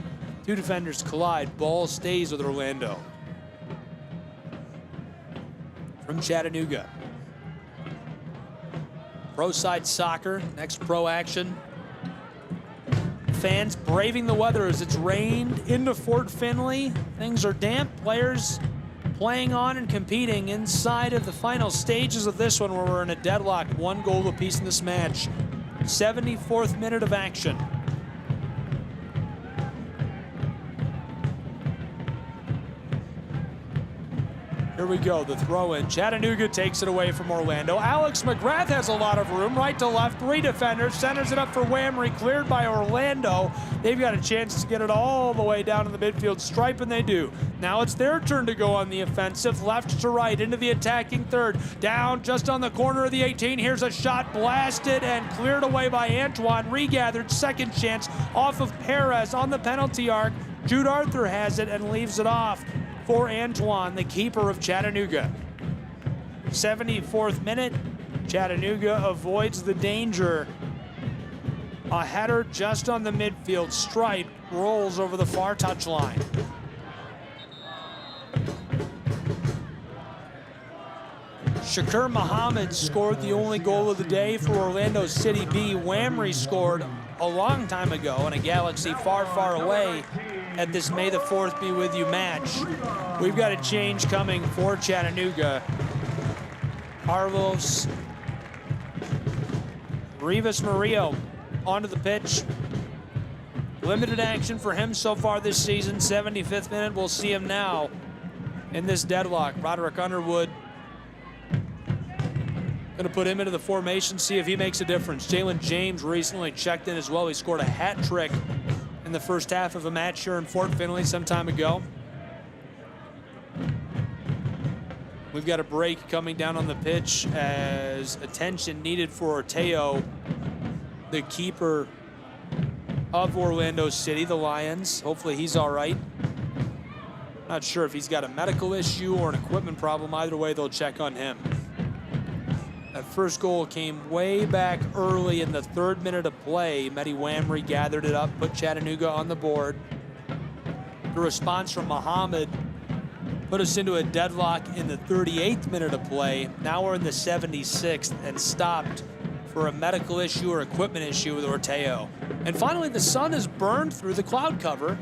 2 defenders collide. Ball stays with Orlando. From Chattanooga. Pro side soccer. Next pro action. Fans braving the weather as it's rained into Fort Finley. Things are damp. Players playing on and competing inside of the final stages of this one where we're in a deadlock. 1 goal apiece in this match. 74th minute of action. Here we go, the throw in. Chattanooga takes it away from Orlando. Alex McGrath has a lot of room, right to left, 3 defenders, centers it up for Whamry, cleared by Orlando. They've got a chance to get it all the way down to the midfield stripe, and they do. Now it's their turn to go on the offensive, left to right, into the attacking third. Down just on the corner of the 18, here's a shot blasted and cleared away by Antoine. Regathered, second chance off of Perez on the penalty arc. Jude Arthur has it and leaves it off for Antoine, the keeper of Chattanooga. 74th minute, Chattanooga avoids the danger. A header just on the midfield stripe, rolls over the far touchline. Shakur Muhammad scored the only goal of the day for Orlando City B. Whamry scored a long time ago in a galaxy far, far away at this May the 4th Be With You match. We've got a change coming for Chattanooga. Carlos Rivas Murillo onto the pitch. Limited action for him so far this season. 75th minute, we'll see him now in this deadlock. Roderick Underwood going to put him into the formation, see if he makes a difference. Jalen James recently checked in as well. He scored a hat trick in the first half of a match here in Fort Finley some time ago. We've got a break coming down on the pitch as attention needed for Orteo, the keeper of Orlando City, the Lions. Hopefully he's all right. Not sure if he's got a medical issue or an equipment problem. Either way, they'll check on him. That first goal came way back early in the 3rd minute of play. Mehdi Whamry gathered it up, put Chattanooga on the board. The response from Muhammad put us into a deadlock in the 38th minute of play. Now we're in the 76th and stopped for a medical issue or equipment issue with Orteo. And finally, the sun has burned through the cloud cover.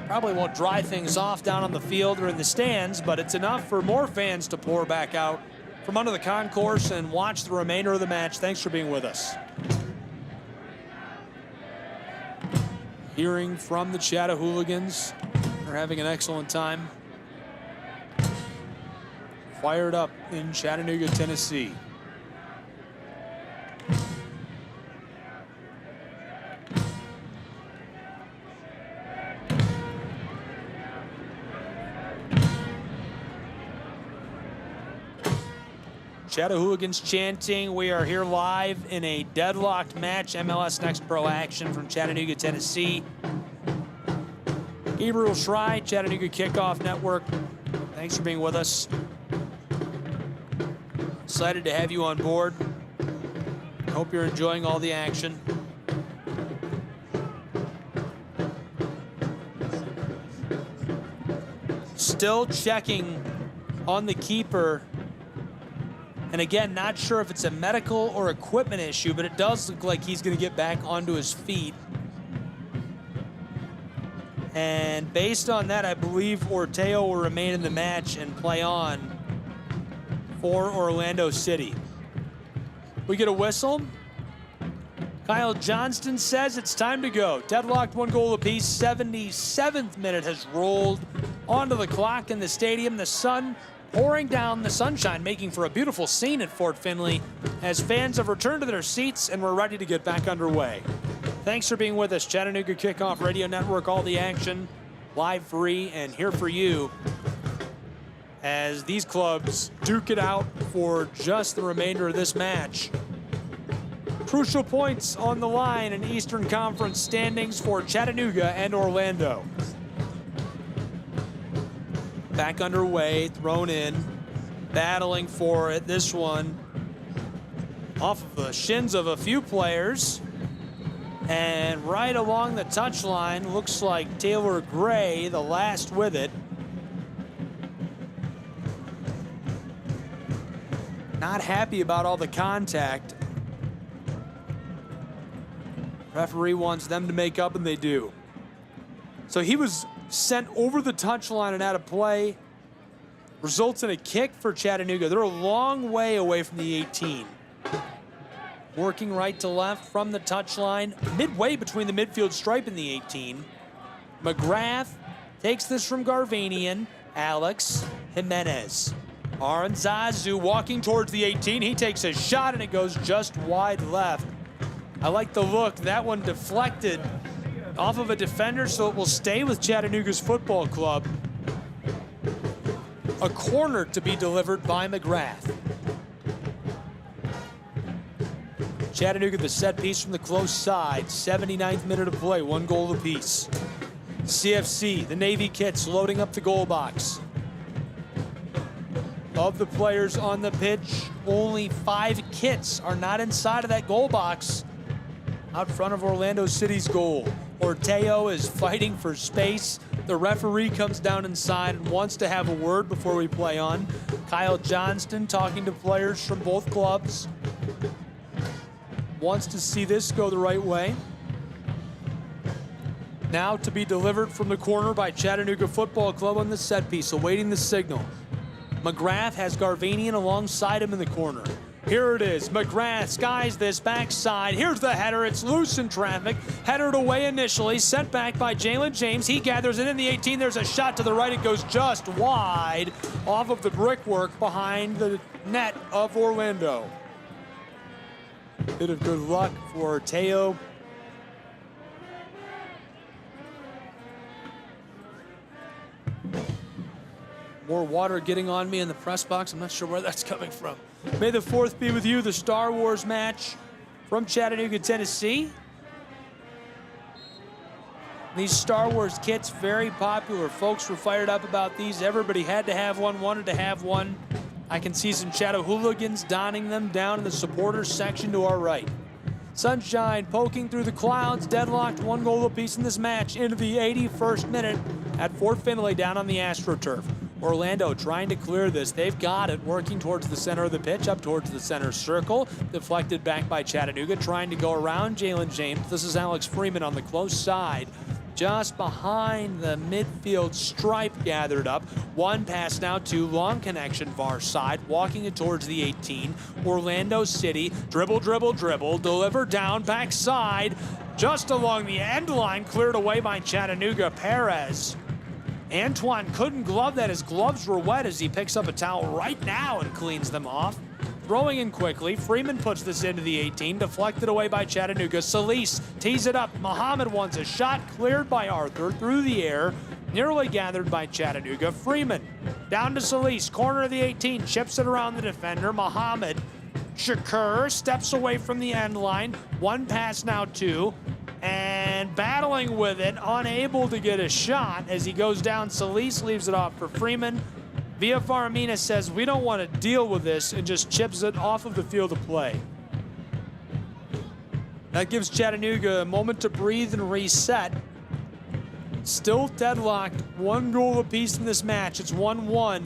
Probably won't dry things off down on the field or in the stands, but it's enough for more fans to pour back out from under the concourse and watch the remainder of the match. Thanks for being with us. Hearing from the Chattahooligans. They're having an excellent time. Fired up in Chattanooga, Tennessee. Chattanooga's chanting. We are here live in a deadlocked match. MLS Next Pro action from Chattanooga, Tennessee. Gabriel Schrei, Chattanooga Kickoff Network. Thanks for being with us. Excited to have you on board. Hope you're enjoying all the action. Still checking on the keeper. And again, not sure if it's a medical or equipment issue, but it does look like he's going to get back onto his feet. And based on that, I believe Orteo will remain in the match and play on for Orlando City. We get a whistle. Kyle Johnston says it's time to go. Deadlocked, 1 goal apiece. 77th minute has rolled onto the clock in the stadium. The sun pouring down, the sunshine making for a beautiful scene at Fort Finley as fans have returned to their seats and we're ready to get back underway. Thanks for being with us. Chattanooga Kickoff Radio Network, all the action, live, free, and here for you as these clubs duke it out for just the remainder of this match. Crucial points on the line in Eastern Conference standings for Chattanooga and Orlando. Back underway, thrown in, battling for it. This one off of the shins of a few players. And right along the touchline, looks like Taylor Gray, the last with it. Not happy about all the contact. Referee wants them to make up, and they do. So he was sent over the touchline and out of play. Results in a kick for Chattanooga. They're a long way away from the 18. Working right to left from the touchline, midway between the midfield stripe and the 18. McGrath takes this from Garvanian. Alex Jimenez. Aranzazu walking towards the 18. He takes a shot and it goes just wide left. I like the look. That one deflected off of a defender, so it will stay with Chattanooga's football club. A corner to be delivered by McGrath. Chattanooga, the set piece from the close side. 79th minute of play, 1 goal apiece. CFC, the Navy Kits, loading up the goal box. Of the players on the pitch, only 5 Kits are not inside of that goal box. Out front of Orlando City's goal. Orteo is fighting for space. The referee comes down inside and wants to have a word before we play on. Kyle Johnston talking to players from both clubs. Wants to see this go the right way. Now to be delivered from the corner by Chattanooga Football Club on the set piece, awaiting the signal. McGrath has Garvanian alongside him in the corner. Here it is. McGrath skies this backside. Here's the header. It's loose in traffic. Headed away initially. Sent back by Jalen James. He gathers it in the 18. There's a shot to the right. It goes just wide off of the brickwork behind the net of Orlando. Bit of good luck for Orteo. More water getting on me in the press box. I'm not sure where that's coming from. May the 4th be with you. The Star Wars match from Chattanooga, Tennessee. These Star Wars kits, very popular. Folks were fired up about these. Everybody had to have one, wanted to have one. I can see some Chattahooligans donning them down in the supporters section to our right. Sunshine poking through the clouds, deadlocked, 1 goal apiece in this match into the 81st minute at Fort Finley down on the AstroTurf. Orlando trying to clear this. They've got it, working towards the center of the pitch, up towards the center circle. Deflected back by Chattanooga, trying to go around Jalen James. This is Alex Freeman on the close side. Just behind the midfield stripe gathered up. One pass now to long connection far side, walking it towards the 18. Orlando City, dribble, dribble, dribble, deliver down, backside, just along the end line, cleared away by Chattanooga. Perez. Antoine couldn't glove that. His gloves were wet as he picks up a towel right now and cleans them off. Throwing in quickly, Freeman puts this into the 18, deflected away by Chattanooga. Solis tees it up. Muhammad wants a shot, cleared by Arthur through the air. nearly gathered by Chattanooga. Freeman down to Solis, corner of the 18, chips it around the defender. Muhammad Shakur steps away from the end line. One pass now, two, and battling with it, unable to get a shot as he goes down. Solis leaves it off for Freeman. Villafaramina says, we don't want to deal with this, and just chips it off of the field of play. That gives Chattanooga a moment to breathe and reset. Still deadlocked, 1 goal apiece in this match. It's 1-1.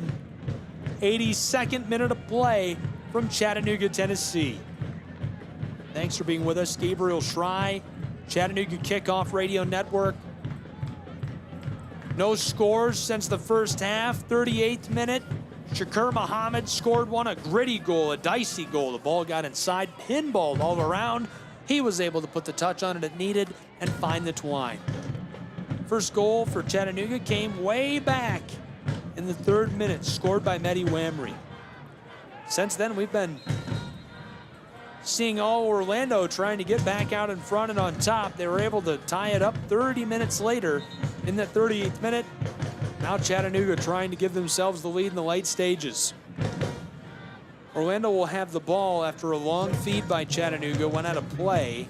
82nd minute of play from Chattanooga, Tennessee. Thanks for being with us. Gabriel Schrei, Chattanooga Kickoff Radio Network. No scores since the first half. 38th minute, Shakur Muhammad scored one, a gritty goal, a dicey goal. The ball got inside, pinballed all around. He was able to put the touch on it it needed and find the twine. First goal for Chattanooga came way back in the 3rd minute, scored by Mehdi Wamry. Since then, we've been seeing all Orlando trying to get back out in front and on top. They were able to tie it up 30 minutes later in that 38th minute. Now Chattanooga trying to give themselves the lead in the late stages. Orlando will have the ball after a long feed by Chattanooga, went out of play.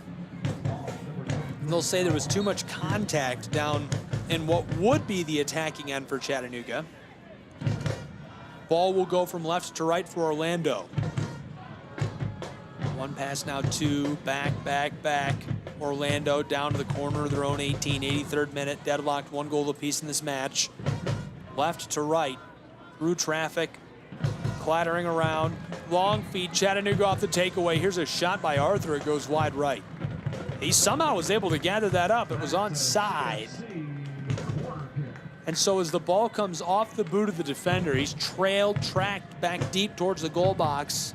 And they'll say there was too much contact down in what would be the attacking end for Chattanooga. Ball will go from left to right for Orlando. One pass now, two, back. Orlando down to the corner of their own 18, 83rd minute, deadlocked, 1 goal apiece in this match. Left to right, through traffic, clattering around. Long feed, Chattanooga off the takeaway. Here's a shot by Arthur, it goes wide right. He somehow was able to gather that up. It was onside. And so as the ball comes off the boot of the defender, he's tracked back deep towards the goal box.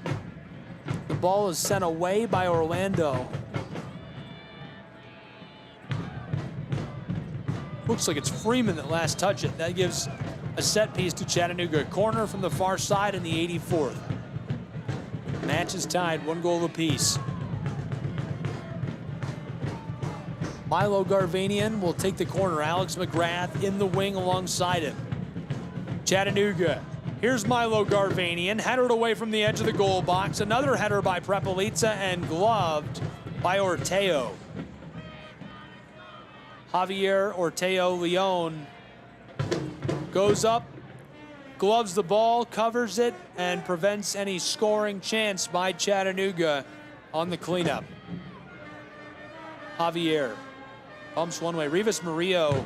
The ball is sent away by Orlando. Looks like it's Freeman that last touched it. That gives a set piece to Chattanooga. Corner from the far side in the 84th. Match is tied, 1 goal apiece. Milo Garvanian will take the corner. Alex McGrath in the wing alongside him. Chattanooga. Here's Milo Garvanian, headed away from the edge of the goal box. Another header by Prepelica and gloved by Orteo. Javier Orteo Leon goes up, gloves the ball, covers it, and prevents any scoring chance by Chattanooga on the cleanup. Javier bumps one way. Rivas Murillo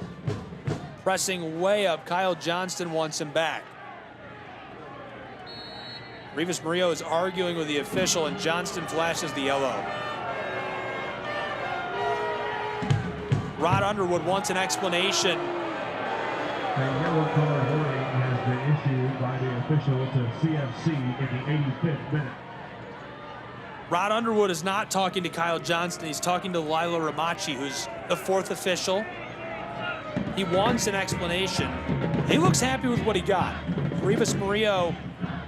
pressing way up. Kyle Johnston wants him back. Rivas Murillo is arguing with the official, and Johnston flashes the yellow. Rod Underwood wants an explanation. A yellow card holding has been issued by the official to CFC in the 85th minute. Rod Underwood is not talking to Kyle Johnston. He's talking to Lila Ramachi, who's the 4th official. He wants an explanation. He looks happy with what he got. Rivas Murillo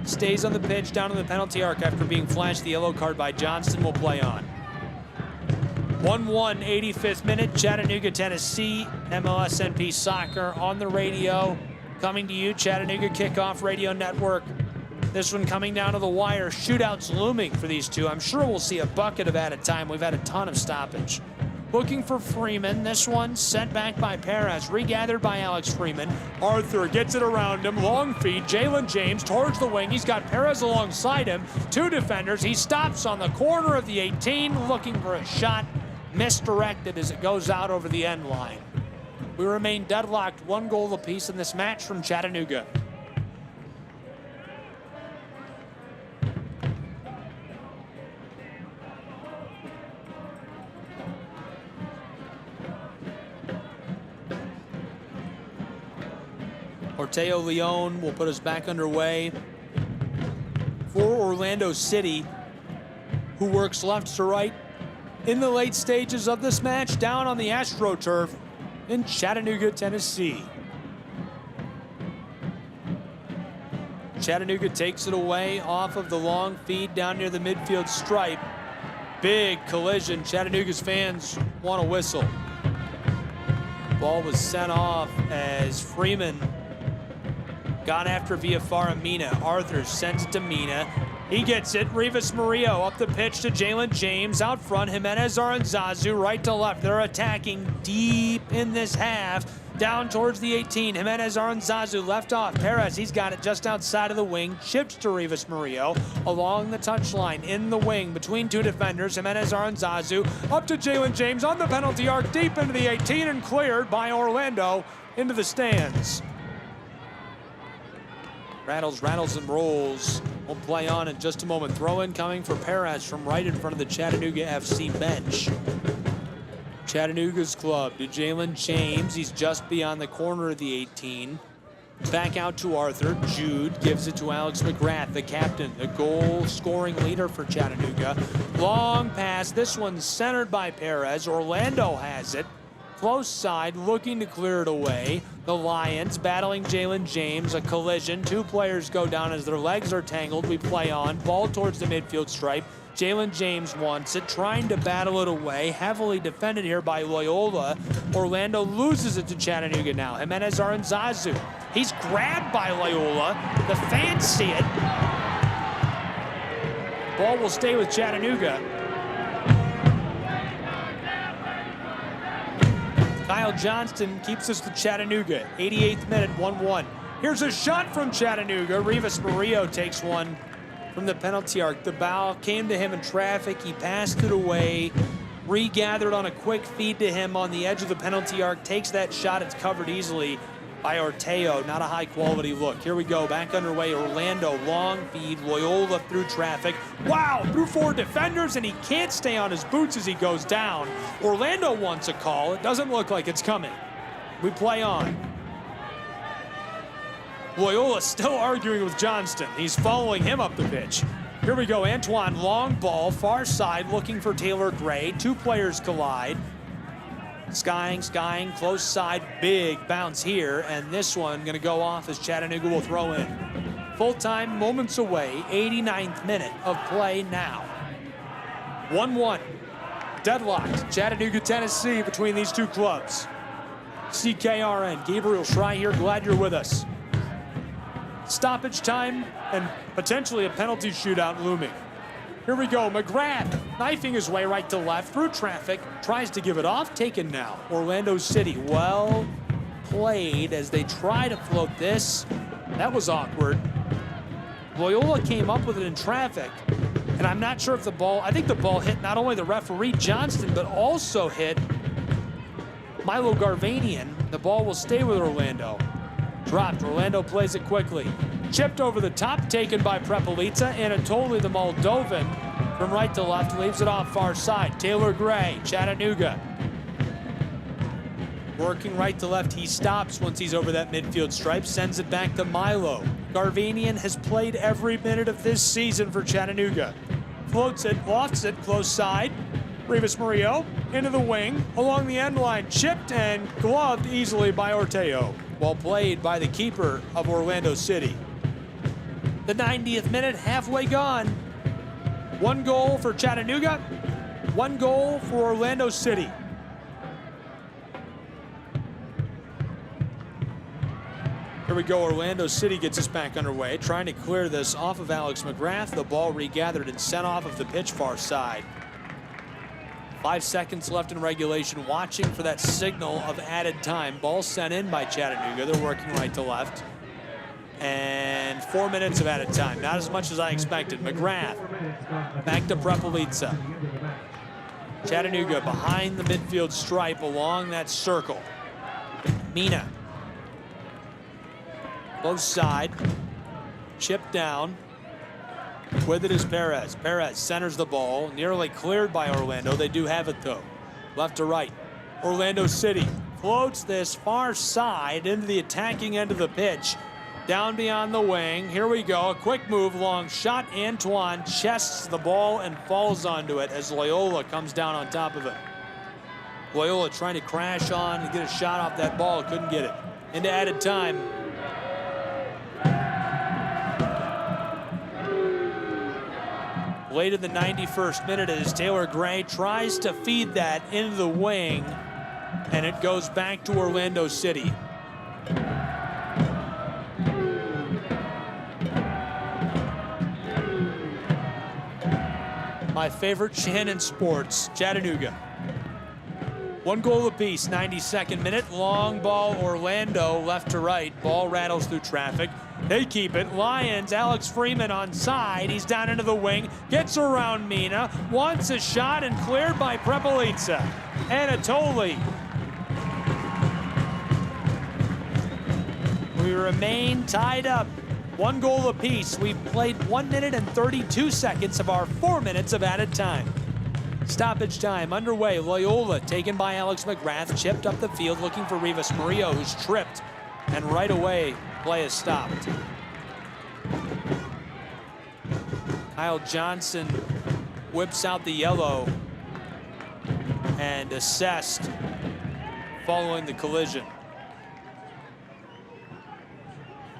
stays on the pitch down in the penalty arc after being flashed the yellow card by Johnston. Will play on. 1-1, 85th minute, Chattanooga, Tennessee, MLSNP Soccer on the radio. Coming to you, Chattanooga Kickoff Radio Network. This one coming down to the wire. Shootouts looming for these two. I'm sure we'll see a bucket of added time. We've had a ton of stoppage. Looking for Freeman. This one sent back by Perez, regathered by Alex Freeman. Arthur gets it around him. Long feed. Jalen James towards the wing. He's got Perez alongside him. 2 defenders. He stops on the corner of the 18, looking for a shot. Misdirected as it goes out over the end line. We remain deadlocked, 1 goal apiece in this match from Chattanooga. Orteo Leon will put us back underway for Orlando City, who works left to right in the late stages of this match down on the AstroTurf in Chattanooga, Tennessee. Chattanooga takes it away off of the long feed down near the midfield stripe. Big collision. Chattanooga's fans want a whistle. Ball was sent off as Freeman got after Viafara Mina. Arthur sends it to Mina. He gets it. Rivas Murillo up the pitch to Jalen James. Out front, Jimenez Aranzazu right to left. They're attacking deep in this half. Down towards the 18. Jimenez Aranzazu left off. Perez, he's got it just outside of the wing. Chips to Rivas Murillo along the touchline in the wing between two defenders. Jimenez Aranzazu up to Jalen James on the penalty arc deep into the 18 and cleared by Orlando into the stands. Rattles, and rolls. We'll play on in just a moment. Throw in coming for Perez from right in front of the Chattanooga FC bench. Chattanooga's club to Jalen James. He's just beyond the corner of the 18. Back out to Arthur. Jude gives it to Alex McGrath, the captain, the goal-scoring leader for Chattanooga. Long pass. This one's centered by Perez. Orlando has it. Close side, looking to clear it away. The Lions battling Jalen James, a collision. Two players go down as their legs are tangled. We play on, ball towards the midfield stripe. Jalen James wants it, trying to battle it away. Heavily defended here by Loyola. Orlando loses it to Chattanooga now. Jimenez Aranzazu. He's grabbed by Loyola. The fans see it. Ball will stay with Chattanooga. Kyle Johnston keeps us to Chattanooga. 88th minute, 1-1. Here's a shot from Chattanooga. Rivas Murillo takes one from the penalty arc. The ball came to him in traffic. He passed it away. Regathered on a quick feed to him on the edge of the penalty arc. Takes that shot. It's covered easily by Orteo. Not a high-quality look. Here we go. Back underway. Orlando, long feed. Loyola through traffic. Wow! Through four defenders, and he can't stay on his boots as he goes down. Orlando wants a call. It doesn't look like it's coming. We play on. Loyola still arguing with Johnston. He's following him up the pitch. Here we go. Antoine, long ball, far side, looking for Taylor Gray. Two players collide. Skying, close side, big bounce here, and this one gonna go off as Chattanooga will throw in. Full time, moments away, 89th minute of play now. 1-1, deadlocked, Chattanooga, Tennessee, between these two clubs. CKRN, Gabriel Schrei here, glad you're with us. Stoppage time and potentially a penalty shootout looming. Here we go, McGrath knifing his way right to left through traffic, tries to give it off, taken now. Orlando City, well played as they try to float this. That was awkward. Loyola came up with it in traffic, and I'm not sure if the ball, I think the ball hit not only the referee Johnston, but also hit Milo Garvanian. The ball will stay with Orlando. Dropped, Orlando plays it quickly. Chipped over the top, taken by Prepelica. Anatoly, the Moldovan, from right to left, leaves it off far side. Taylor Gray, Chattanooga. Working right to left, he stops once he's over that midfield stripe, sends it back to Milo. Garvanian has played every minute of this season for Chattanooga. Floats it, lofts it, close side. Rivas Murillo into the wing, along the end line, chipped and gloved easily by Orteo. Well played by the keeper of Orlando City. The 90th minute, halfway gone. One goal for Chattanooga, one goal for Orlando City. Here we go, Orlando City gets us back underway, trying to clear this off of Alex McGrath. The ball regathered and sent off of the pitch far side. 5 seconds left in regulation, watching for that signal of added time. Ball sent in by Chattanooga. They're working right to left. And 4 minutes of added time. Not as much as I expected. McGrath back to Prepelica. Chattanooga behind the midfield stripe along that circle. Mina. Close side. Chip down. With it is Perez. Perez centers the ball. Nearly cleared by Orlando. They do have it though. Left to right. Orlando City floats this far side into the attacking end of the pitch. Down beyond the wing. Here we go. A quick move. Long shot. Antoine chests the ball and falls onto it as Loyola comes down on top of it. Loyola trying to crash on and get a shot off that ball. Couldn't get it. Into added time. Late in the 91st minute as Taylor Gray tries to feed that into the wing. And it goes back to Orlando City. My favorite chant in sports, Chattanooga. 1 goal apiece, 92nd minute. Long ball, Orlando, left to right. Ball rattles through traffic. They keep it. Lions, Alex Freeman on side. He's down into the wing. Gets around Mina. Wants a shot and cleared by Prepelica. Anatoly. We remain tied up. 1 goal apiece. We've played 1 minute and 32 seconds of our 4 minutes of added time. Stoppage time underway. Loyola taken by Alex McGrath, chipped up the field looking for Rivas Murillo, who's tripped, and right away play is stopped. Kyle Johnson whips out the yellow and assessed following the collision.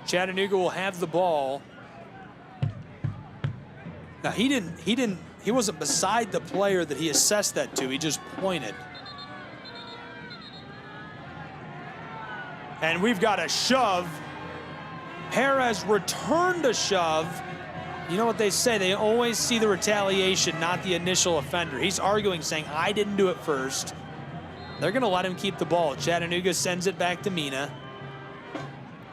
Chattanooga will have the ball. Now he wasn't beside the player that he assessed that to. He just pointed. And we've got a shove. Perez returned a shove. You know what they say, they always see the retaliation, not the initial offender. He's arguing, saying, I didn't do it first. They're gonna let him keep the ball. Chattanooga sends it back to Mina.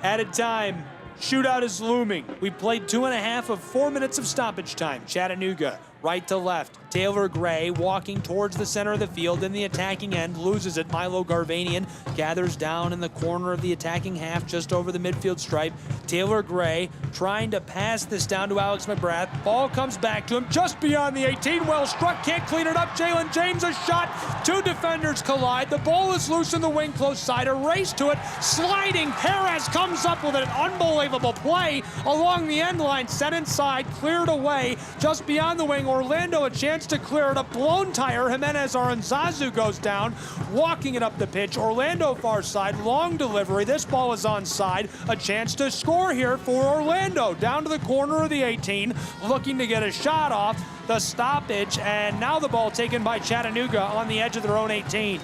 Added time. Shootout is looming. We played 2.5 of 4 minutes of stoppage time. Chattanooga, right to left. Taylor Gray walking towards the center of the field in the attacking end, loses it. Milo Garvanian gathers down in the corner of the attacking half, just over the midfield stripe. Taylor Gray trying to pass this down to Alex McGrath. Ball comes back to him just beyond the 18. Well struck, can't clean it up. Jalen James, a shot. 2 defenders collide. The ball is loose in the wing close side. A race to it. Sliding. Perez comes up with an unbelievable play along the end line. Set inside, cleared away. Just beyond the wing, Orlando a chance to clear it. A blown tire. Jimenez Aranzazu goes down, walking it up the pitch. Orlando far side, long delivery. This ball is onside. A chance to score here for Orlando. Down to the corner of the 18, looking to get a shot off. The stoppage, and now the ball taken by Chattanooga on the edge of their own 18.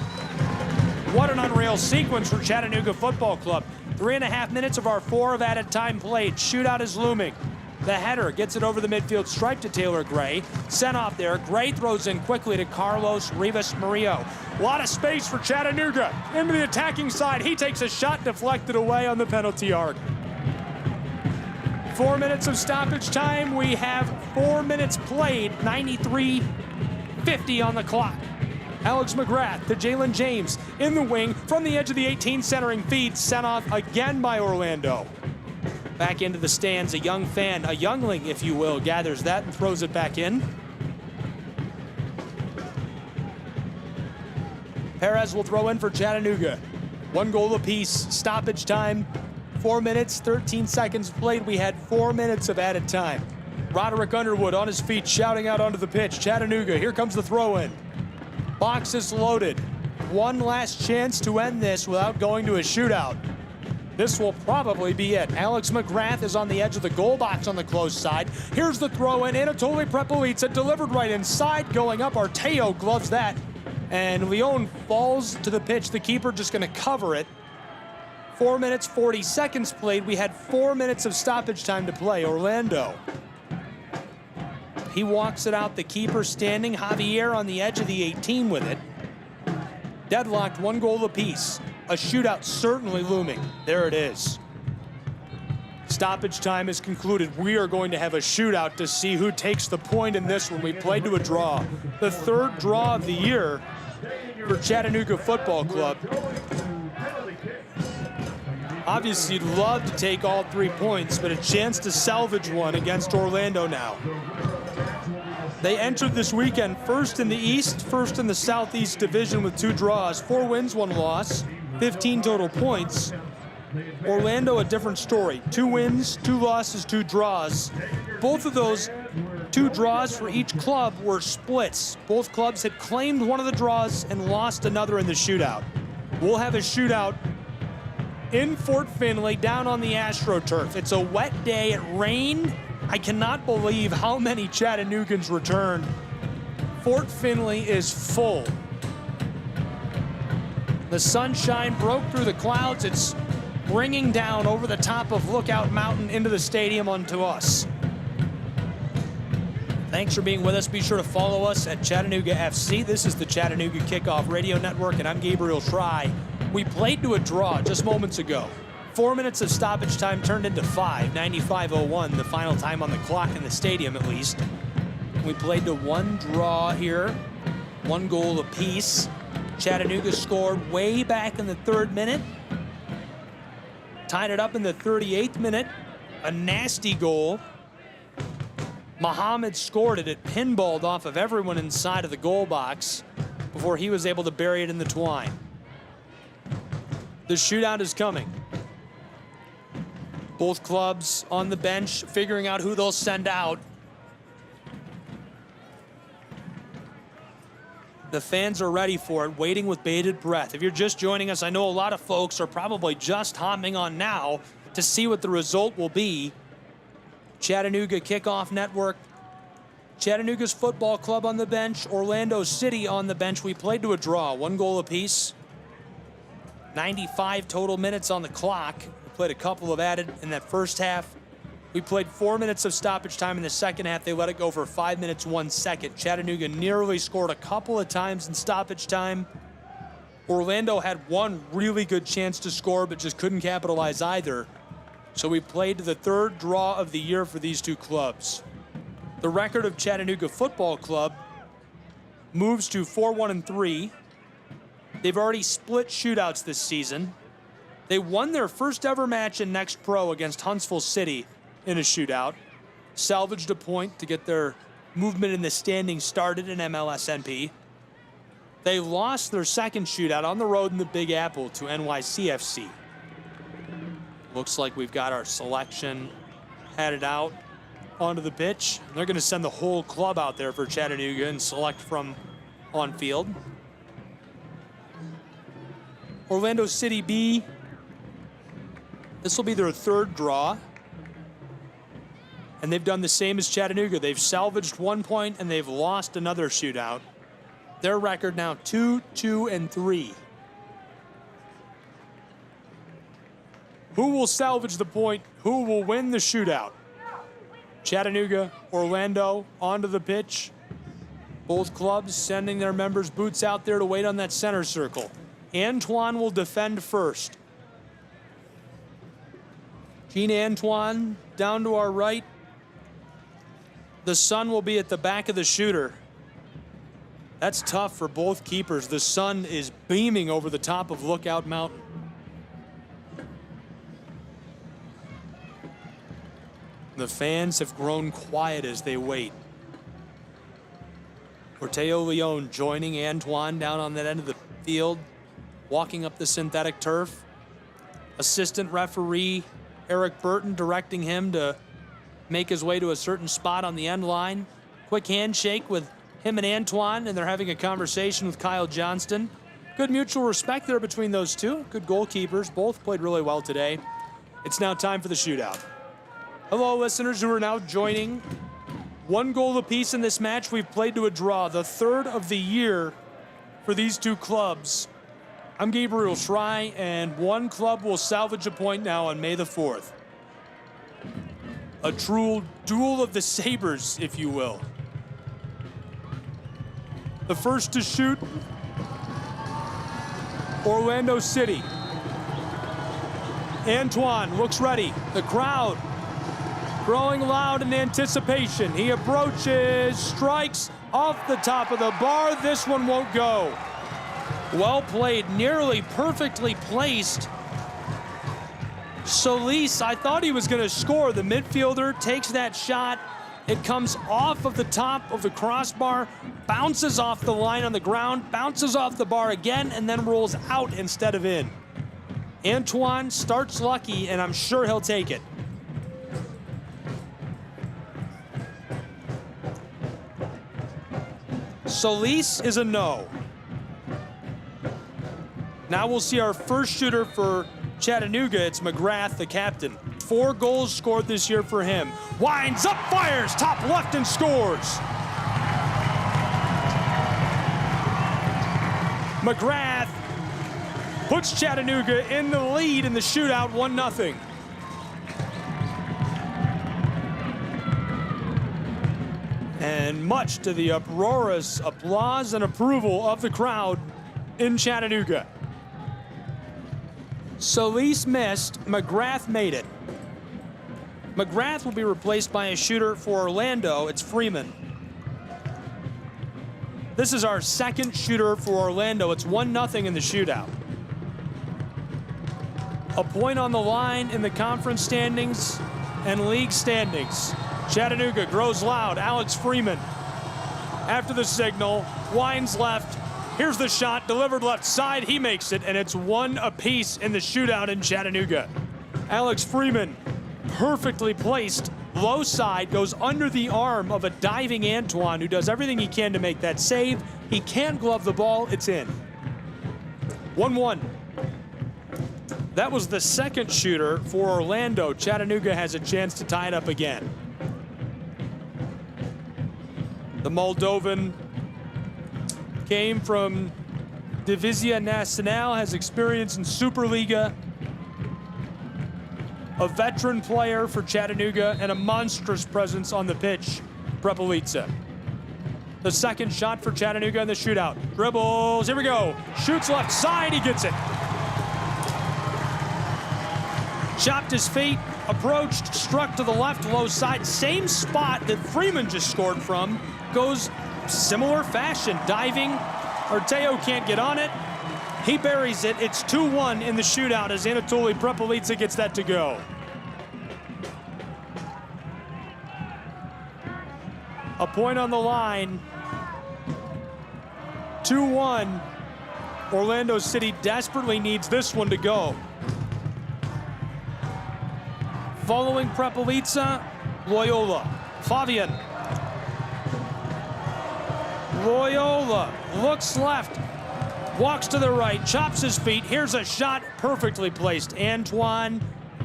What an unreal sequence for Chattanooga Football Club. 3.5 minutes of our 4 of added time played. Shootout is looming. The header gets it over the midfield stripe to Taylor Gray. Sent off there. Gray throws in quickly to Carlos Rivas Murillo. A lot of space for Chattanooga. Into the attacking side. He takes a shot deflected away on the penalty arc. 4 minutes of stoppage time. We have 4 minutes played. 93:50 on the clock. Alex McGrath to Jalen James in the wing from the edge of the 18, centering feed. Sent off again by Orlando. Back into the stands, a young fan, a youngling, if you will, gathers that and throws it back in. Perez will throw in for Chattanooga. 1 goal apiece, stoppage time. 4 minutes, 13 seconds played. We had 4 minutes of added time. Roderick Underwood on his feet, shouting out onto the pitch. Chattanooga, here comes the throw in. Box is loaded. One last chance to end this without going to a shootout. This will probably be it. Alex McGrath is on the edge of the goal box on the close side. Here's the throw in. Anatoly Prepelica delivered right inside. Going up, Arteo gloves that. And Leon falls to the pitch. The keeper just going to cover it. 4 minutes, 40 seconds played. We had 4 minutes of stoppage time to play. Orlando. He walks it out. The keeper standing. Javier on the edge of the 18 with it. Deadlocked, 1 goal apiece. A shootout certainly looming. There it is. Stoppage time is concluded. We are going to have a shootout to see who takes the point in this one. We played to a draw. The 3rd draw of the year for Chattanooga Football Club. Obviously, you'd love to take all 3 points, but a chance to salvage one against Orlando now. They entered this weekend first in the East, first in the Southeast Division with 2 draws, 4 wins, 1 loss, 15 total points. Orlando, a different story. 2 wins, 2 losses, 2 draws. Both of those 2 draws for each club were splits. Both clubs had claimed one of the draws and lost another in the shootout. We'll have a shootout in Fort Finley down on the AstroTurf. It's a wet day. It rained. I cannot believe how many Chattanoogans returned. Fort Finley is full. The sunshine broke through the clouds. It's bringing down over the top of Lookout Mountain into the stadium onto us. Thanks for being with us. Be sure to follow us at Chattanooga FC. This is the Chattanooga Kickoff Radio Network, and I'm Gabriel Schrei. We played to a draw just moments ago. 4 minutes of stoppage time turned into 5, 95-01, the final time on the clock in the stadium at least. We played to one draw here, 1 goal apiece. Chattanooga scored way back in the 3rd minute. Tied it up in the 38th minute. A nasty goal. Muhammad scored it. It pinballed off of everyone inside of the goal box before he was able to bury it in the twine. The shootout is coming. Both clubs on the bench figuring out who they'll send out. The fans are ready for it, waiting with bated breath. If you're just joining us, I know a lot of folks are probably just hopping on now to see what the result will be. Chattanooga Kickoff Network, Chattanooga's football club on the bench, Orlando City on the bench. We played to a draw, 1 goal apiece. 95 total minutes on the clock. We played a couple of added in that first half. We played 4 minutes of stoppage time in the second half. They let it go for 5 minutes, 1 second. Chattanooga nearly scored a couple of times in stoppage time. Orlando had one really good chance to score, but just couldn't capitalize either. So we played to the 3rd draw of the year for these two clubs. The record of Chattanooga Football Club moves to 4-1-3. They've already split shootouts this season. They won their first ever match in Next Pro against Huntsville City in a shootout. Salvaged a point to get their movement in the standings started in MLSNP. They lost their second shootout on the road in the Big Apple to NYCFC. Looks like we've got our selection headed out onto the pitch. They're going to send the whole club out there for Chattanooga and select from on field. Orlando City B. This will be their 3rd draw. And they've done the same as Chattanooga. They've salvaged 1 point and they've lost another shootout. Their record now 2-2-3. Who will salvage the point? Who will win the shootout? Chattanooga, Orlando, onto the pitch. Both clubs sending their members' boots out there to wait on that center circle. Antoine will defend first. Gene Antoine down to our right. The sun will be at the back of the shooter. That's tough for both keepers. The sun is beaming over the top of Lookout Mountain. The fans have grown quiet as they wait. Orteo Leon joining Antoine down on that end of the field, walking up the synthetic turf. Assistant referee Eric Burton directing him to make his way to a certain spot on the end line. Quick handshake with him and Antoine, and they're having a conversation with Kyle Johnston. Good mutual respect there between those two. Good goalkeepers. Both played really well today. It's now time for the shootout. Hello, listeners who are now joining. 1 goal apiece in this match. We've played to a draw, the 3rd of the year for these two clubs. I'm Gabriel Schrei, and one club will salvage a point now on May the 4th. A true duel of the sabers, if you will. The first to shoot, Orlando City. Antoine looks ready. The crowd growing loud in anticipation. He approaches, strikes off the top of the bar. This one won't go. Well played, nearly perfectly placed. Solis, I thought he was going to score. The midfielder takes that shot. It comes off of the top of the crossbar, bounces off the line on the ground, bounces off the bar again, and then rolls out instead of in. Antoine starts lucky, and I'm sure he'll take it. Solis is a no. Now we'll see our first shooter for Chattanooga. It's McGrath, the captain. 4 goals scored this year for him. Winds up, fires, top left, and scores. McGrath puts Chattanooga in the lead in the shootout, 1-0. And much to the uproarious applause and approval of the crowd in Chattanooga. Solis missed, McGrath made it. McGrath will be replaced by a shooter for Orlando. It's Freeman. This is our second shooter for Orlando. It's 1-0 in the shootout. A point on the line in the conference standings and league standings. Chattanooga grows loud. Alex Freeman, after the signal, winds left. Here's the shot, delivered left side. He makes it, and it's 1 apiece in the shootout in Chattanooga. Alex Freeman, perfectly placed, low side, goes under the arm of a diving Antoine, who does everything he can to make that save. He can't glove the ball. It's in. 1-1. That was the second shooter for Orlando. Chattanooga has a chance to tie it up again. The Moldovan came from Divizia Nacional, has experience in Superliga, a veteran player for Chattanooga, and a monstrous presence on the pitch, Prepelica. The second shot for Chattanooga in the shootout. Dribbles, here we go. Shoots left side, he gets it. Chopped his feet, approached, struck to the left, low side. Same spot that Freeman just scored from. Goes similar fashion, diving. Arteo can't get on it. He buries it. It's 2-1 in the shootout as Anatoly Prepelica gets that to go. A point on the line. 2-1. Orlando City desperately needs this one to go. Following Prepelica, Loyola. Fabian. Loyola looks left, walks to the right, chops his feet. Here's a shot perfectly placed. Antoine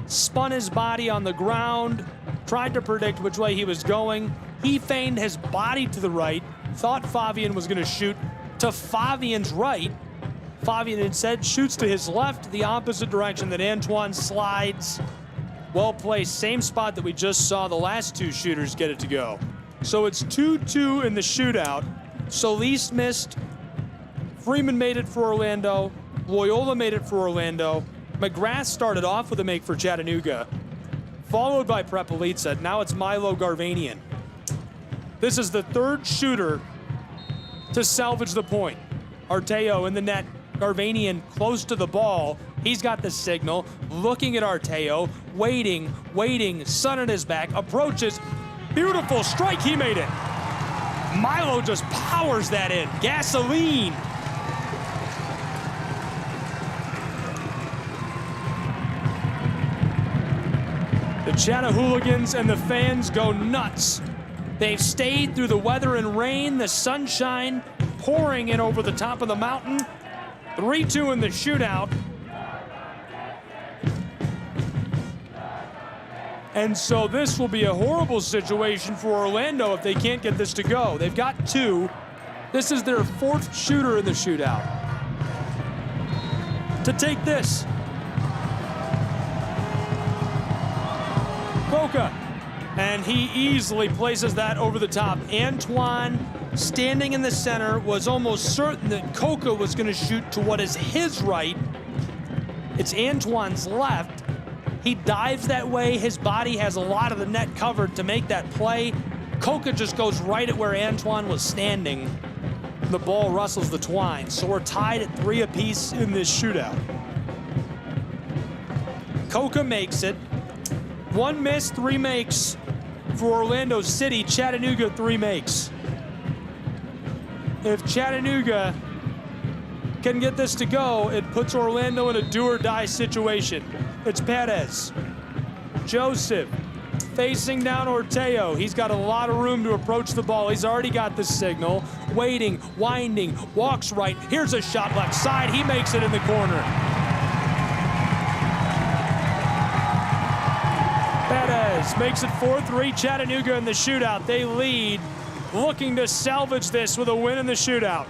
spun his body on the ground, tried to predict which way he was going. He feigned his body to the right, thought Fabian was going to shoot to Fabian's right. Fabian instead shoots to his left, the opposite direction that Antoine slides. Well placed, same spot that we just saw the last two shooters get it to go. So it's 2-2 in the shootout. Solis missed. Freeman made it for Orlando. Loyola made it for Orlando. McGrath started off with a make for Chattanooga, followed by Prepelica. Now it's Milo Garvanian. This is the third shooter to salvage the point. Arteo in the net. Garvanian close to the ball. He's got the signal, looking at Arteo, waiting, sun on his back, approaches. Beautiful strike, he made it. Milo just powers that in. Gasoline. The Chattahooligans and the fans go nuts. They've stayed through the weather and rain, the sunshine pouring in over the top of the mountain. 3-2 in the shootout. And so this will be a horrible situation for Orlando if they can't get this to go. They've got two. This is their fourth shooter in the shootout. To take this. Coca. And he easily places that over the top. Antoine, standing in the center, was almost certain that Coca was going to shoot to what is his right. It's Antoine's left. He dives that way. His body has a lot of the net covered to make that play. Coca just goes right at where Antoine was standing. The ball rustles the twine. So we're tied at 3 apiece in this shootout. Coca makes it. 1 miss, 3 makes for Orlando City. Chattanooga, 3 makes. If Chattanooga can get this to go, it puts Orlando in a do-or-die situation. It's Perez. Joseph facing down Arteo. He's got a lot of room to approach the ball. He's already got the signal. Waiting, winding, walks right. Here's a shot left side. He makes it in the corner. Perez makes it 4-3. Chattanooga in the shootout. They lead, looking to salvage this with a win in the shootout.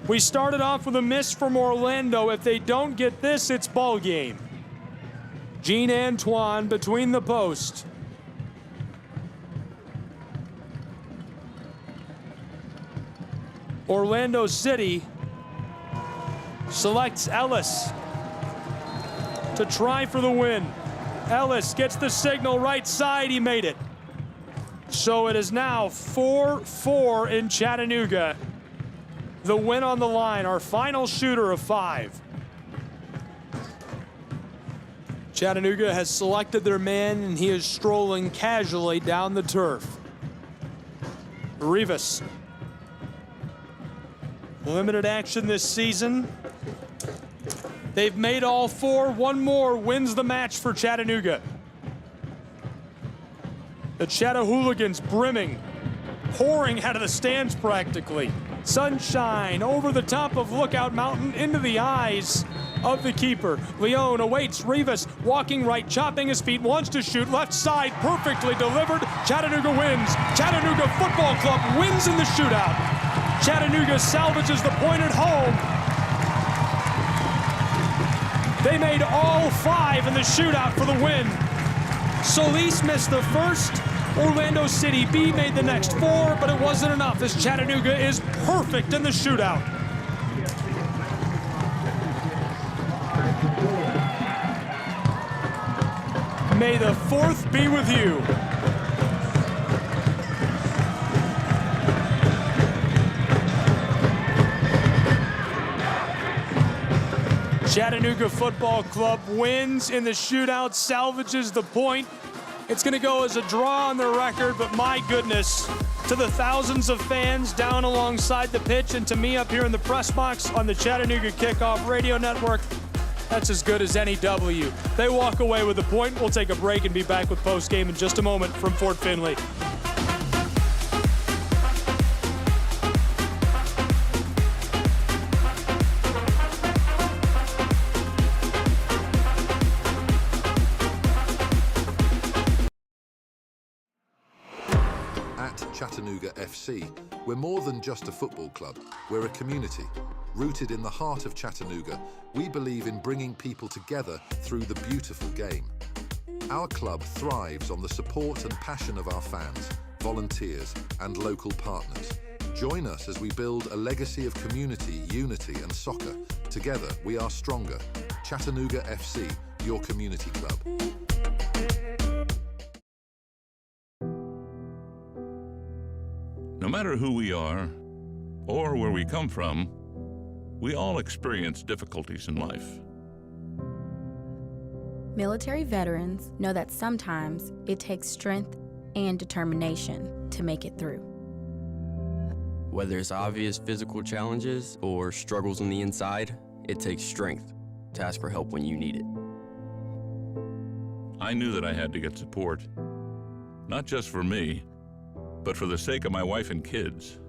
We started off with a miss from Orlando. If they don't get this, it's ball game. Jean Antoine between the posts. Orlando City selects Ellis to try for the win. Ellis gets the signal right side. He made it. So it is now 4-4 in Chattanooga. The win on the line, our final shooter of 5. Chattanooga has selected their man, and he is strolling casually down the turf. Rivas. Limited action this season. They've made all 4. One more wins the match for Chattanooga. The Chattahooligans brimming, pouring out of the stands practically. Sunshine over the top of Lookout Mountain into the eyes of the keeper. Leone awaits Rivas, walking right, chopping his feet, wants to shoot, left side, perfectly delivered. Chattanooga wins. Chattanooga Football Club wins in the shootout. Chattanooga salvages the point at home. They made all 5 in the shootout for the win. Solis missed the first. Orlando City B made the next 4, but it wasn't enough as Chattanooga is perfect in the shootout. May the 4th be with you. Chattanooga Football Club wins in the shootout, salvages the point. It's going to go as a draw on the record, but my goodness, to the thousands of fans down alongside the pitch and to me up here in the press box on the Chattanooga Kickoff Radio Network, that's as good as any W. They walk away with a point. We'll take a break and be back with postgame in just a moment from Fort Finley. Chattanooga FC, we're more than just a football club, we're a community. Rooted in the heart of Chattanooga, we believe in bringing people together through the beautiful game. Our club thrives on the support and passion of our fans, volunteers, and local partners. Join us as we build a legacy of community, unity, and soccer. Together, we are stronger. Chattanooga FC, your community club. No matter who we are or where we come from, we all experience difficulties in life. Military veterans know that sometimes it takes strength and determination to make it through. Whether it's obvious physical challenges or struggles on the inside, it takes strength to ask for help when you need it. I knew that I had to get support, not just for me, but for the sake of my wife and kids.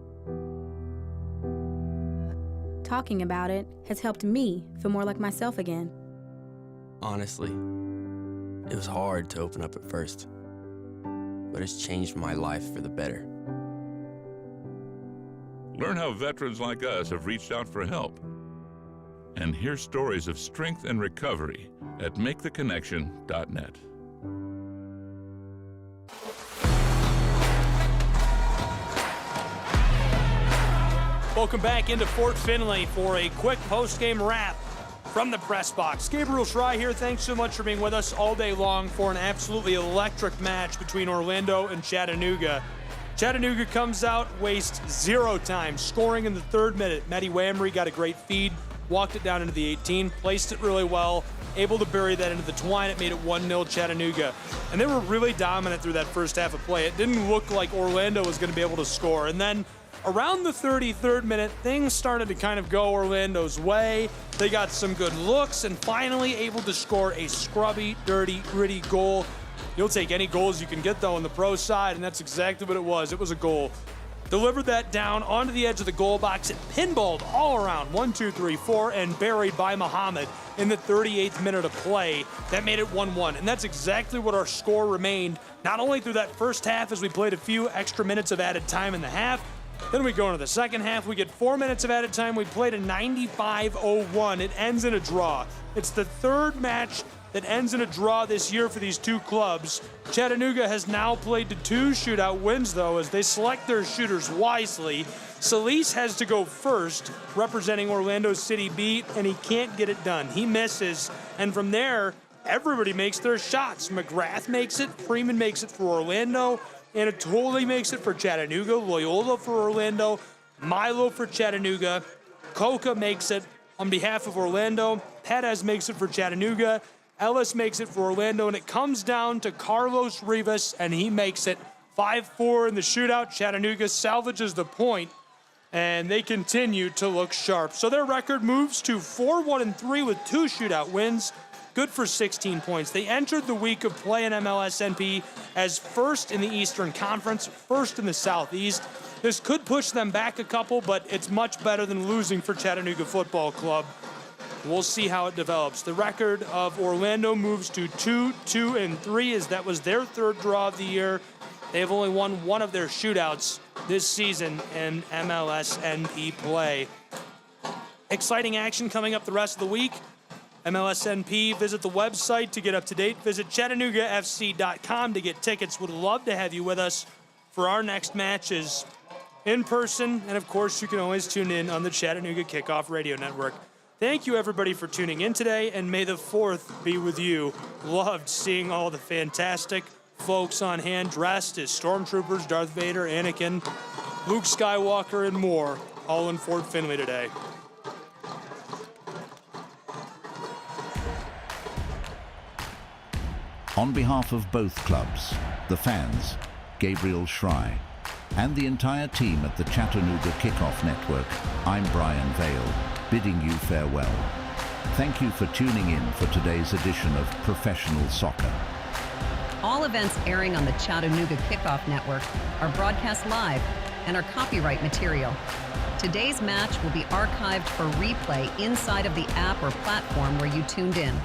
Talking about it has helped me feel more like myself again. Honestly, it was hard to open up at first, but it's changed my life for the better. Learn how veterans like us have reached out for help, and hear stories of strength and recovery at maketheconnection.net. Welcome back into Fort Finley for a quick post-game wrap from the press box. Gabriel Schrei here. Thanks so much for being with us all day long for an absolutely electric match between Orlando and Chattanooga. Chattanooga comes out, wastes 0 time, scoring in the 3rd minute. Matty Wamry got a great feed, walked it down into the 18, placed it really well, able to bury that into the twine. It made it 1-0 Chattanooga. And they were really dominant through that first half of play. It didn't look like Orlando was going to be able to score. And then around the 33rd minute, things started to kind of go Orlando's way. They got some good looks and finally able to score a scrubby, dirty, gritty goal. You'll take any goals you can get, though, on the pro side, and that's exactly what it was. It was a goal. Delivered that down onto the edge of the goal box. It pinballed all around 1, 2, 3, 4, and buried by Muhammad in the 38th minute of play. That made it 1-1, and that's exactly what our score remained, not only through that first half as we played a few extra minutes of added time in the half, Then we go into the second half. We get 4 minutes of added time. We played a 95-01. It ends in a draw. It's the third match that ends in a draw this year for these two clubs. Chattanooga has now played to 2 shootout wins, though, as they select their shooters wisely. Solis has to go first, representing Orlando City Beat, and he can't get it done. He misses, and from there, everybody makes their shots. McGrath makes it, Freeman makes it for Orlando, Anatoli makes it for Chattanooga, Loyola for Orlando, Milo for Chattanooga, Coca makes it on behalf of Orlando, Perez makes it for Chattanooga, Ellis makes it for Orlando, and it comes down to Carlos Rivas, and he makes it 5-4 in the shootout. Chattanooga salvages the point, and they continue to look sharp. So their record moves to 4-1-3 with 2 shootout wins, good for 16 points. They entered the week of play in MLS NP as first in the Eastern Conference, first in the Southeast. This could push them back a couple, but it's much better than losing for Chattanooga Football Club. We'll see how it develops. The record of Orlando moves to 2-2-3, as that was their third draw of the year. They've only won one of their shootouts this season in MLS NP play. Exciting action coming up the rest of the week. MLS NP, visit the website to get up to date. Visit ChattanoogaFC.com to get tickets. Would love to have you with us for our next matches in person. And of course, you can always tune in on the Chattanooga Kickoff Radio Network. Thank you, everybody, for tuning in today, and may the 4th be with you. Loved seeing all the fantastic folks on hand dressed as stormtroopers, Darth Vader, Anakin, Luke Skywalker, and more, all in Fort Finley today. On behalf of both clubs, the fans, Gabriel Schrei, and the entire team at the Chattanooga Kickoff Network, I'm Brian Vale, bidding you farewell. Thank you for tuning in for today's edition of Professional Soccer. All events airing on the Chattanooga Kickoff Network are broadcast live and are copyright material. Today's match will be archived for replay inside of the app or platform where you tuned in.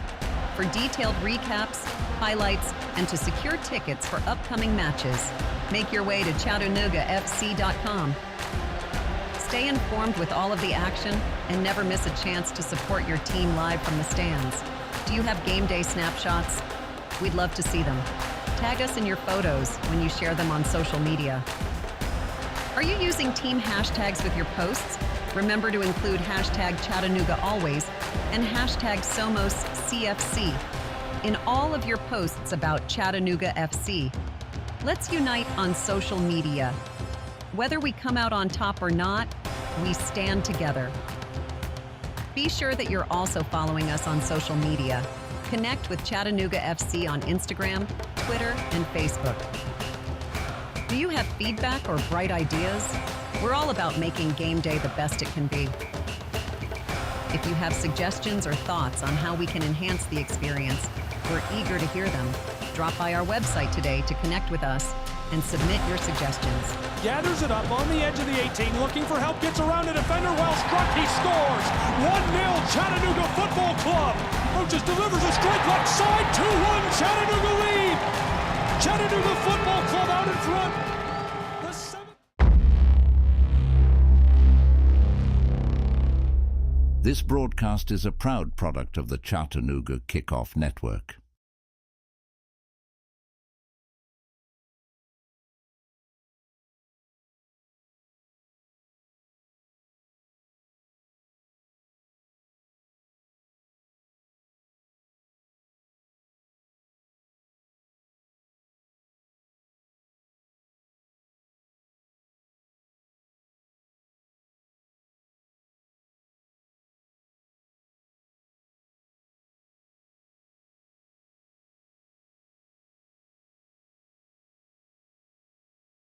For detailed recaps, highlights, and to secure tickets for upcoming matches, make your way to ChattanoogaFC.com. Stay informed with all of the action and never miss a chance to support your team live from the stands. Do you have game day snapshots? We'd love to see them. Tag us in your photos when you share them on social media. Are you using team hashtags with your posts? Remember to include hashtag Chattanooga Always and hashtag SomosCFC in all of your posts about Chattanooga FC. Let's unite on social media. Whether we come out on top or not, we stand together. Be sure that you're also following us on social media. Connect with Chattanooga FC on Instagram, Twitter, and Facebook. Do you have feedback or bright ideas? We're all about making game day the best it can be. If you have suggestions or thoughts on how we can enhance the experience, we're eager to hear them. Drop by our website today to connect with us and submit your suggestions. Gathers it up on the edge of the 18, looking for help, gets around a defender, well struck, he scores! 1-0 Chattanooga Football Club! Roaches delivers a strike left side, 2-1 Chattanooga lead! Chattanooga Football Club out in front. This broadcast is a proud product of the Chattanooga Kickoff Network.